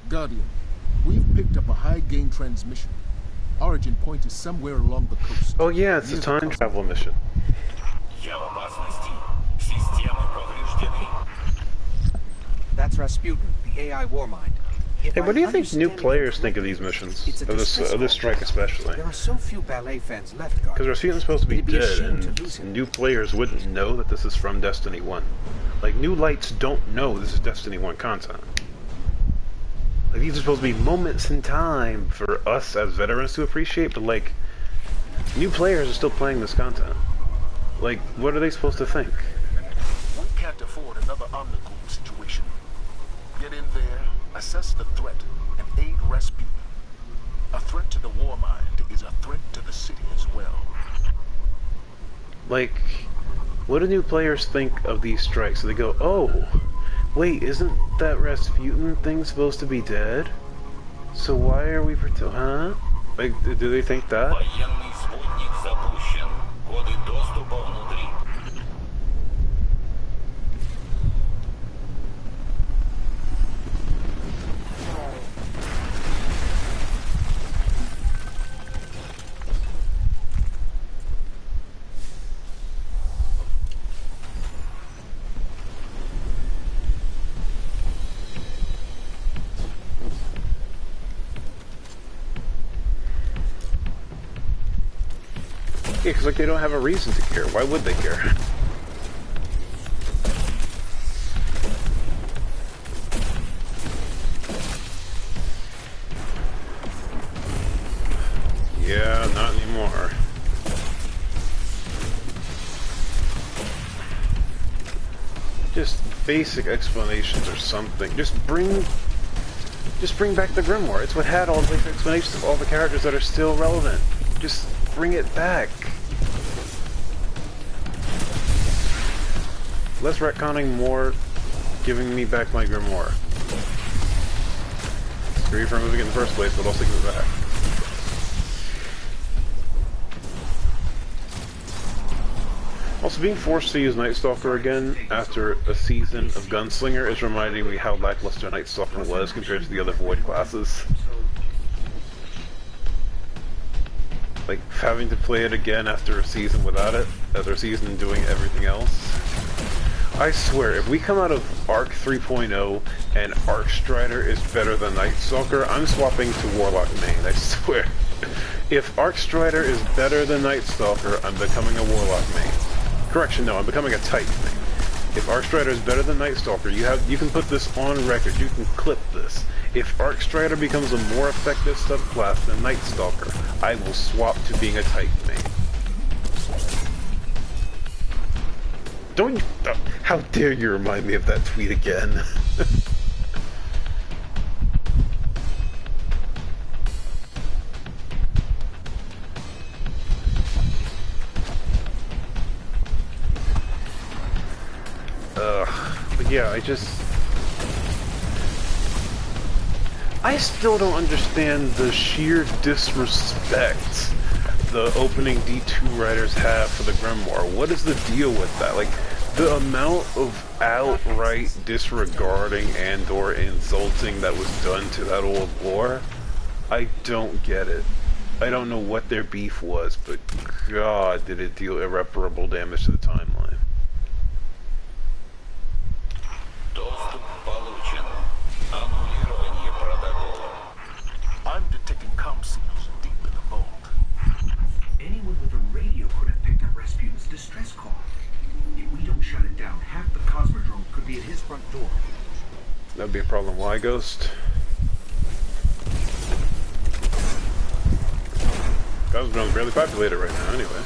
[SPEAKER 9] Guardian, we've picked up a high-gain transmission. Origin point is somewhere along the coast.
[SPEAKER 1] Oh yeah, it's a time travel mission.
[SPEAKER 5] That's Rasputin, the AI Warmind.
[SPEAKER 1] Hey, what do you think new players think of these missions? Of this strike especially?
[SPEAKER 5] There are so few ballet fans left, Guardian.
[SPEAKER 1] Because Rasputin's supposed to be dead, and new players wouldn't know that this is from Destiny 1. Like, new lights don't know this is Destiny 1 content. Like, these are supposed to be moments in time for us as veterans to appreciate, but, like, new players are still playing this content. Like, what are they supposed to think?
[SPEAKER 8] We can't afford another Omnicool situation. Get in there, assess the threat, and aid Rasputin. A threat to the Warmind is a threat to the city as well.
[SPEAKER 1] Like, what do new players think of these strikes? So they go, oh, wait, isn't that Rasputin thing supposed to be dead? So why are we huh? Like, do they think that?
[SPEAKER 10] Военный спутник запущен. Коды доступа внутри.
[SPEAKER 1] Yeah, because like they don't have a reason to care. Why would they care? Yeah, not anymore. Just basic explanations or something. Just bring back the Grimoire. It's what had all the basic explanations of all the characters that are still relevant. Just bring it back. Less retconning, more giving me back my Grimoire. Screw you for moving it in the first place, but also give it back. Also, being forced to use Night Stalker again after a season of Gunslinger is reminding me how lackluster Night Stalker was compared to the other Void classes. Like, having to play it again after a season without it, after a season doing everything else. I swear, if we come out of Arc 3.0 and Arcstrider is better than Night Stalker, I'm swapping to Warlock main, I swear. If Arcstrider is better than Night Stalker, I'm becoming a Warlock main. Correction, no, I'm becoming a Titan main. If Arcstrider is better than Night Stalker, you can put this on record, you can clip this. If Arcstrider becomes a more effective subclass than Night Stalker, I will swap to being a Titan main. Don't you... how dare you remind me of that tweet again? But yeah, I still don't understand the sheer disrespect the opening D2 writers have for the Grimoire. What is the deal with that? Like, the amount of outright disregarding and or insulting that was done to that old lore, I don't get it. I don't know what their beef was, but God, did it deal irreparable damage to the timeline.
[SPEAKER 8] I'm detecting comm signals deep in the vault.
[SPEAKER 11] Anyone with a radio could have picked up Rasputin's distress call. If we don't shut it down, half the Cosmodrome could be at his front door.
[SPEAKER 1] That'd be a problem. Why, Ghost? Cosmodrome's barely populated right now, anyway.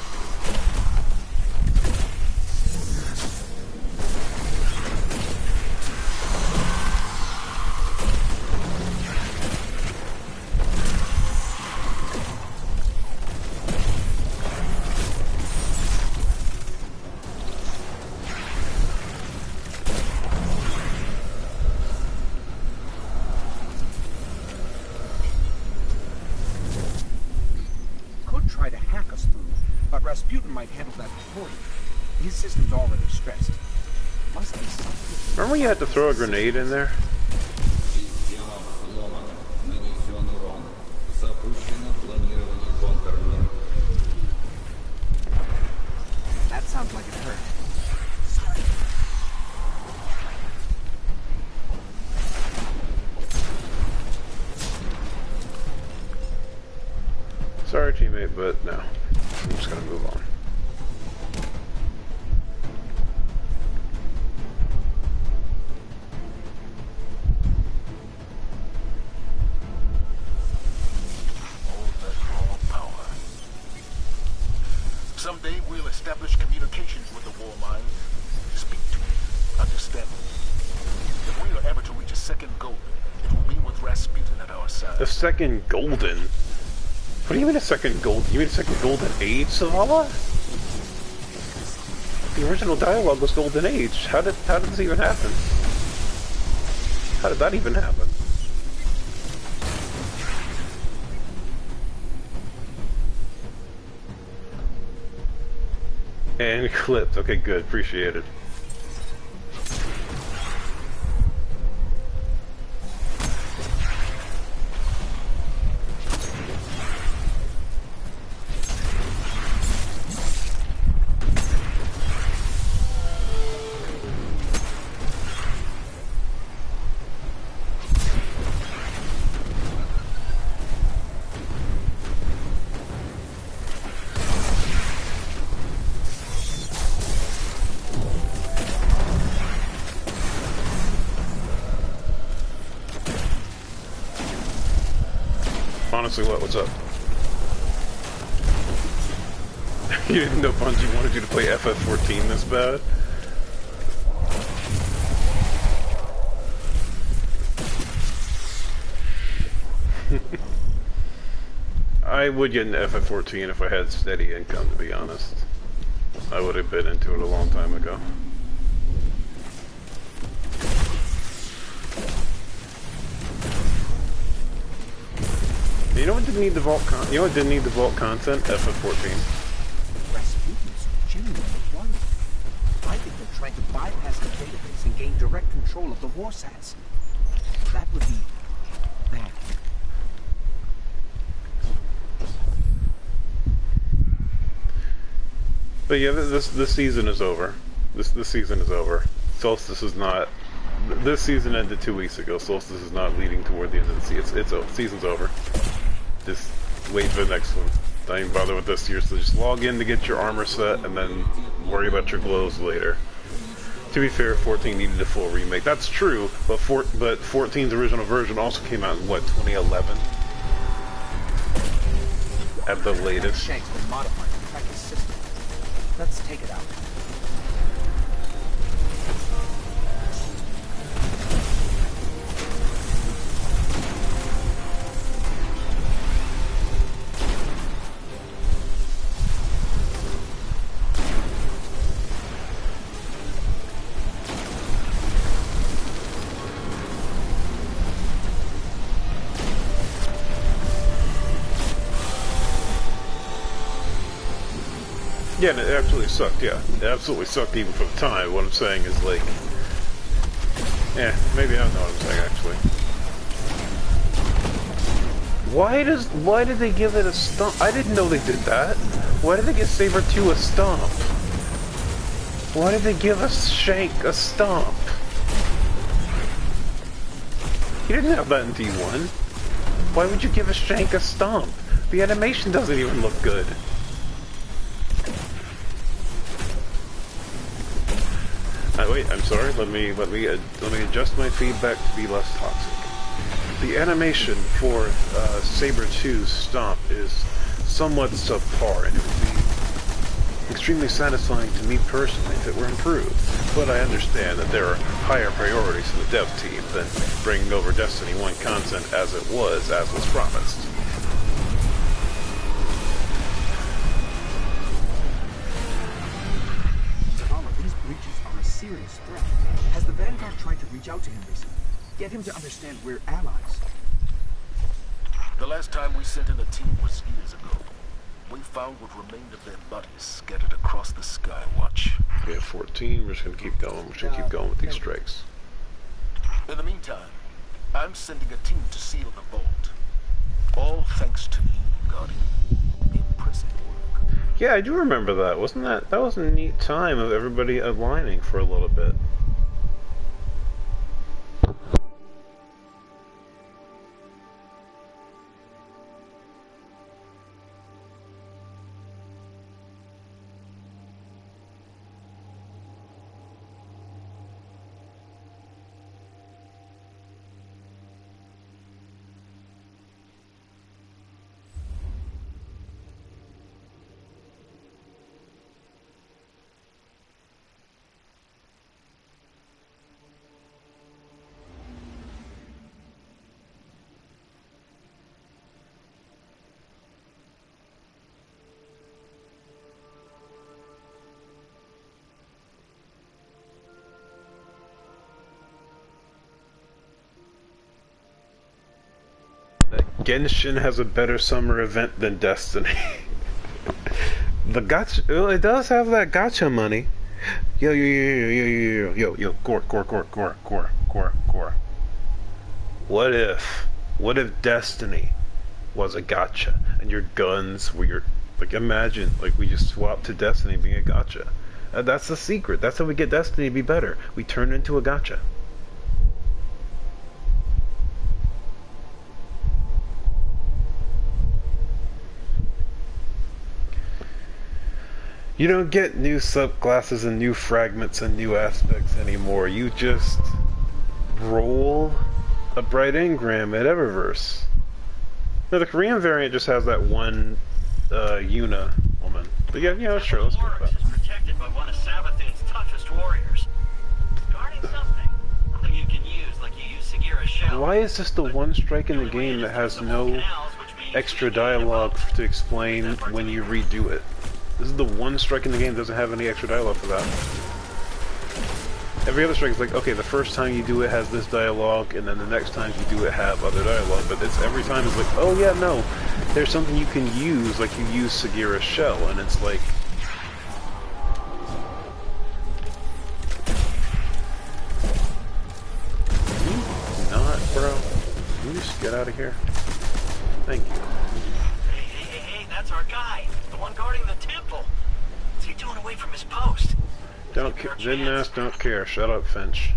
[SPEAKER 11] Try to hack us through, but Rasputin might handle that before you. His system's already stressed. Must be something.
[SPEAKER 1] Remember when you had to throw a grenade in there?
[SPEAKER 11] That sounds like it hurt.
[SPEAKER 1] Sorry, teammate, but no. I'm just gonna move on.
[SPEAKER 8] Someday we'll establish communications with the war mind. Speak to me, understand me. If we are ever to reach a second golden, it will be with Rasputin at our side.
[SPEAKER 1] A second golden? What do you mean a second golden? You mean a second golden age, Zavala? The original dialogue was golden age. How did this even happen? How did that even happen? And clipped. Okay, good. Appreciate it. Honestly, what's up? You didn't know Bungie wanted you to play FF14 this bad? I would get into FF14 if I had steady income, to be honest. I would have been into it a long time ago. You know what didn't need the vault You know what didn't need the vault content? FF14.
[SPEAKER 11] Rasputin's genuinely worried. I think they're trying to bypass the database and gain direct control of the Warsats. That would be bad.
[SPEAKER 1] But yeah, this season is over. This season is over. Solstice is not. This season ended 2 weeks ago. Solstice is not leading toward the end of the season. Season's over. Just wait for the next one. Don't even bother with this year. So just log in to get your armor set, and then worry about your glows later. To be fair, 14 needed a full remake. That's true, but 14's original version also came out in what, 2011? At the latest.
[SPEAKER 11] Shank's been modified to track his system. Let's take it out.
[SPEAKER 1] Yeah, and it absolutely sucked, yeah. It absolutely sucked even for the time. What I'm saying is, like... maybe I don't know what I'm saying, actually. Why did they give it a stomp? I didn't know they did that. Why did they give Saber 2 a stomp? Why did they give us Shank a stomp? He didn't have that in D1. Why would you give a Shank a stomp? The animation doesn't even look good. Wait, I'm sorry. Let me adjust my feedback to be less toxic. The animation for Saber 2's stomp is somewhat subpar, and it would be extremely satisfying to me personally if it were improved. But I understand that there are higher priorities for the dev team than bringing over Destiny 1 content as was promised.
[SPEAKER 11] Serious threat. Has the Vanguard tried to reach out to him recently? Get him to understand we're allies.
[SPEAKER 8] The last time we sent in a team was years ago. We found what remained of their bodies scattered across the sky. Watch.
[SPEAKER 1] We have 14. We're just gonna keep going. We're just gonna keep going with these strikes.
[SPEAKER 8] In the meantime, I'm sending a team to seal the vault. All thanks to you, Guardian. Impressive work.
[SPEAKER 1] Yeah, I do remember that. That was a neat time of everybody aligning for a little bit. Genshin has a better summer event than Destiny. The gotcha. Well, it does have that gotcha money. Yo, Gore. What if Destiny was a gotcha and your guns were your, like, imagine, like, we just swapped to Destiny being a gotcha. That's the secret. That's how we get Destiny to be better. We turn it into a gotcha. You don't get new subclasses and new fragments and new aspects anymore. You just roll a bright engram at Eververse. Now the Korean variant just has that one Yuna woman. But yeah, sure, let's go with that.
[SPEAKER 12] Is protected by one of Sabathun's toughest warriors. Guarding something you can use, like you use Sagira's shell.
[SPEAKER 1] Why is this the one strike in the game that has no extra dialogue to explain when you redo it? This is the one strike in the game that doesn't have any extra dialogue for that. Every other strike is like, okay, the first time you do it has this dialogue, and then the next time you do it have other dialogue, but it's every time it's like, oh yeah, no, there's something you can use, like you use Sagira's shell, and it's like... Can you not, bro? Can you just get out of here? Thank you.
[SPEAKER 12] Hey, that's our guy. The one guarding the temple. What's he doing away from his post?
[SPEAKER 1] Don't care. Didn't ask, don't care. Shut up, Finch.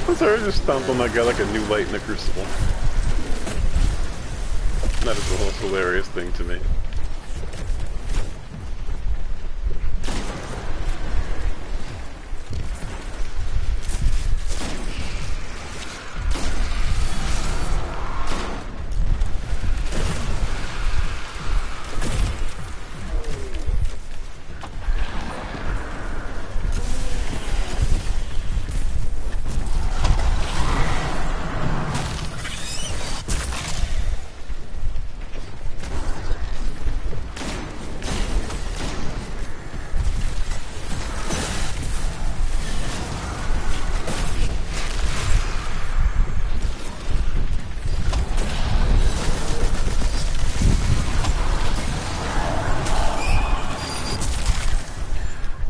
[SPEAKER 1] I'm sorry, I just stomped on that guy like a new light in a crucible. That is the most hilarious thing to me.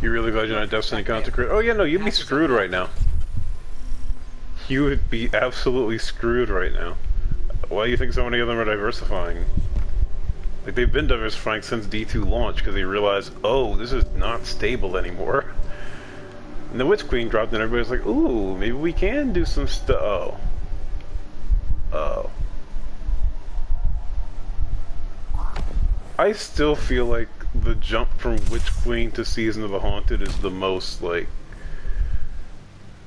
[SPEAKER 1] You really glad you're not Destiny content creator? Oh yeah, no, you'd be screwed right now. You would be absolutely screwed right now. Why do you think so many of them are diversifying? Like, they've been diversifying since D2 launch because they realized, oh, this is not stable anymore. And the Witch Queen dropped and everybody's like, ooh, maybe we can do some stuff. Oh. Oh. I still feel like the jump from Witch Queen to Season of the Haunted is the most, like...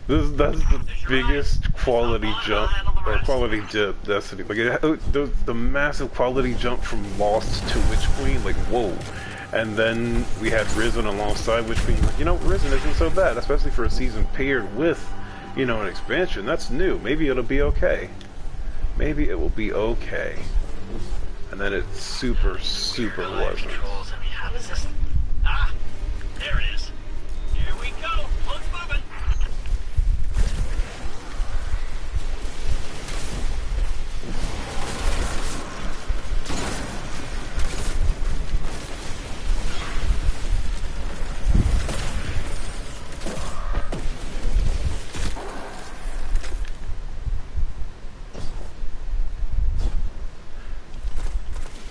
[SPEAKER 1] that's the biggest quality jump, or quality dip, Destiny. Like, the massive quality jump from Lost to Witch Queen, like, whoa. And then we had Risen alongside Witch Queen. Like, you know, Risen isn't so bad, especially for a season paired with, you know, an expansion. That's new. Maybe it'll be okay. Maybe it will be okay. And then it super wasn't.
[SPEAKER 12] How is this? Ah, there it is. Here we go. Let's move it.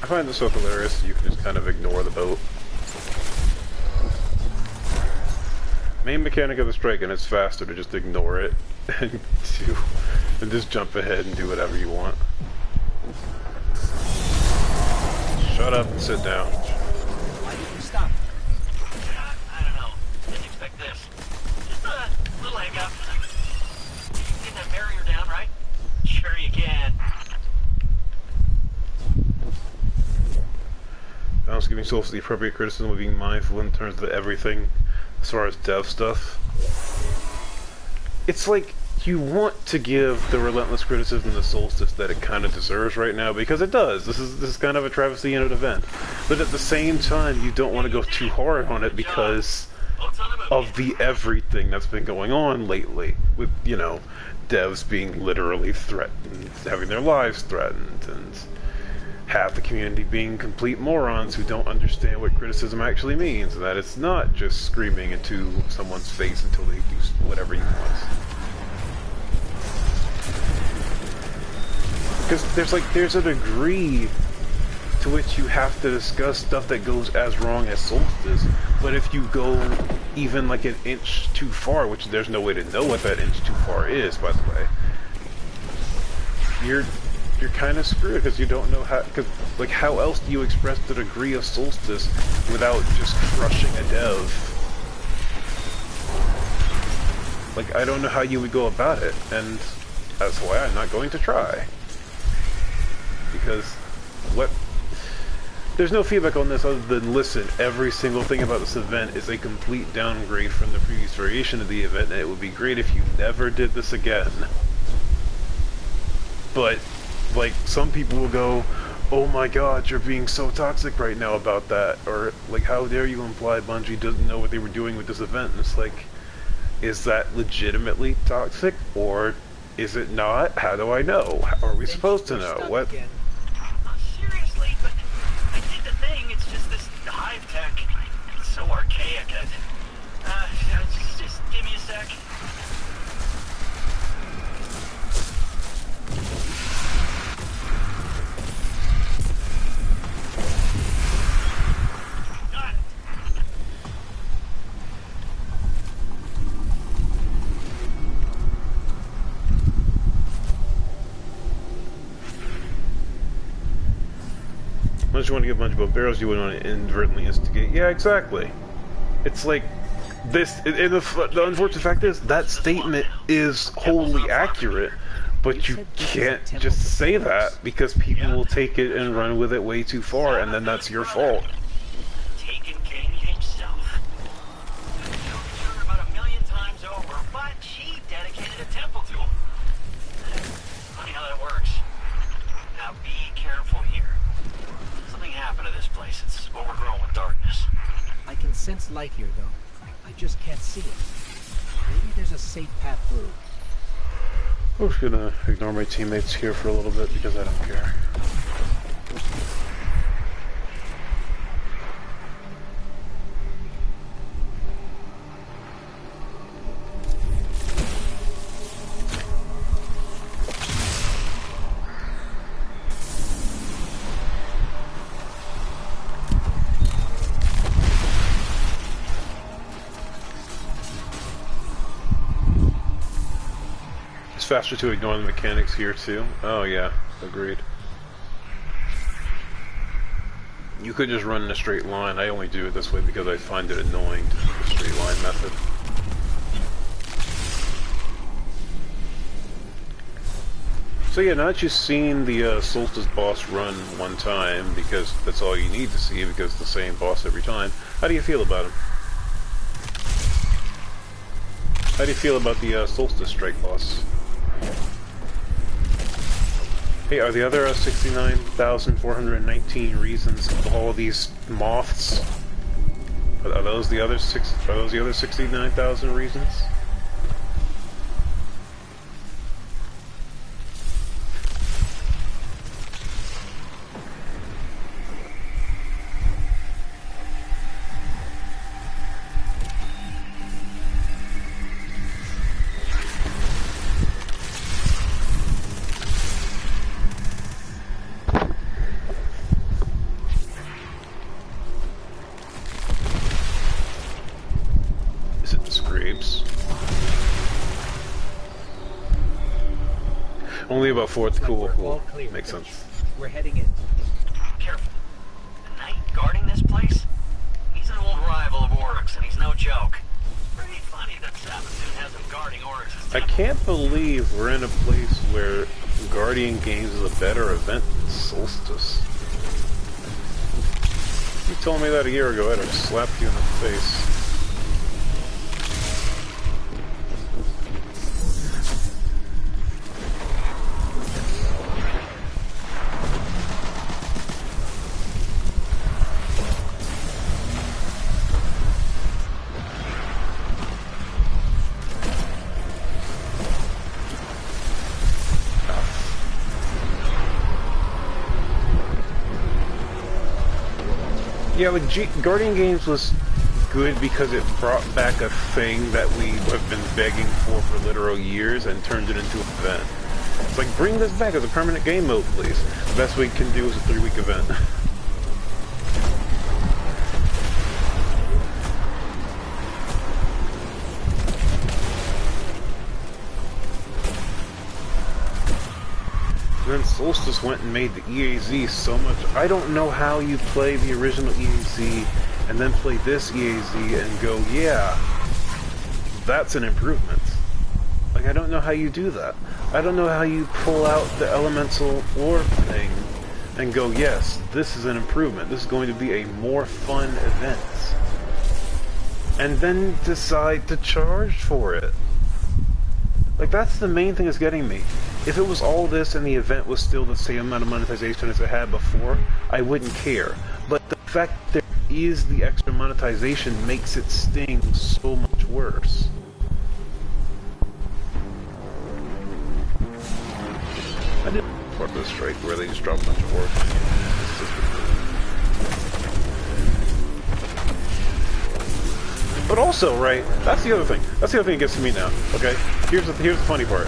[SPEAKER 1] I find this so hilarious, you can just kind of ignore the boat. Main mechanic of the strike, and it's faster to just ignore it and just jump ahead and do whatever you want. Shut up and sit down.
[SPEAKER 11] Why did you stop?
[SPEAKER 12] I don't know. Didn't expect this. Just a little hiccup. Get that barrier down, right? Sure you can.
[SPEAKER 1] Balance giving souls the appropriate criticism of being mindful in terms of everything. as far as dev stuff. It's like you want to give the relentless criticism to Solstice that it kind of deserves right now, because it does. This is kind of a travesty in an event. But at the same time, you don't want to go too hard on it because of the everything that's been going on lately. With, you know, devs being literally threatened, having their lives threatened, and half the community being complete morons who don't understand what criticism actually means, and that it's not just screaming into someone's face until they do whatever you want. Because there's a degree to which you have to discuss stuff that goes as wrong as Solstice, but if you go even like an inch too far, which there's no way to know what that inch too far is, by the way, you're kind of screwed, because you don't know how, because, like, how else do you express the degree of Solstice without just crushing a dev? Like, I don't know how you would go about it, and that's why I'm not going to try. Because, there's no feedback on this other than, listen, every single thing about this event is a complete downgrade from the previous variation of the event, and it would be great if you never did this again. But, like, some people will go, oh my god, you're being so toxic right now about that, or, like, how dare you imply Bungie doesn't know what they were doing with this event? And it's like, is that legitimately toxic, or is it not? How do I know? How are we supposed to know? What?
[SPEAKER 12] Seriously, but I did the thing. It's just this hive tech. It's so archaic. Just give me a sec.
[SPEAKER 1] Unless you want to get a bunch of barrels, you wouldn't want to inadvertently instigate. Yeah, exactly. It's like this. And the unfortunate fact is that statement is wholly accurate, but you can't just say that because people will take it and run with it way too far, and then that's your fault.
[SPEAKER 12] Taken Katie himself. I told her about 1,000,000 times over, but she dedicated a temple to him. Funny how that works. Now be careful here. Something happened to this place. It's overgrown with darkness.
[SPEAKER 11] I can sense light here, though. I just can't see it. Maybe there's a safe path through.
[SPEAKER 1] I'm just gonna ignore my teammates here for a little bit because I don't care. Faster to ignore the mechanics here too. Oh yeah, agreed. You could just run in a straight line. I only do it this way because I find it annoying to do the straight line method. So yeah, now that you've seen the Solstice boss run one time, because that's all you need to see because it's the same boss every time, how do you feel about him? How do you feel about the Solstice strike boss? Hey, are the other 69,419 reasons of all of these moths? Are those the other 69,000 reasons? Only about fourth. Cool, cool. Makes sense.
[SPEAKER 11] We're heading in.
[SPEAKER 12] Careful. The knight guarding this place? He's an old rival of Oryx, and he's no joke. Pretty funny that Sabathun has him guarding Oryx's temple.
[SPEAKER 1] I can't believe we're in a place where Guardian Games is a better event than Solstice. If you told me that a year ago, I'd have slapped you in the face. Yeah, like Guardian Games was good because it brought back a thing that we have been begging for literal years and turned it into an event. It's like, bring this back as a permanent game mode, please. The best we can do is a 3-week event. And then Solstice went and made the EAZ so much. I don't know how you play the original EAZ and then play this EAZ and go, yeah, that's an improvement. Like, I don't know how you do that. I don't know how you pull out the elemental lore thing and go, yes, this is an improvement. This is going to be a more fun event. And then decide to charge for it. Like, that's the main thing that's getting me. If it was all this and the event was still the same amount of monetization as it had before, I wouldn't care. But the fact there is the extra monetization makes it sting so much worse. I did part of the strike where they just dropped a bunch of orcs. But also, right, that's the other thing. That's the other thing that gets to me now, okay? Here's the funny part.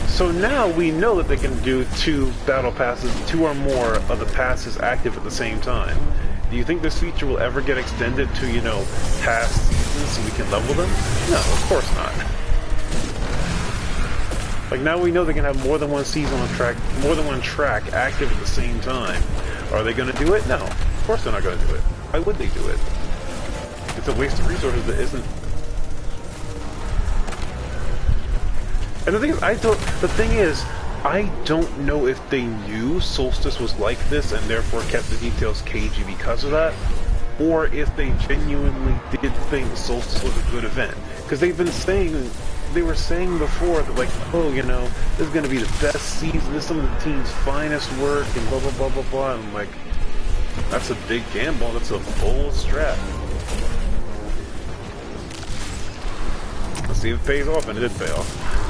[SPEAKER 1] So now we know that they can do 2 battle passes, 2 or more of the passes active at the same time. Do you think this feature will ever get extended to, you know, past seasons so we can level them? No, of course not. Like, now we know they can have more than one season on track, more than one track active at the same time. Are they going to do it? No. Of course they're not going to do it. Why would they do it? It's a waste of resources that isn't. And the thing is, I don't know if they knew Solstice was like this and therefore kept the details cagey because of that, or if they genuinely did think Solstice was a good event. Because they've been saying, they were saying before that, like, oh, you know, this is going to be the best season, this is some of the team's finest work, and blah, blah, blah, blah, blah. And I'm like, that's a big gamble, that's a bold strat. Let's see if it pays off, and it did pay off.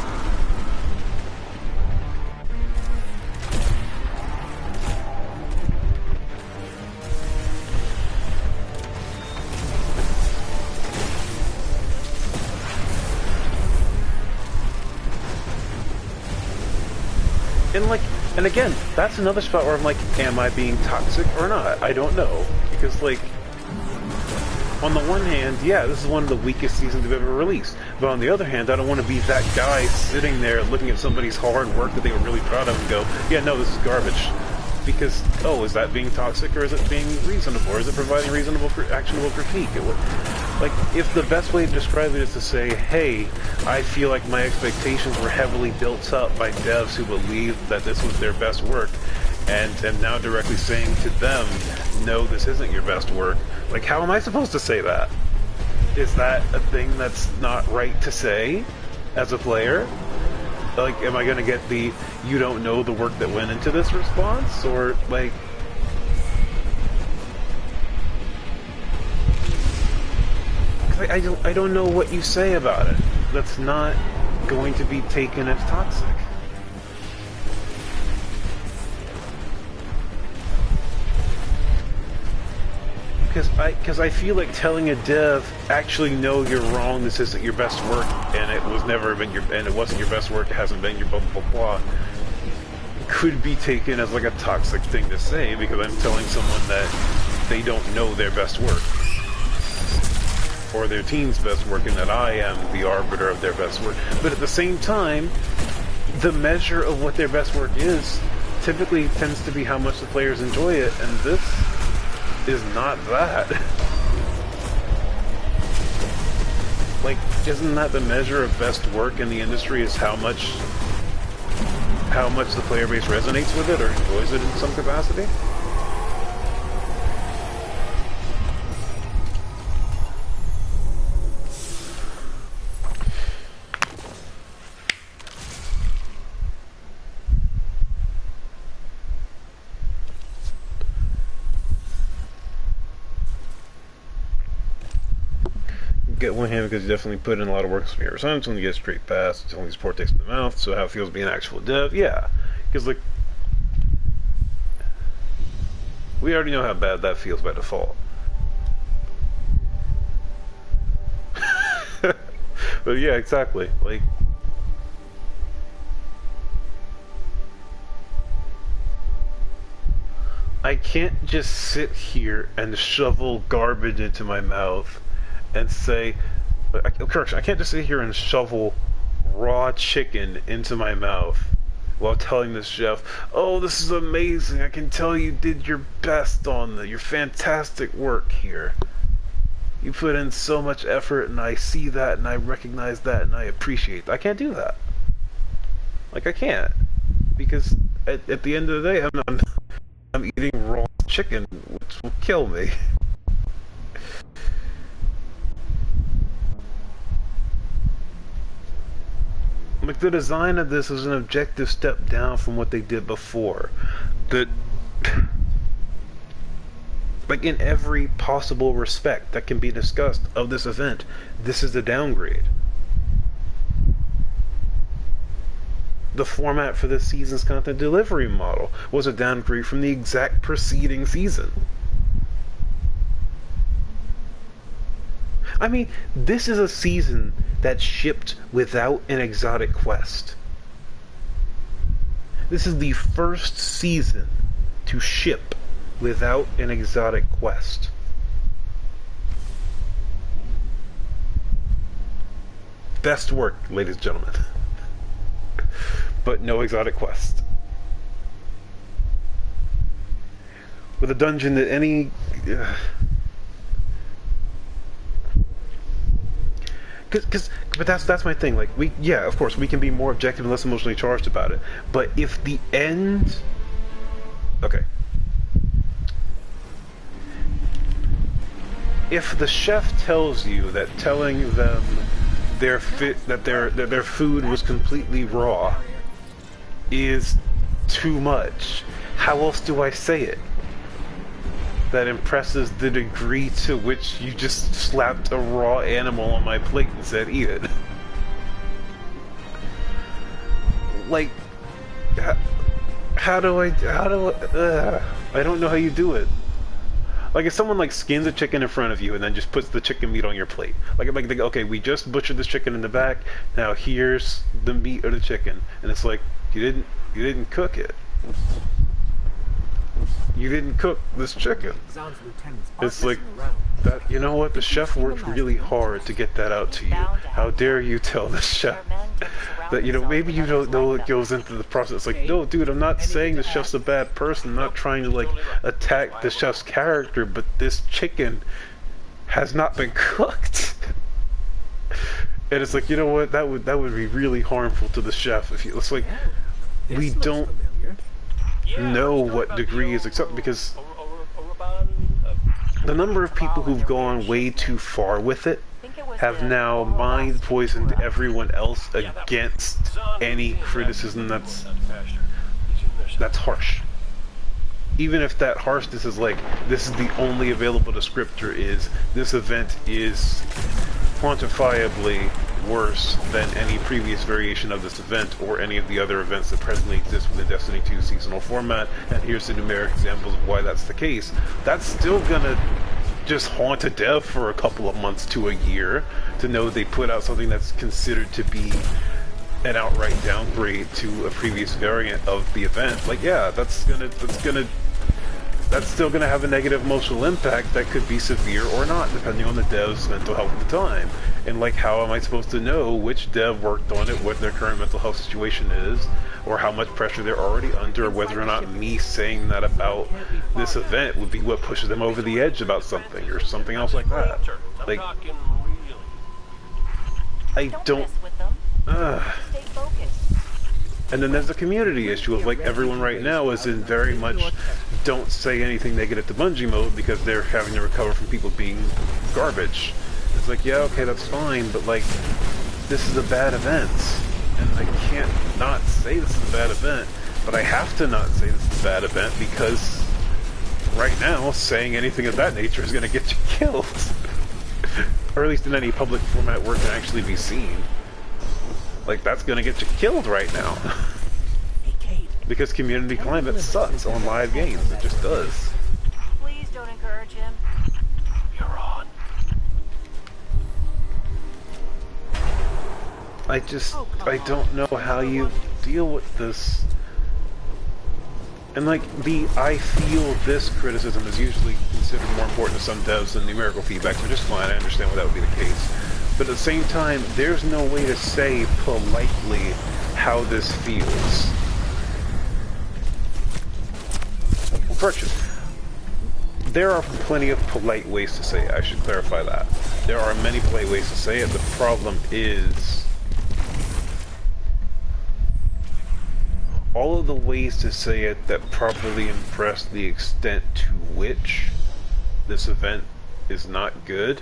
[SPEAKER 1] And again, that's another spot where I'm like, am I being toxic or not? I don't know. Because, like, on the one hand, yeah, this is one of the weakest seasons they've ever released. But on the other hand, I don't want to be that guy sitting there looking at somebody's hard work that they were really proud of and go, yeah, no, this is garbage. Because, oh, is that being toxic or is it being reasonable? Or is it providing reasonable, actionable critique? Like, if the best way to describe it is to say, hey, I feel like my expectations were heavily built up by devs who believed that this was their best work, and am now directly saying to them, no, this isn't your best work. Like, how am I supposed to say that? Is that a thing that's not right to say as a player? Like, am I going to get the, you don't know the work that went into this response? Or, like... I don't know what you say about it. That's not going to be taken as toxic. Because I feel like telling a dev, actually, no, you're wrong. This isn't your best work, and it was never been your, and it wasn't your best work. It hasn't been your blah blah blah blah. Could be taken as like a toxic thing to say because I'm telling someone that they don't know their best work. Or their team's best work, and that I am the arbiter of their best work. But at the same time, the measure of what their best work is typically tends to be how much the players enjoy it, and this is not that. Like, isn't that the measure of best work in the industry, is how much the player base resonates with it or enjoys it in some capacity? Get one hand because you definitely put in a lot of work on your assignments. When you get straight pass, it's only support takes in the mouth. So how it feels being an actual dev, yeah, because like We already know how bad that feels by default. But yeah, exactly. Like, I can't just sit here and shovel garbage into my mouth and say, correction, I can't just sit here and shovel raw chicken into my mouth while telling the chef, oh, this is amazing, I can tell you did your best on your fantastic work here. You put in so much effort, and I see that, and I recognize that, and I appreciate that. I can't do that. Like, I can't. Because at the end of the day, I'm eating raw chicken, which will kill me. Like, the design of this is an objective step down from what they did before. That, like, in every possible respect that can be discussed of this event, this is a downgrade. The format for this season's content delivery model was a downgrade from the exact preceding season. I mean, this is a season that shipped without an exotic quest. This is the first season to ship without an exotic quest. Best work, ladies and gentlemen. But no exotic quest. With a dungeon that any... but that's my thing. Like, yeah, of course, we can be more objective and less emotionally charged about it. But if the end... Okay. If the chef tells you that telling them their food was completely raw is too much, how else do I say it that impresses the degree to which you just slapped a raw animal on my plate and said eat it? Like, I don't know how you do it. Like, if someone, like, skins a chicken in front of you and then just puts the chicken meat on your plate. Like, okay, we just butchered this chicken in the back, now here's the meat of the chicken. And it's like, you didn't cook it. You didn't cook this chicken. It's like, that, you know what, the chef worked really hard to get that out to you. How dare you tell the chef that, you know, maybe you don't know what goes into the process. Like, no, dude, I'm not saying the chef's a bad person. I'm not trying to, like, attack the chef's character, but this chicken has not been cooked. And it's like, you know what, that would be really harmful to the chef. If you, it's like, we don't know what degree is acceptable, because the number of people who've gone way too far with it have now mind poisoned everyone else against any criticism that's harsh. Even if that harshness is like, this is the only available descriptor, is this event is quantifiably worse than any previous variation of this event or any of the other events that presently exist within Destiny 2 seasonal format, and here's the numeric examples of why that's the case. That's still gonna just haunt a dev for a couple of months to a year to know they put out something that's considered to be an outright downgrade to a previous variant of the event. Like, yeah, that's still gonna have a negative emotional impact that could be severe or not, depending on the dev's mental health at the time. And, like, how am I supposed to know which dev worked on it, what their current mental health situation is, or how much pressure they're already under, or whether or not me saying that about this event would be what pushes them over the edge about something, or something else like that. Like, I don't... And then there's the community issue of, like, everyone right now is in very much don't say anything negative to Bungie mode because they're having to recover from people being garbage. It's like, yeah, okay, that's fine, but, like, this is a bad event. And I can't not say this is a bad event, but I have to not say this is a bad event because right now, saying anything of that nature is going to get you killed. Or at least in any public format where it can actually be seen. Like, that's gonna get you killed right now. Because community climate sucks on live games. It just does. I don't know how you deal with this. And like, I feel this criticism is usually considered more important to some devs than numerical feedback, which is fine, I understand why that would be the case. But at the same time, there's no way to say politely how this feels. Well, correction. There are plenty of polite ways to say it, I should clarify that. There are many polite ways to say it, the problem is all of the ways to say it that properly impress the extent to which this event is not good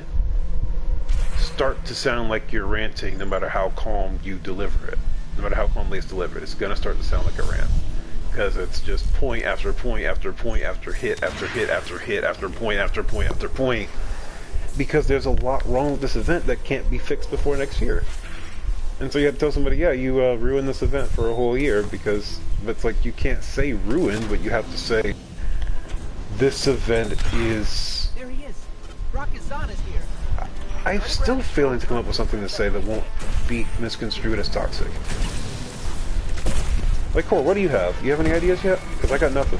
[SPEAKER 1] start to sound like you're ranting no matter how calm you deliver it. No matter how calmly it's delivered, it's gonna start to sound like a rant. Because it's just point after point after point after hit after hit after hit after point after point after point. Because there's a lot wrong with this event that can't be fixed before next year. And so you have to tell somebody, yeah, you ruined this event for a whole year, because it's like you can't say ruined, but you have to say this event is...
[SPEAKER 5] There he is. Rock-Zan is here.
[SPEAKER 1] I'm still failing to come up with something to say that won't be misconstrued as toxic. Like, Core, what do you have? You have any ideas yet? Because I got nothing.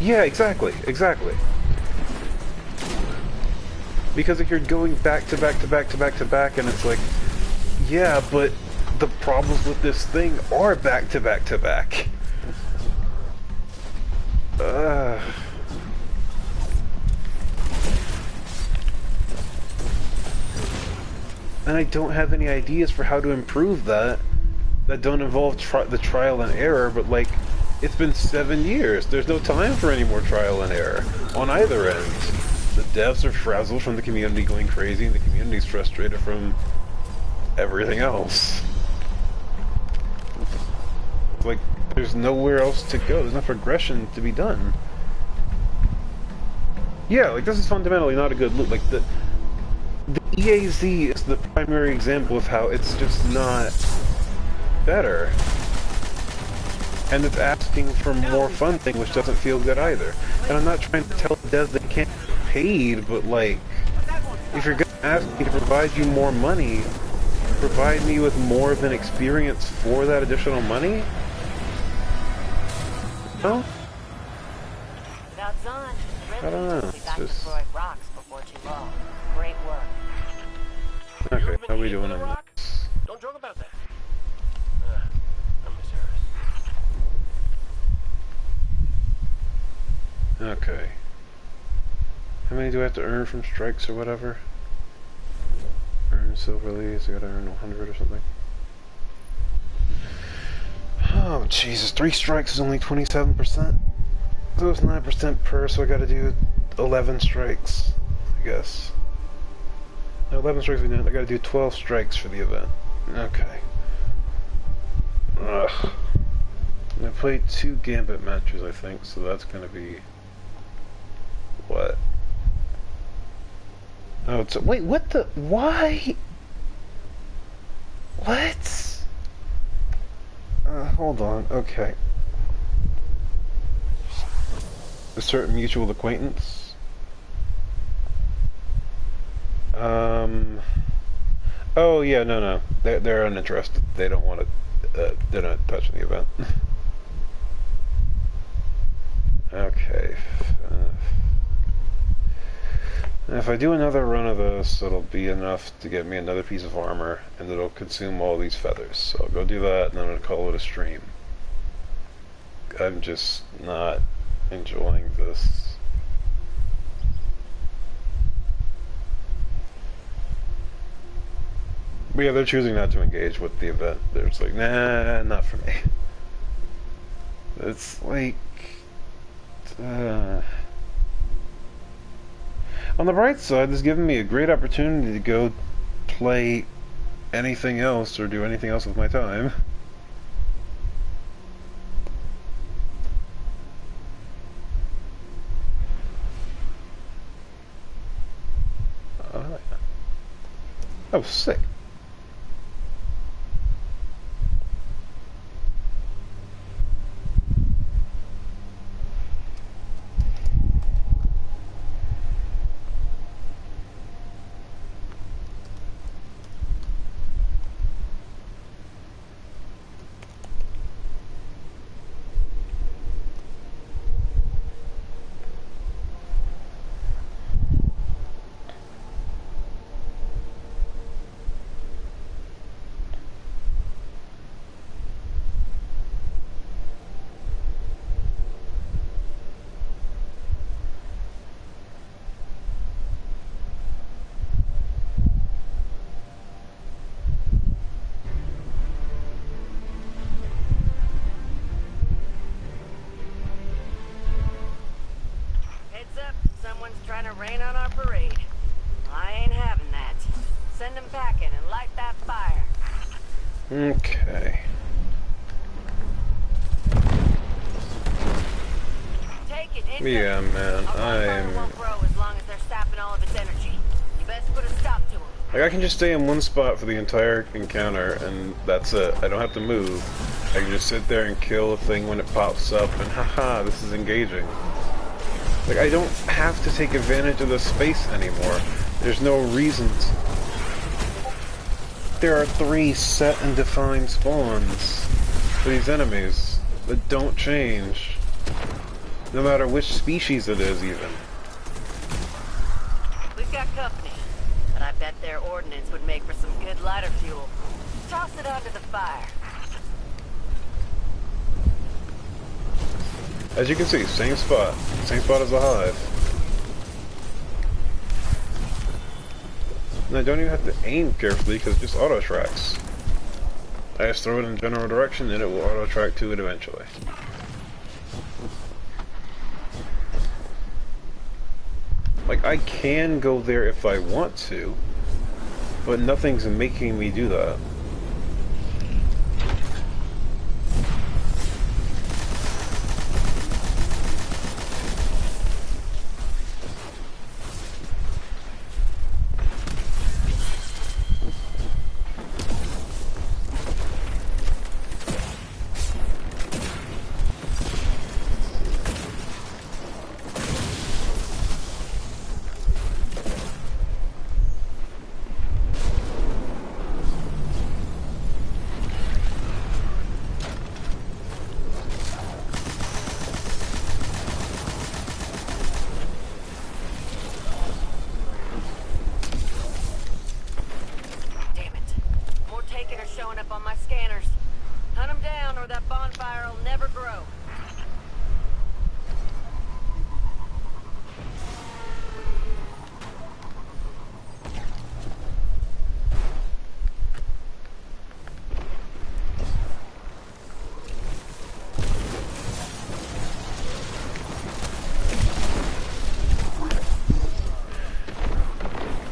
[SPEAKER 1] Yeah, exactly. Because if you're going back to back to back to back to back, and it's like, yeah, but the problems with this thing are back to back to back. And I don't have any ideas for how to improve that don't involve the trial and error, but like, it's been 7 years. There's no time for any more trial and error on either end. The devs are frazzled from the community going crazy, and the community's frustrated from everything else. Like, there's nowhere else to go. There's no progression to be done. Yeah, like, this is fundamentally not a good loop. Like, the EAZ is the primary example of how it's just not better. And it's asking for more funding, which doesn't feel good either. And I'm not trying to tell the devs they can't get paid, but like, if you're gonna ask me to provide you more money, provide me with more of an experience for that additional money? No?
[SPEAKER 6] Without Zahn,
[SPEAKER 1] I don't know.
[SPEAKER 6] We'll be back to throwing rocks before too long. Great work.
[SPEAKER 1] Okay, how are we doing on this?
[SPEAKER 12] Don't joke about that.
[SPEAKER 1] Okay. How many do I have to earn from strikes or whatever? Earn silver leads, I gotta earn 100 or something. Oh, Jesus, 3 strikes is only 27%? So it's 9% per, so I gotta do 11 strikes, I guess. No, 11 strikes, I gotta do 12 strikes for the event. Okay. Ugh. I played 2 Gambit matches, I think, so that's gonna be... What? Oh, it's... Wait, what the... Why? What? Hold on, okay. A certain mutual acquaintance? Oh, yeah, no. They're uninterested. They don't want to... they're not touching the event. Okay. If I do another run of this, it'll be enough to get me another piece of armor, and it'll consume all these feathers. So I'll go do that, and then I'm going to call it a stream. I'm just not enjoying this. But yeah, they're choosing not to engage with the event. They're just like, nah, not for me. It's like... On the bright side, this has given me a great opportunity to go play anything else or do anything else with my time. Oh, sick.
[SPEAKER 6] Heads up, someone's trying to rain on our parade. I ain't having that. Send them packing and light that fire.
[SPEAKER 1] Okay.
[SPEAKER 6] Take it in.
[SPEAKER 1] Yeah, man, I'm...
[SPEAKER 6] won't grow as long as they're sapping all of its energy. You best put a stop to them.
[SPEAKER 1] Like, I can just stay in one spot for the entire encounter, and that's it. I don't have to move. I can just sit there and kill a thing when it pops up, and haha, this is engaging. Like, I don't have to take advantage of the space anymore. There's no reason to. There are 3 set and defined spawns for these enemies that don't change. No matter which species it is, even.
[SPEAKER 6] We've got company, but I bet their ordnance would make for some good lighter fuel. Toss it onto the fire.
[SPEAKER 1] As you can see, same spot as the hive. And I don't even have to aim carefully because it just auto tracks. I just throw it in general direction and it will auto track to it eventually. Like, I can go there if I want to, but nothing's making me do that.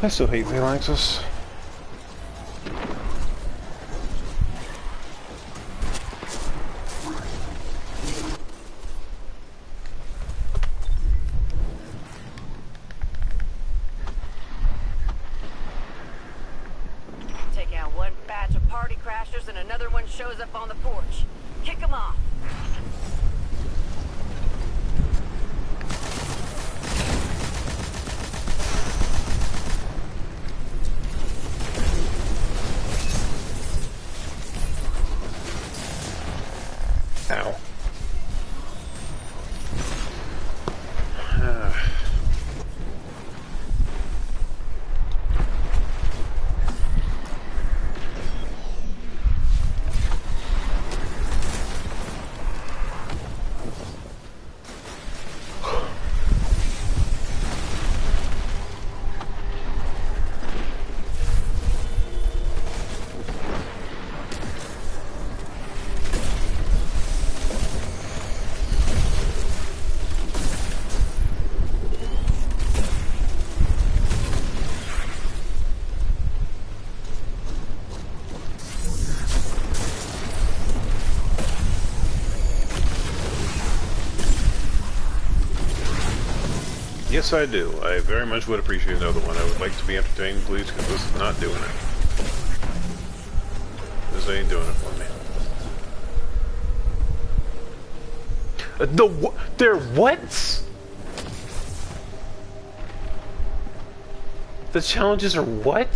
[SPEAKER 1] I still hate phalanxes.
[SPEAKER 6] Take out one batch of party crashers and another one shows up on the porch. Kick them off.
[SPEAKER 1] Ow. Yes, I do. I very much would appreciate another one. I would like to be entertained, please, because this is not doing it. This ain't doing it for me. They're what? The challenges are what?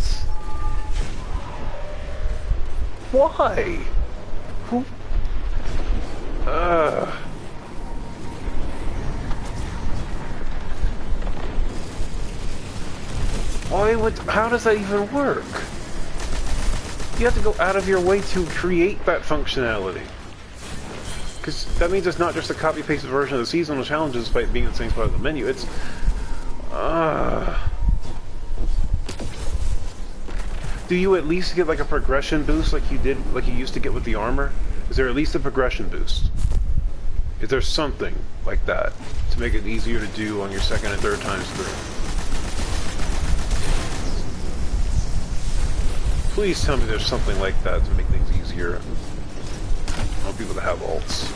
[SPEAKER 1] Why? Who? Why would, how does that even work? You have to go out of your way to create that functionality. Because that means it's not just a copy-pasted version of the seasonal challenges despite being in the same spot of the menu. It's... Do you at least get like a progression boost like you used to get with the armor? Is there at least a progression boost? If there's something like that to make it easier to do on your second and third times through. Please tell me there's something like that to make things easier. I want people to have ults.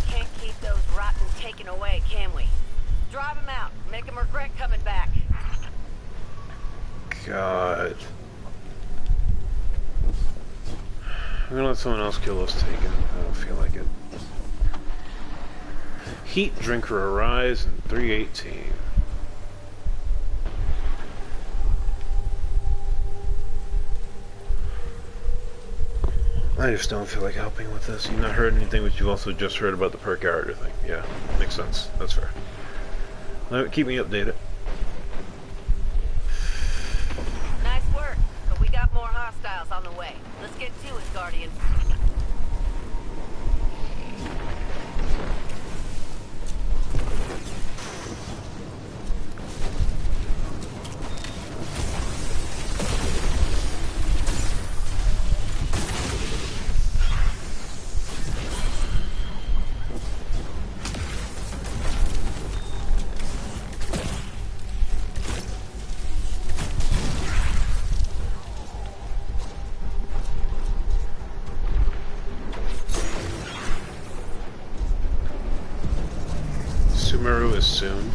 [SPEAKER 6] Can't keep those rotten taken away, can we? Drive them out. Make them regret coming back.
[SPEAKER 1] God. I'm gonna let someone else kill those taken. I don't feel like it. Heat Drinker arrives in 318. I just don't feel like helping with this. You've not heard anything, but you've also just heard about the per character thing. Yeah, makes sense. That's fair. Keep me updated.
[SPEAKER 6] Nice work, but we got more hostiles on the way. Let's get to it, Guardian.
[SPEAKER 1] Sumeru is soon.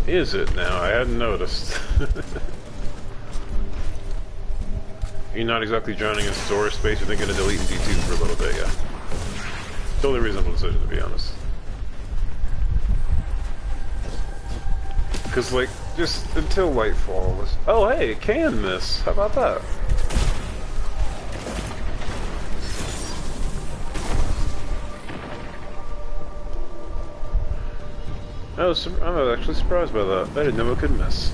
[SPEAKER 1] Is it now? I hadn't noticed. You're not exactly drowning in storage space. You're thinking of deleting D2 for a little bit, yeah. Totally reasonable decision, to be honest. Because, like, just until Lightfall was... Oh, hey, it can miss. How about that? I'm actually surprised by that. I didn't know it could miss.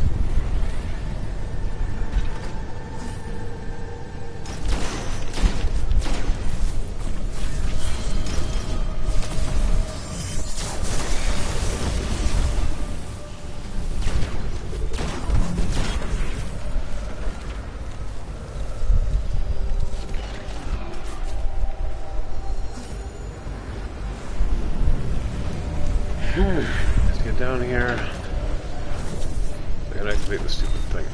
[SPEAKER 1] Down here. I can activate the stupid thing.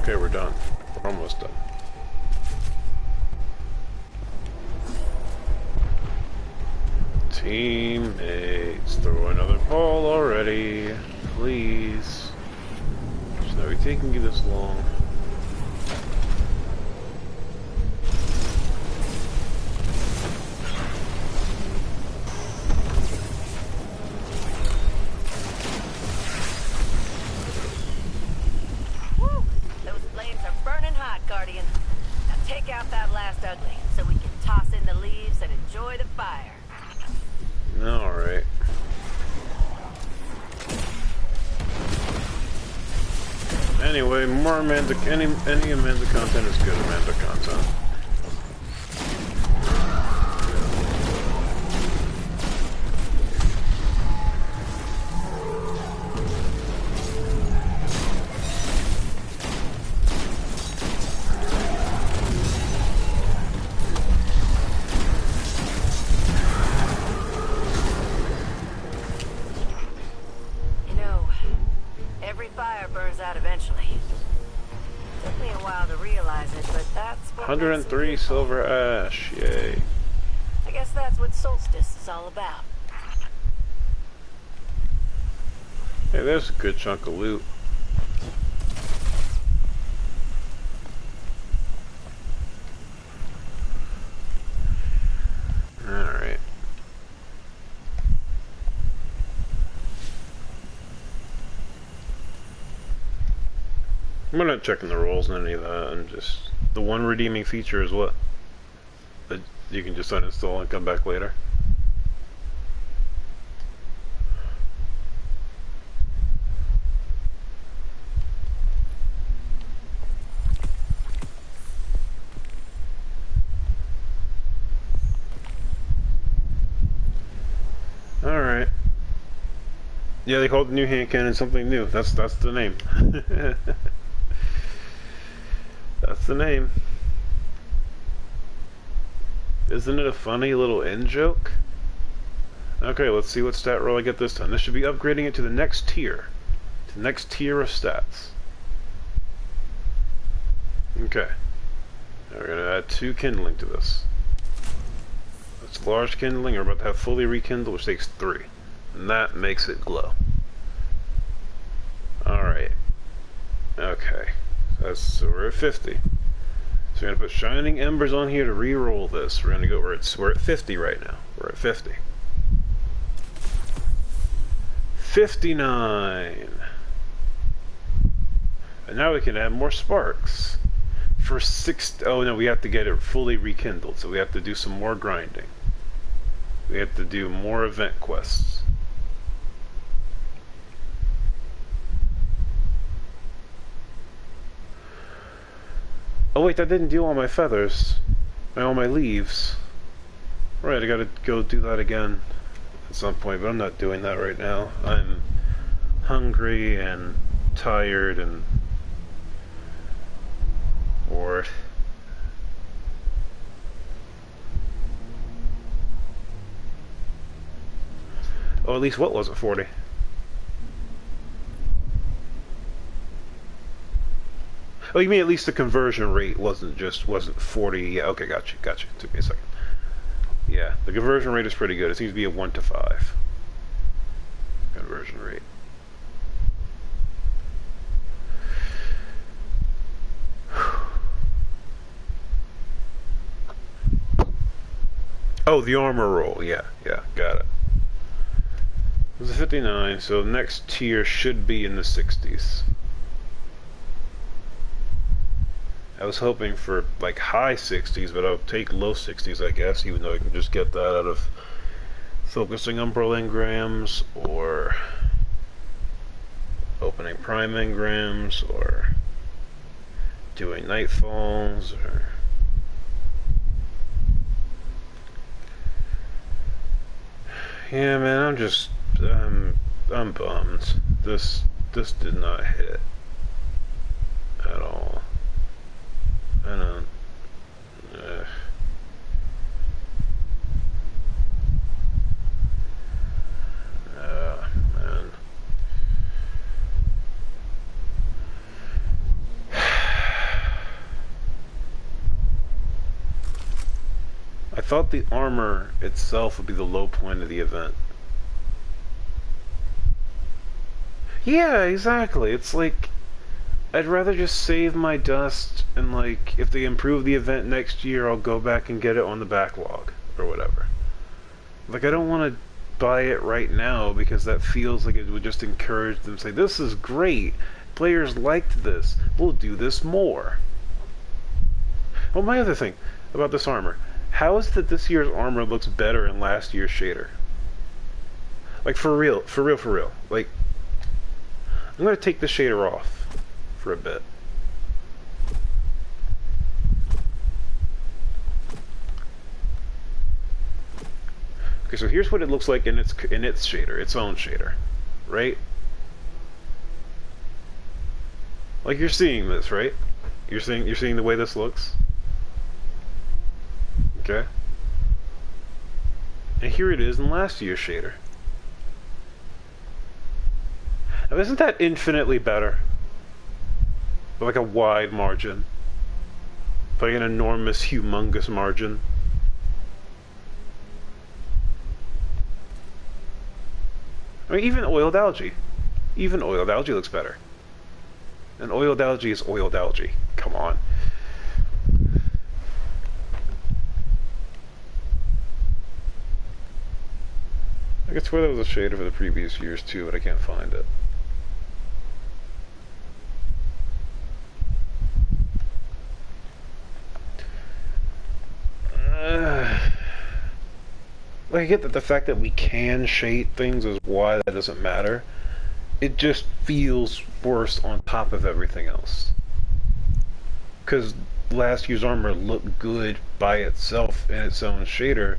[SPEAKER 1] Okay, we're done. We're almost done. Teammates, throw another ball already. Please. Should not be taking you this long. Alright. Anyway, more Amanda, any Amanda content is good Amanda content.
[SPEAKER 6] Burns out eventually. Took me a while to realize it, but that's what
[SPEAKER 1] 103 silver ash, yay.
[SPEAKER 6] I guess that's what Solstice is all about.
[SPEAKER 1] Hey, there's a good chunk of loot. Alright. I'm not checking the rolls and any of that. I'm just... The one redeeming feature is what? That you can just uninstall and come back later? Alright. Yeah, they called the new hand cannon something new. That's the name. That's the name. Isn't it a funny little in joke? Okay, let's see what stat roll I get this time. This should be upgrading it to the next tier. To the next tier of stats. Okay. Now we're gonna add 2 kindling to this. That's large kindling. We're about to have fully rekindled, which takes 3. And that makes it glow. Alright. Okay. So we're at 50. So we're gonna put shining embers on here to re-roll this. We're gonna go we're at 50 right now. We're at 50. 59. And now we can add more sparks. For 6 oh no, we have to get it fully rekindled, so we have to do some more grinding. We have to do more event quests. Oh wait, that didn't do all my feathers. All my leaves. Right, I gotta go do that again at some point, but I'm not doing that right now. I'm hungry and tired and bored. Oh, at least what was it, 40? Oh, you mean at least the conversion rate wasn't 40? Yeah, okay, gotcha. Took me a second. Yeah, the conversion rate is pretty good. It seems to be a 1 to 5 conversion rate. Oh, the armor roll. Yeah, got it. It was a 59, so the next tier should be in the 60s. I was hoping for like high 60s, but I'll take low 60s, I guess, even though I can just get that out of focusing Umbral engrams, or opening Prime engrams, or doing Nightfalls, or... Yeah, man, I'm bummed. This did not hit at all. I don't. Man. I thought the armor itself would be the low point of the event. Yeah, exactly. It's like, I'd rather just save my dust, and like, if they improve the event next year, I'll go back and get it on the backlog, or whatever. Like, I don't want to buy it right now, because that feels like it would just encourage them to say, this is great, players liked this, we'll do this more. Well, my other thing about this armor, how is it that this year's armor looks better than last year's shader? Like, for real. Like, I'm going to take the shader off for a bit. Okay, so here's what it looks like in its shader, its own shader, right? Like, you're seeing this, right? You're seeing the way this looks? Okay. And here it is in last year's shader. Now, isn't that infinitely better? Like a wide margin. Like an enormous, humongous margin. I mean, even oiled algae. Even oiled algae looks better. And oiled algae is oiled algae. Come on. I could swear there was a shader for the previous years too, but I can't find it. Like, I get that the fact that we can shade things is why that doesn't matter. It just feels worse on top of everything else. Because last year's armor looked good by itself in its own shader,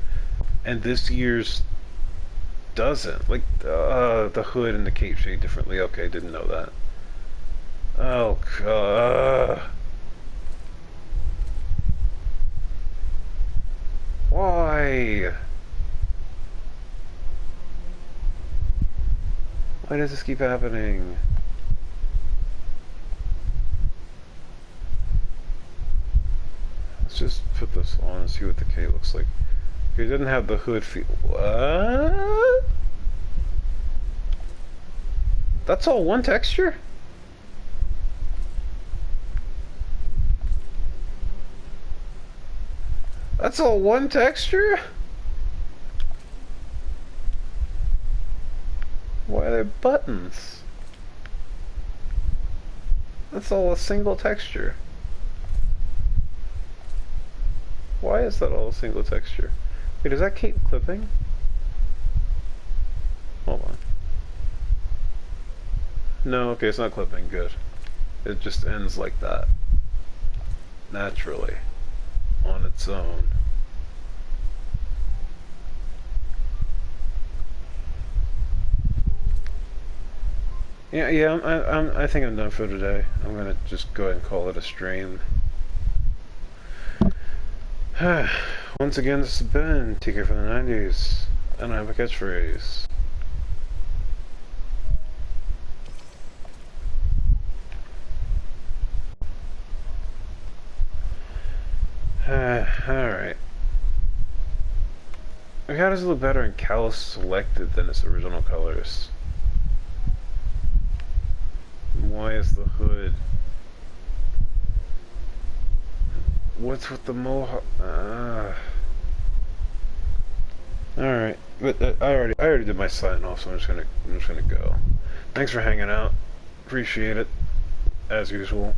[SPEAKER 1] and this year's doesn't. Like, the hood and the cape shade differently. Okay, didn't know that. Oh, God. Why? Why does this keep happening? Let's just put this on and see what the cape looks like. Okay, it didn't have the hood feel. What? That's all one texture? That's all one texture? Why are there buttons? That's all a single texture. Why is that all a single texture? Wait, is that cape clipping? Hold on. No, okay, it's not clipping. Good. It just ends like that. Naturally. On its own. Yeah, I think I'm done for today. I'm gonna just go ahead and call it a stream. Once again, this has been TK from the 90s, and I have a catchphrase. Alright. How does it look better in Callus Selected than its original colors? Why is the hood? What's with the mohawk? Alright, but I already did my sign off, so I'm just gonna go. Thanks for hanging out. Appreciate it, as usual.